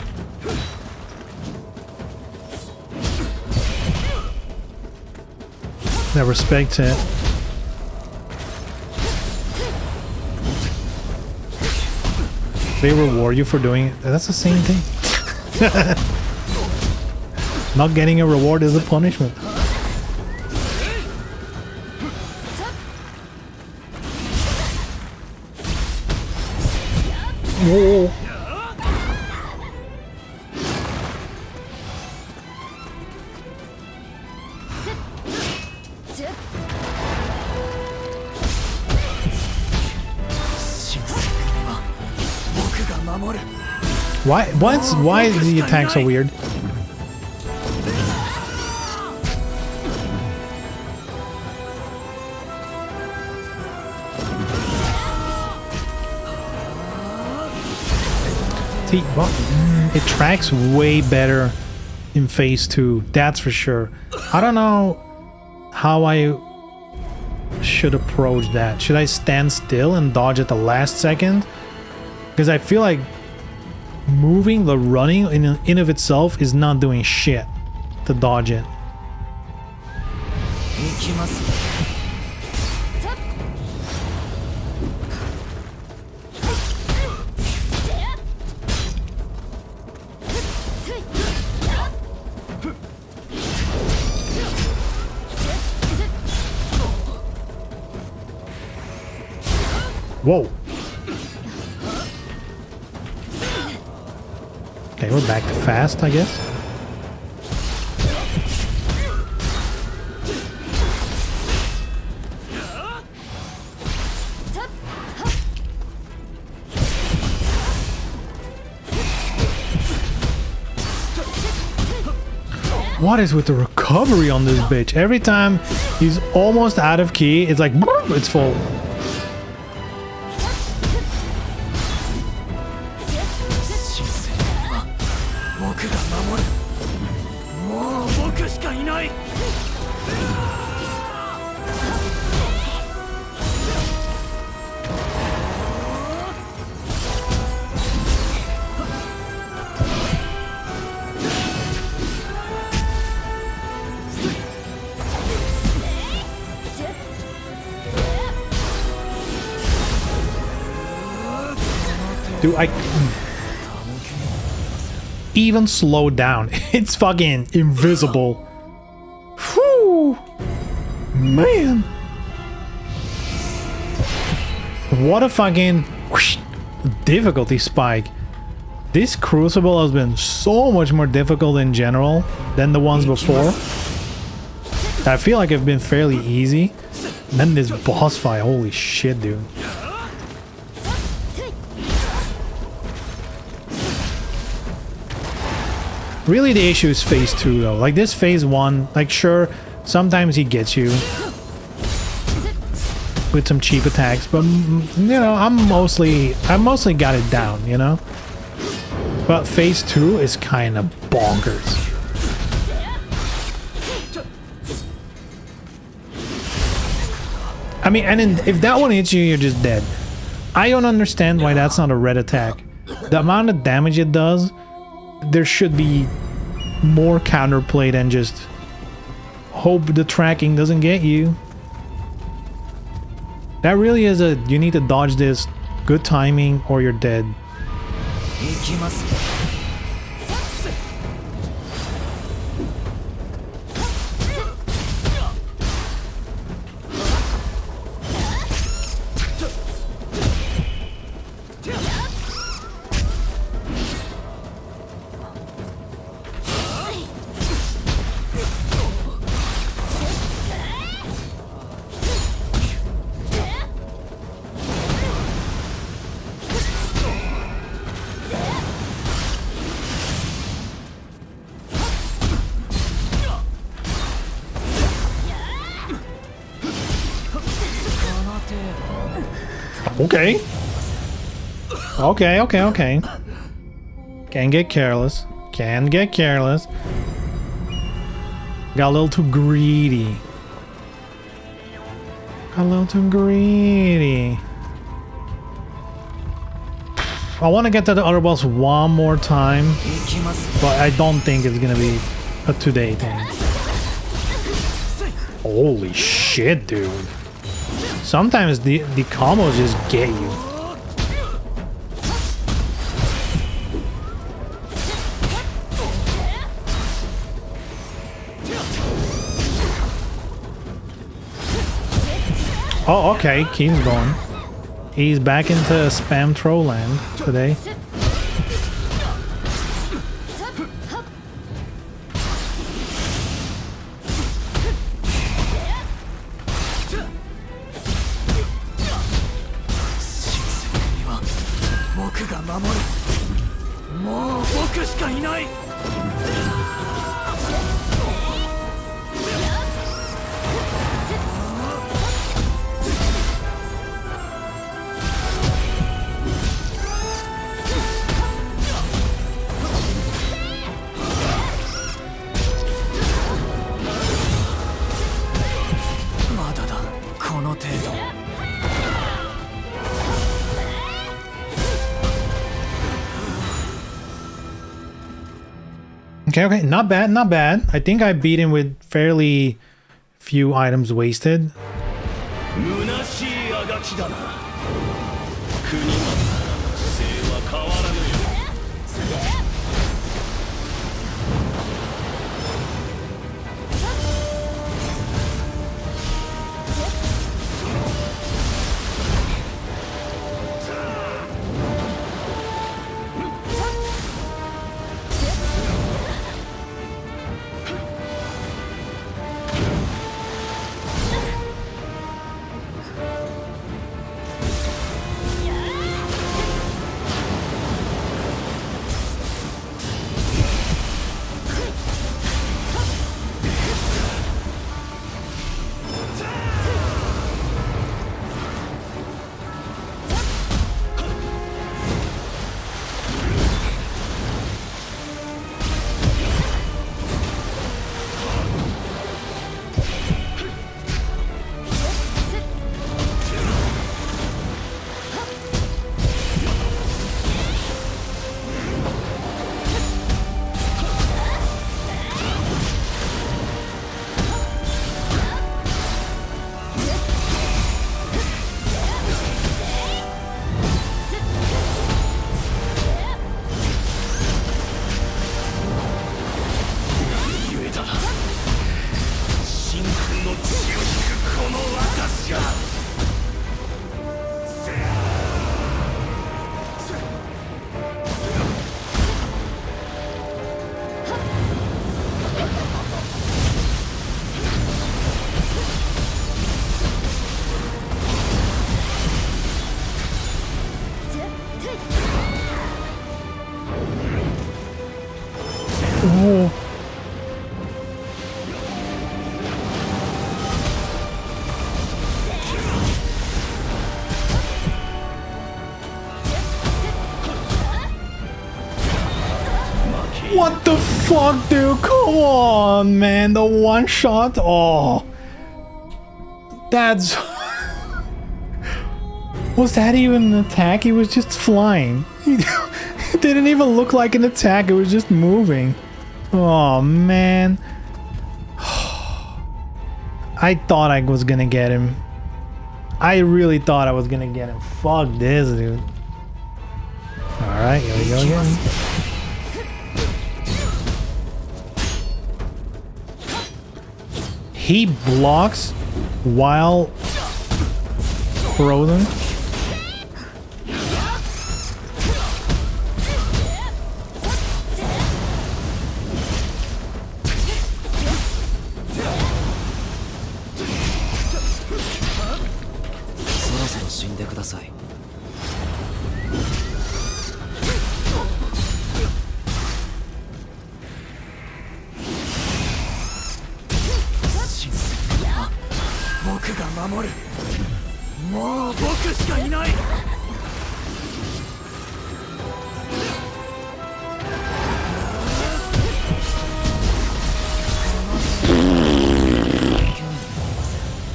that respects it. They reward you for doing it. That's the same thing. Not getting a reward is a punishment. Whoa. Why is the attack so weird? See, well, it tracks way better in phase 2, that's for sure. I don't know how I should approach that. Should I stand still and dodge at the last second? Because I feel like moving the running in of itself is not doing shit to dodge it. Whoa. Okay, we're back to fast, I guess. What is with the recovery on this bitch? Every time he's almost out of key, it's like it's full. 新戦は僕が守る。もう僕しかいない。 Dude, I even slow down. It's fucking invisible. Whew. Man. What a fucking difficulty spike. This Crucible has been so much more difficult in general than the ones before. I feel like it's been fairly easy. And then this boss fight, holy shit, dude. Really, the issue is phase 2 though. Like this phase 1, like sure, sometimes he gets you with some cheap attacks, but you know, I mostly got it down, you know. But phase 2 is kind of bonkers. I mean, and if that one hits you, you're just dead. I don't understand why that's not a red attack. The amount of damage it does, there should be more counterplay than just hope the tracking doesn't get you. That really is a you need to dodge this, good timing, or you're dead. Okay. Okay. Can get careless. Can get careless. Got a little too greedy. Got a little too greedy. I want to get to the other boss one more time, but I don't think it's gonna be a today thing. Holy shit, dude. Sometimes the combos just get you. Oh, okay, keeps going. He's back into spam troll land today. Okay, not bad. I think I beat him with fairly few items wasted. What the fuck, dude? Come on, man. The one shot? Oh. That's... Was that even an attack? He was just flying. It didn't even look like an attack. It was just moving. Oh, man. I thought I was gonna get him. I really thought I was gonna get him. Fuck this, dude. Alright, here we go again. He blocks while frozen.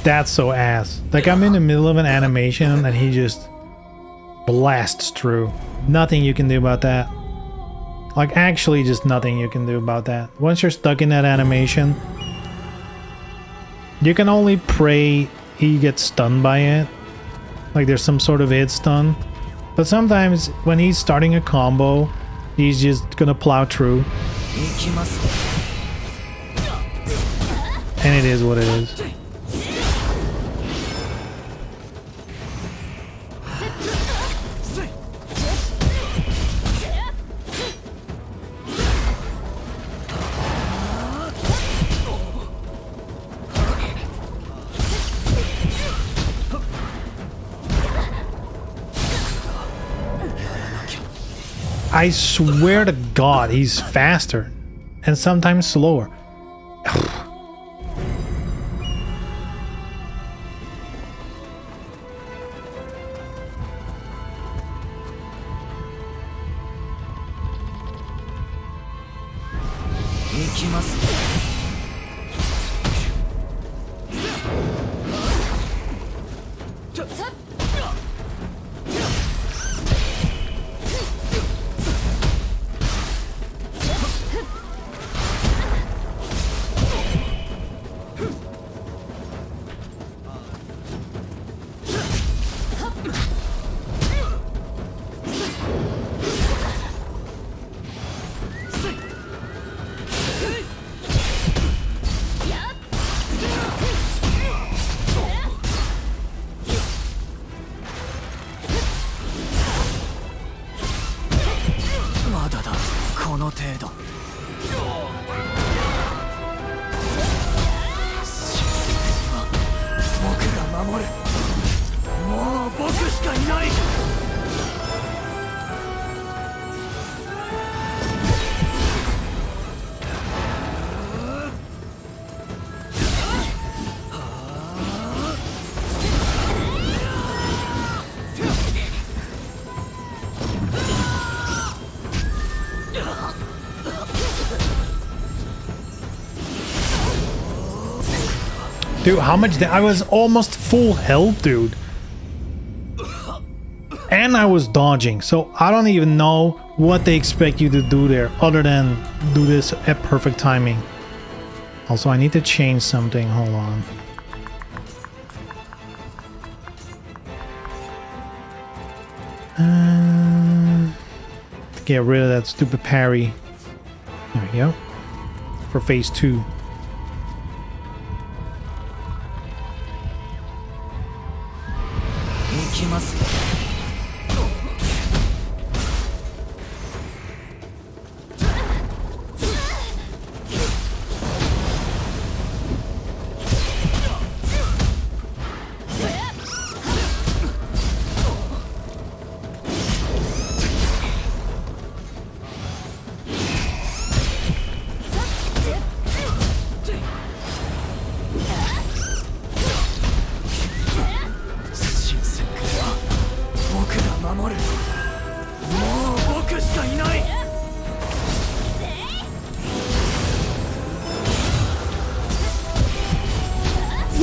That's so ass. Like, I'm in the middle of an animation and he just blasts through. Nothing you can do about that. Like, actually just nothing you can do about that. Once you're stuck in that animation, you can only pray he gets stunned by it. Like, there's some sort of hit stun. But sometimes when he's starting a combo, he's just gonna plow through. And it is what it is. I swear to God, he's faster and sometimes slower. Dude, how much I was almost full health, dude. And I was dodging, so I don't even know what they expect you to do there other than do this at perfect timing. Also, I need to change something. Hold on. Get rid of that stupid parry. There we go. For phase 2.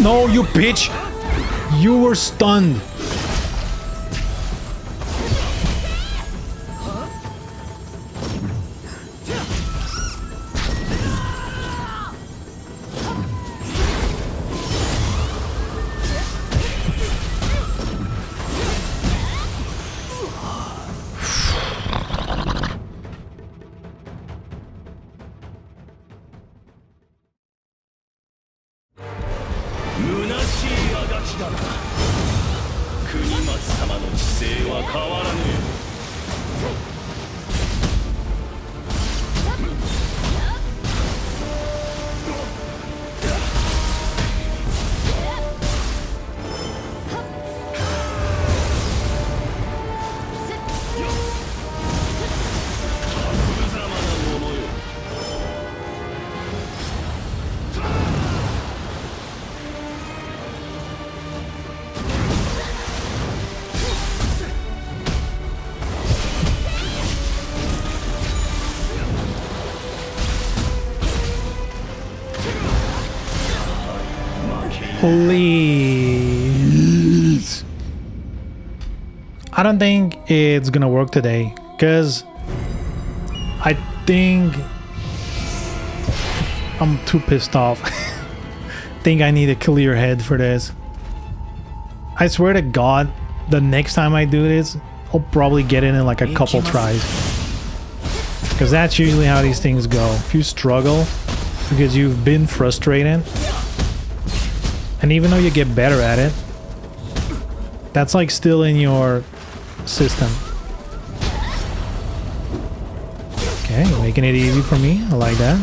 No, you bitch! You were stunned. Please. I don't think it's gonna work today, because I think I'm too pissed off. Think I need a clear head for this. I swear to God, the next time I do this, I'll probably get it in like a couple tries. Because that's usually how these things go. If you struggle because you've been frustrated, and even though you get better at it, that's like still in your system. Okay, making it easy for me. I like that.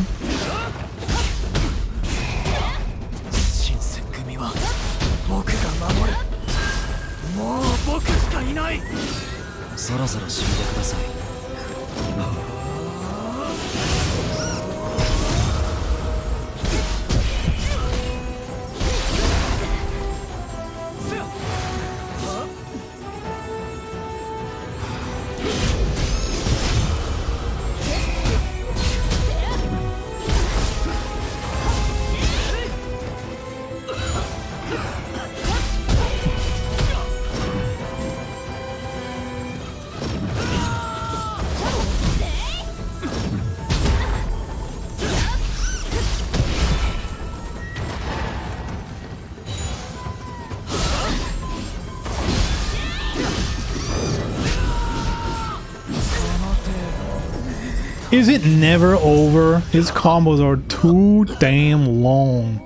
Is it never over? His combos are too damn long.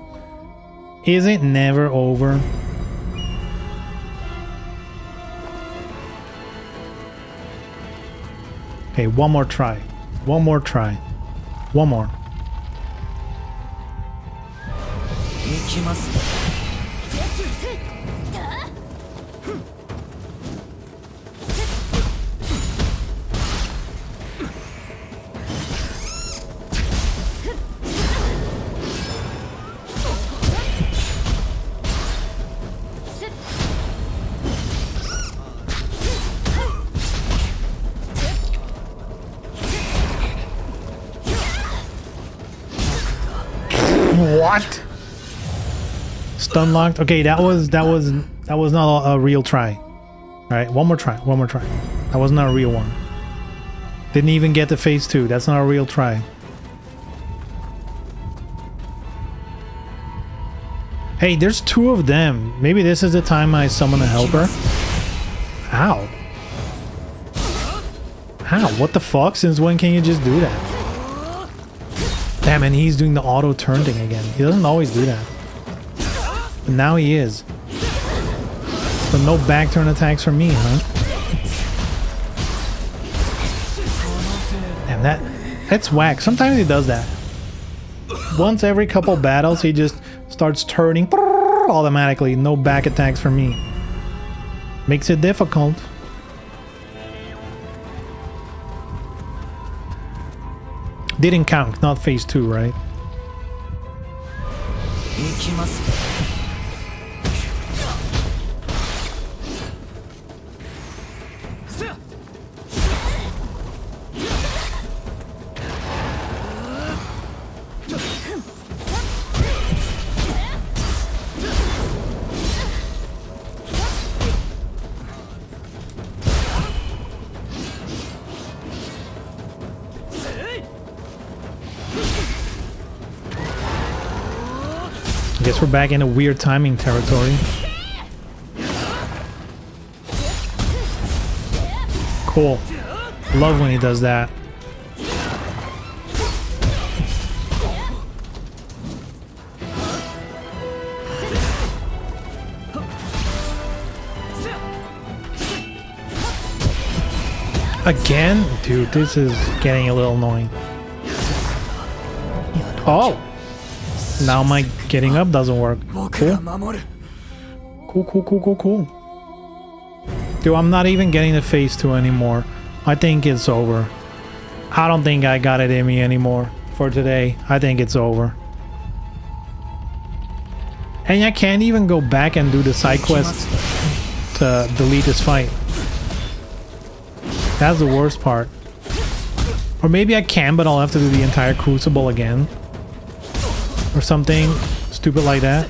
Is it never over? Okay, one more try. One more try. One more. What? Stun locked? Okay, that was not a real try. All right, one more try. One more try. That was not a real one. Didn't even get to phase 2. That's not a real try. Hey, there's 2 of them. Maybe this is the time I summon a helper. Ow. Ow, what the fuck? Since when can you just do that? Damn, and he's doing the auto turn thing again. He doesn't always do that. But now he is. So no back turn attacks from me, huh? Damn, that's whack. Sometimes he does that. Once every couple battles, he just starts turning automatically. No back attacks from me. Makes it difficult. Didn't count, not phase 2, right? guess we're back in a weird timing territory. Cool. Love when he does that. Again? Dude, this is getting a little annoying. Oh! Now my getting up doesn't work. Cool. Dude, I'm not even getting the phase 2 anymore. I think it's over. I don't think I got it in me anymore for today. I think it's over. And I can't even go back and do the side quest to delete this fight. That's the worst part. Or maybe I can, but I'll have to do the entire crucible again. Or something stupid like that.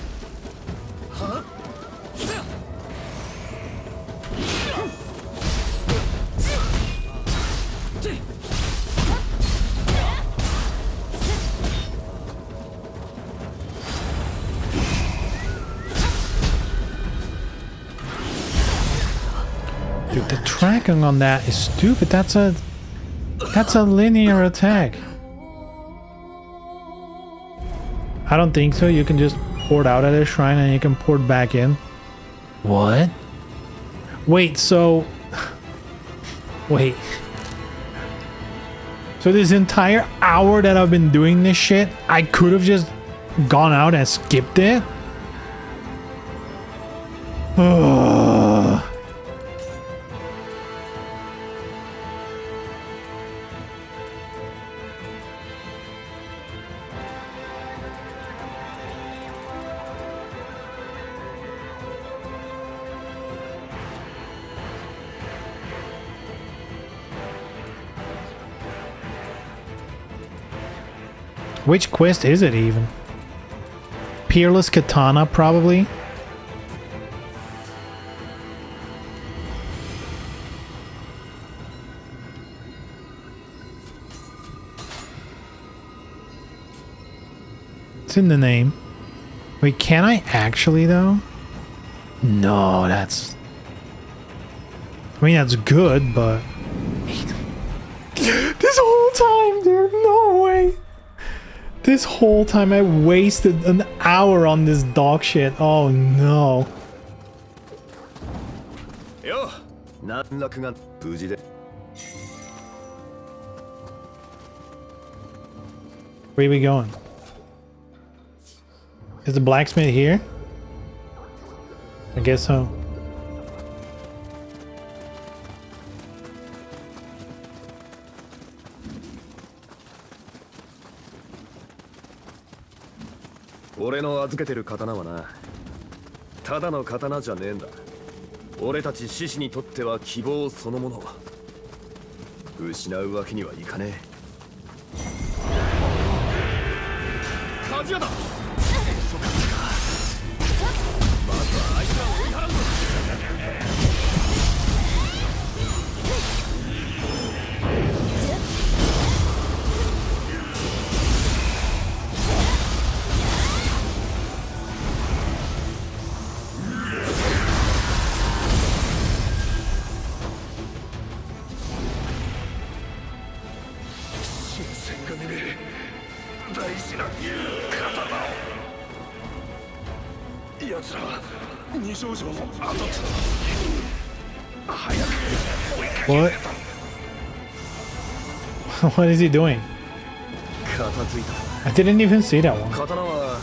Dude, the tracking on that is stupid. That's a linear attack. I don't think so. You can just port out at a shrine and you can port back in. What? Wait, so... Wait. So this entire hour that I've been doing this shit, I could have just gone out and skipped it? Ugh. Which quest is it even? Peerless Katana, probably? It's in the name. Wait, can I actually though? No, that's... I mean, that's good, but... This whole time, dude, no way! This whole time I wasted an hour on this dog shit. Oh no. Yo, 難楽が無事で。 Where are we going? Is the blacksmith here? I guess so.俺の預けてる刀はな、ただの刀じゃねえんだ。俺たち獅子にとっては希望そのもの。失うわけにはいかねえ。鍛冶屋だ。まずはあいつらを追い払うぞ。 What? What is he doing? I didn't even see that one. 刀は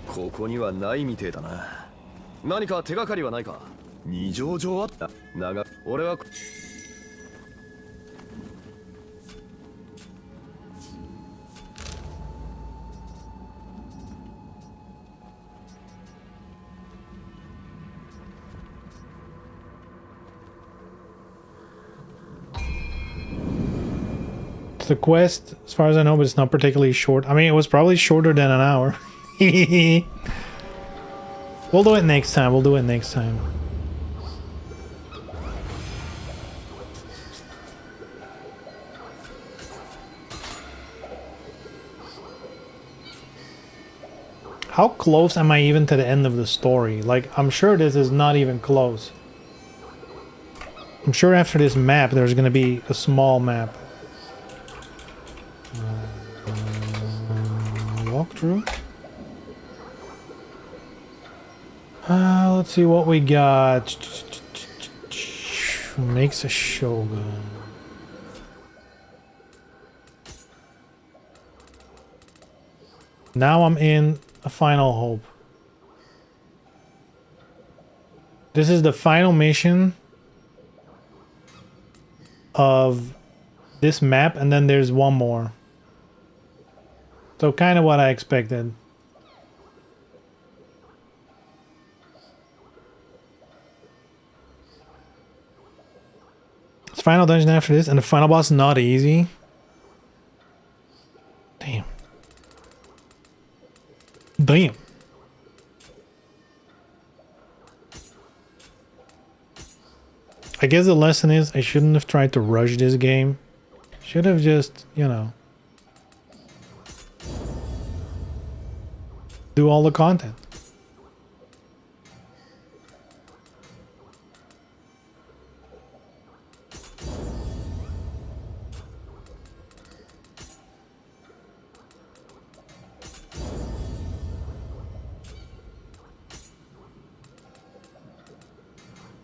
ここにはないみてえだな。何か手がかりはないか。二条城あった。俺は The quest, as far as I know, but it's not particularly short. I mean, it was probably shorter than an hour. We'll do it next time. We'll do it next time. How close am I even to the end of the story? Like, I'm sure this is not even close. I'm sure after this map, there's gonna be a small map. Walkthrough. Let's see what we got. Makes a shogun. Now I'm in a final hope. This is the final mission of this map, and then there's one more. So kind of what I expected. It's final dungeon after this, and the final boss is not easy. Damn. Damn. I guess the lesson is I shouldn't have tried to rush this game. Should have just, you know, do all the content.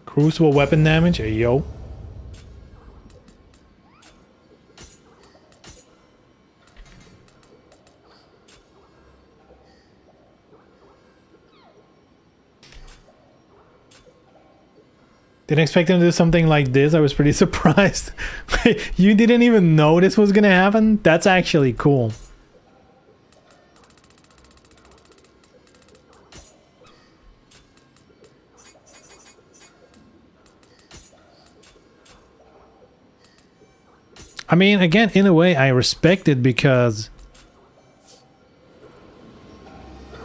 Crucible weapon damage, hey, yo. Didn't expect him to do something like this. I was pretty surprised. You didn't even know this was gonna happen? That's actually cool. I mean, again, in a way, I respect it because,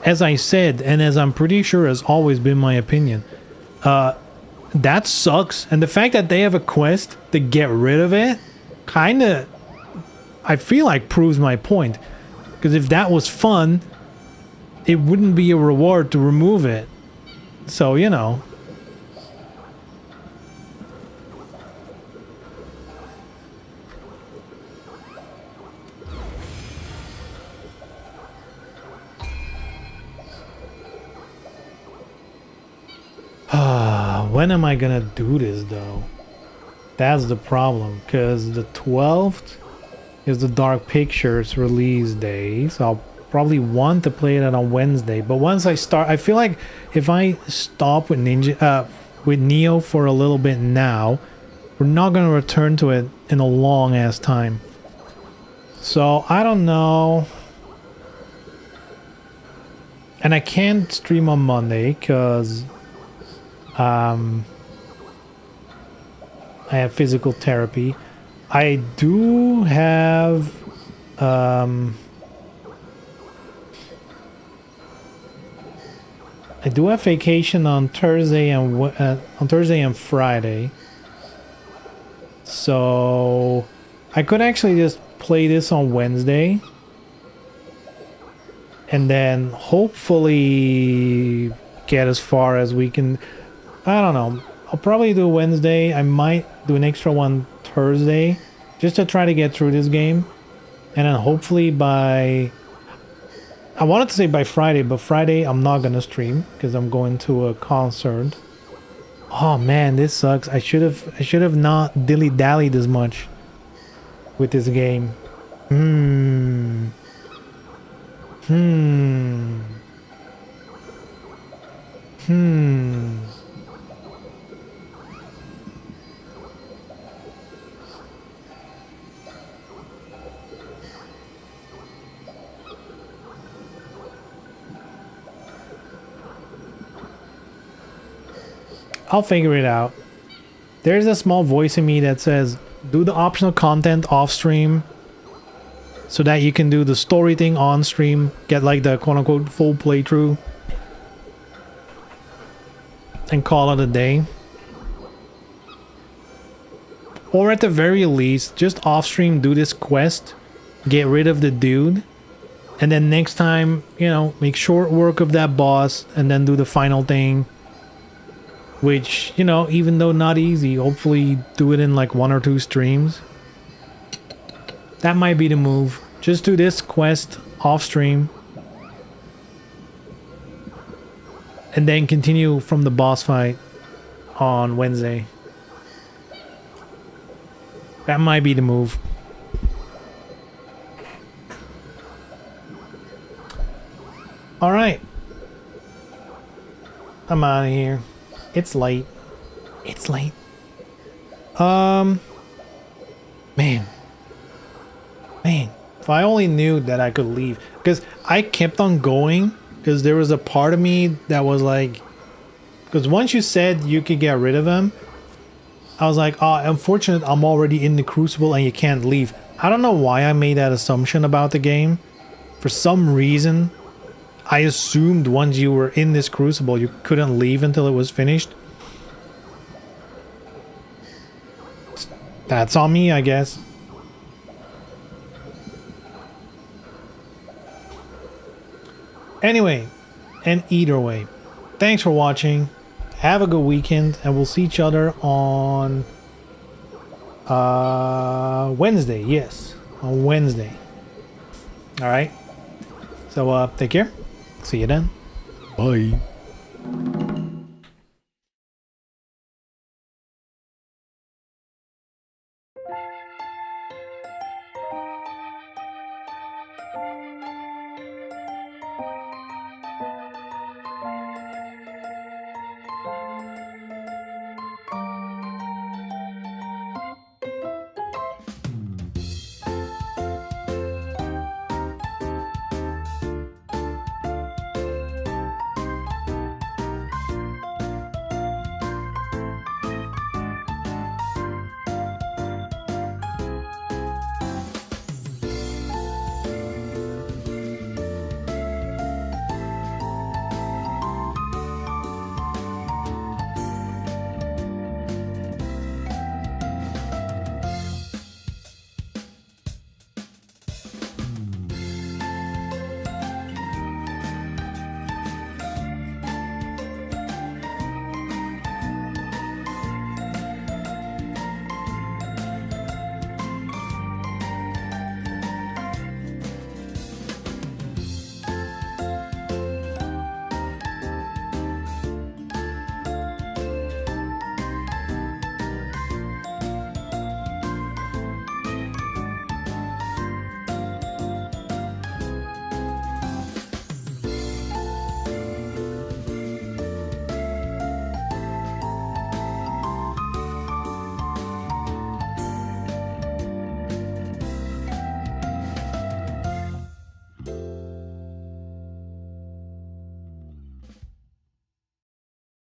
as I said, and as I'm pretty sure has always been my opinion, that sucks. And the fact that they have a quest to get rid of it, kind of, I feel like proves my point. Because if that was fun, it wouldn't be a reward to remove it. So, you know. When am I gonna do this though? That's the problem, because the 12th is the Dark Pictures release day, so I'll probably want to play that on Wednesday. But once I start, I feel like if I stop with with Nioh for a little bit now, we're not gonna return to it in a long ass time. So I don't know. And I can't stream on Monday because I have physical therapy. I do have vacation on Thursday and Friday. So I could actually just play this on Wednesday and then hopefully get as far as we can. I don't know. I'll probably do Wednesday. I might do an extra one Thursday just to try to get through this game. And then hopefully by... I wanted to say by Friday, but Friday I'm not gonna stream because I'm going to a concert. Oh man, this sucks. I should have not dilly-dallied as much with this game. I'll figure it out. There's a small voice in me that says, do the optional content off stream so that you can do the story thing on stream, get like the quote-unquote full playthrough, and call it a day. Or at the very least, just off stream do this quest, get rid of the dude, And then next time, you know, make short work of that boss and then do the final thing. Which, you know, even though not easy, hopefully do it in like 1 or 2 streams. That might be the move. Just do this quest off stream. And then continue from the boss fight on Wednesday. That might be the move. Alright. I'm out of here. It's late. It's late. Man. Man. If I only knew that I could leave. Because I kept on going. Because there was a part of me that was like... Because once you said you could get rid of him, I was like, oh, unfortunate, I'm already in the Crucible and you can't leave. I don't know why I made that assumption about the game. For some reason, I assumed once you were in this Crucible, you couldn't leave until it was finished. That's on me, I guess. Anyway, and either way, thanks for watching. Have a good weekend, and we'll see each other on Wednesday. Yes, on Wednesday. All right. So take care. See you then. Bye.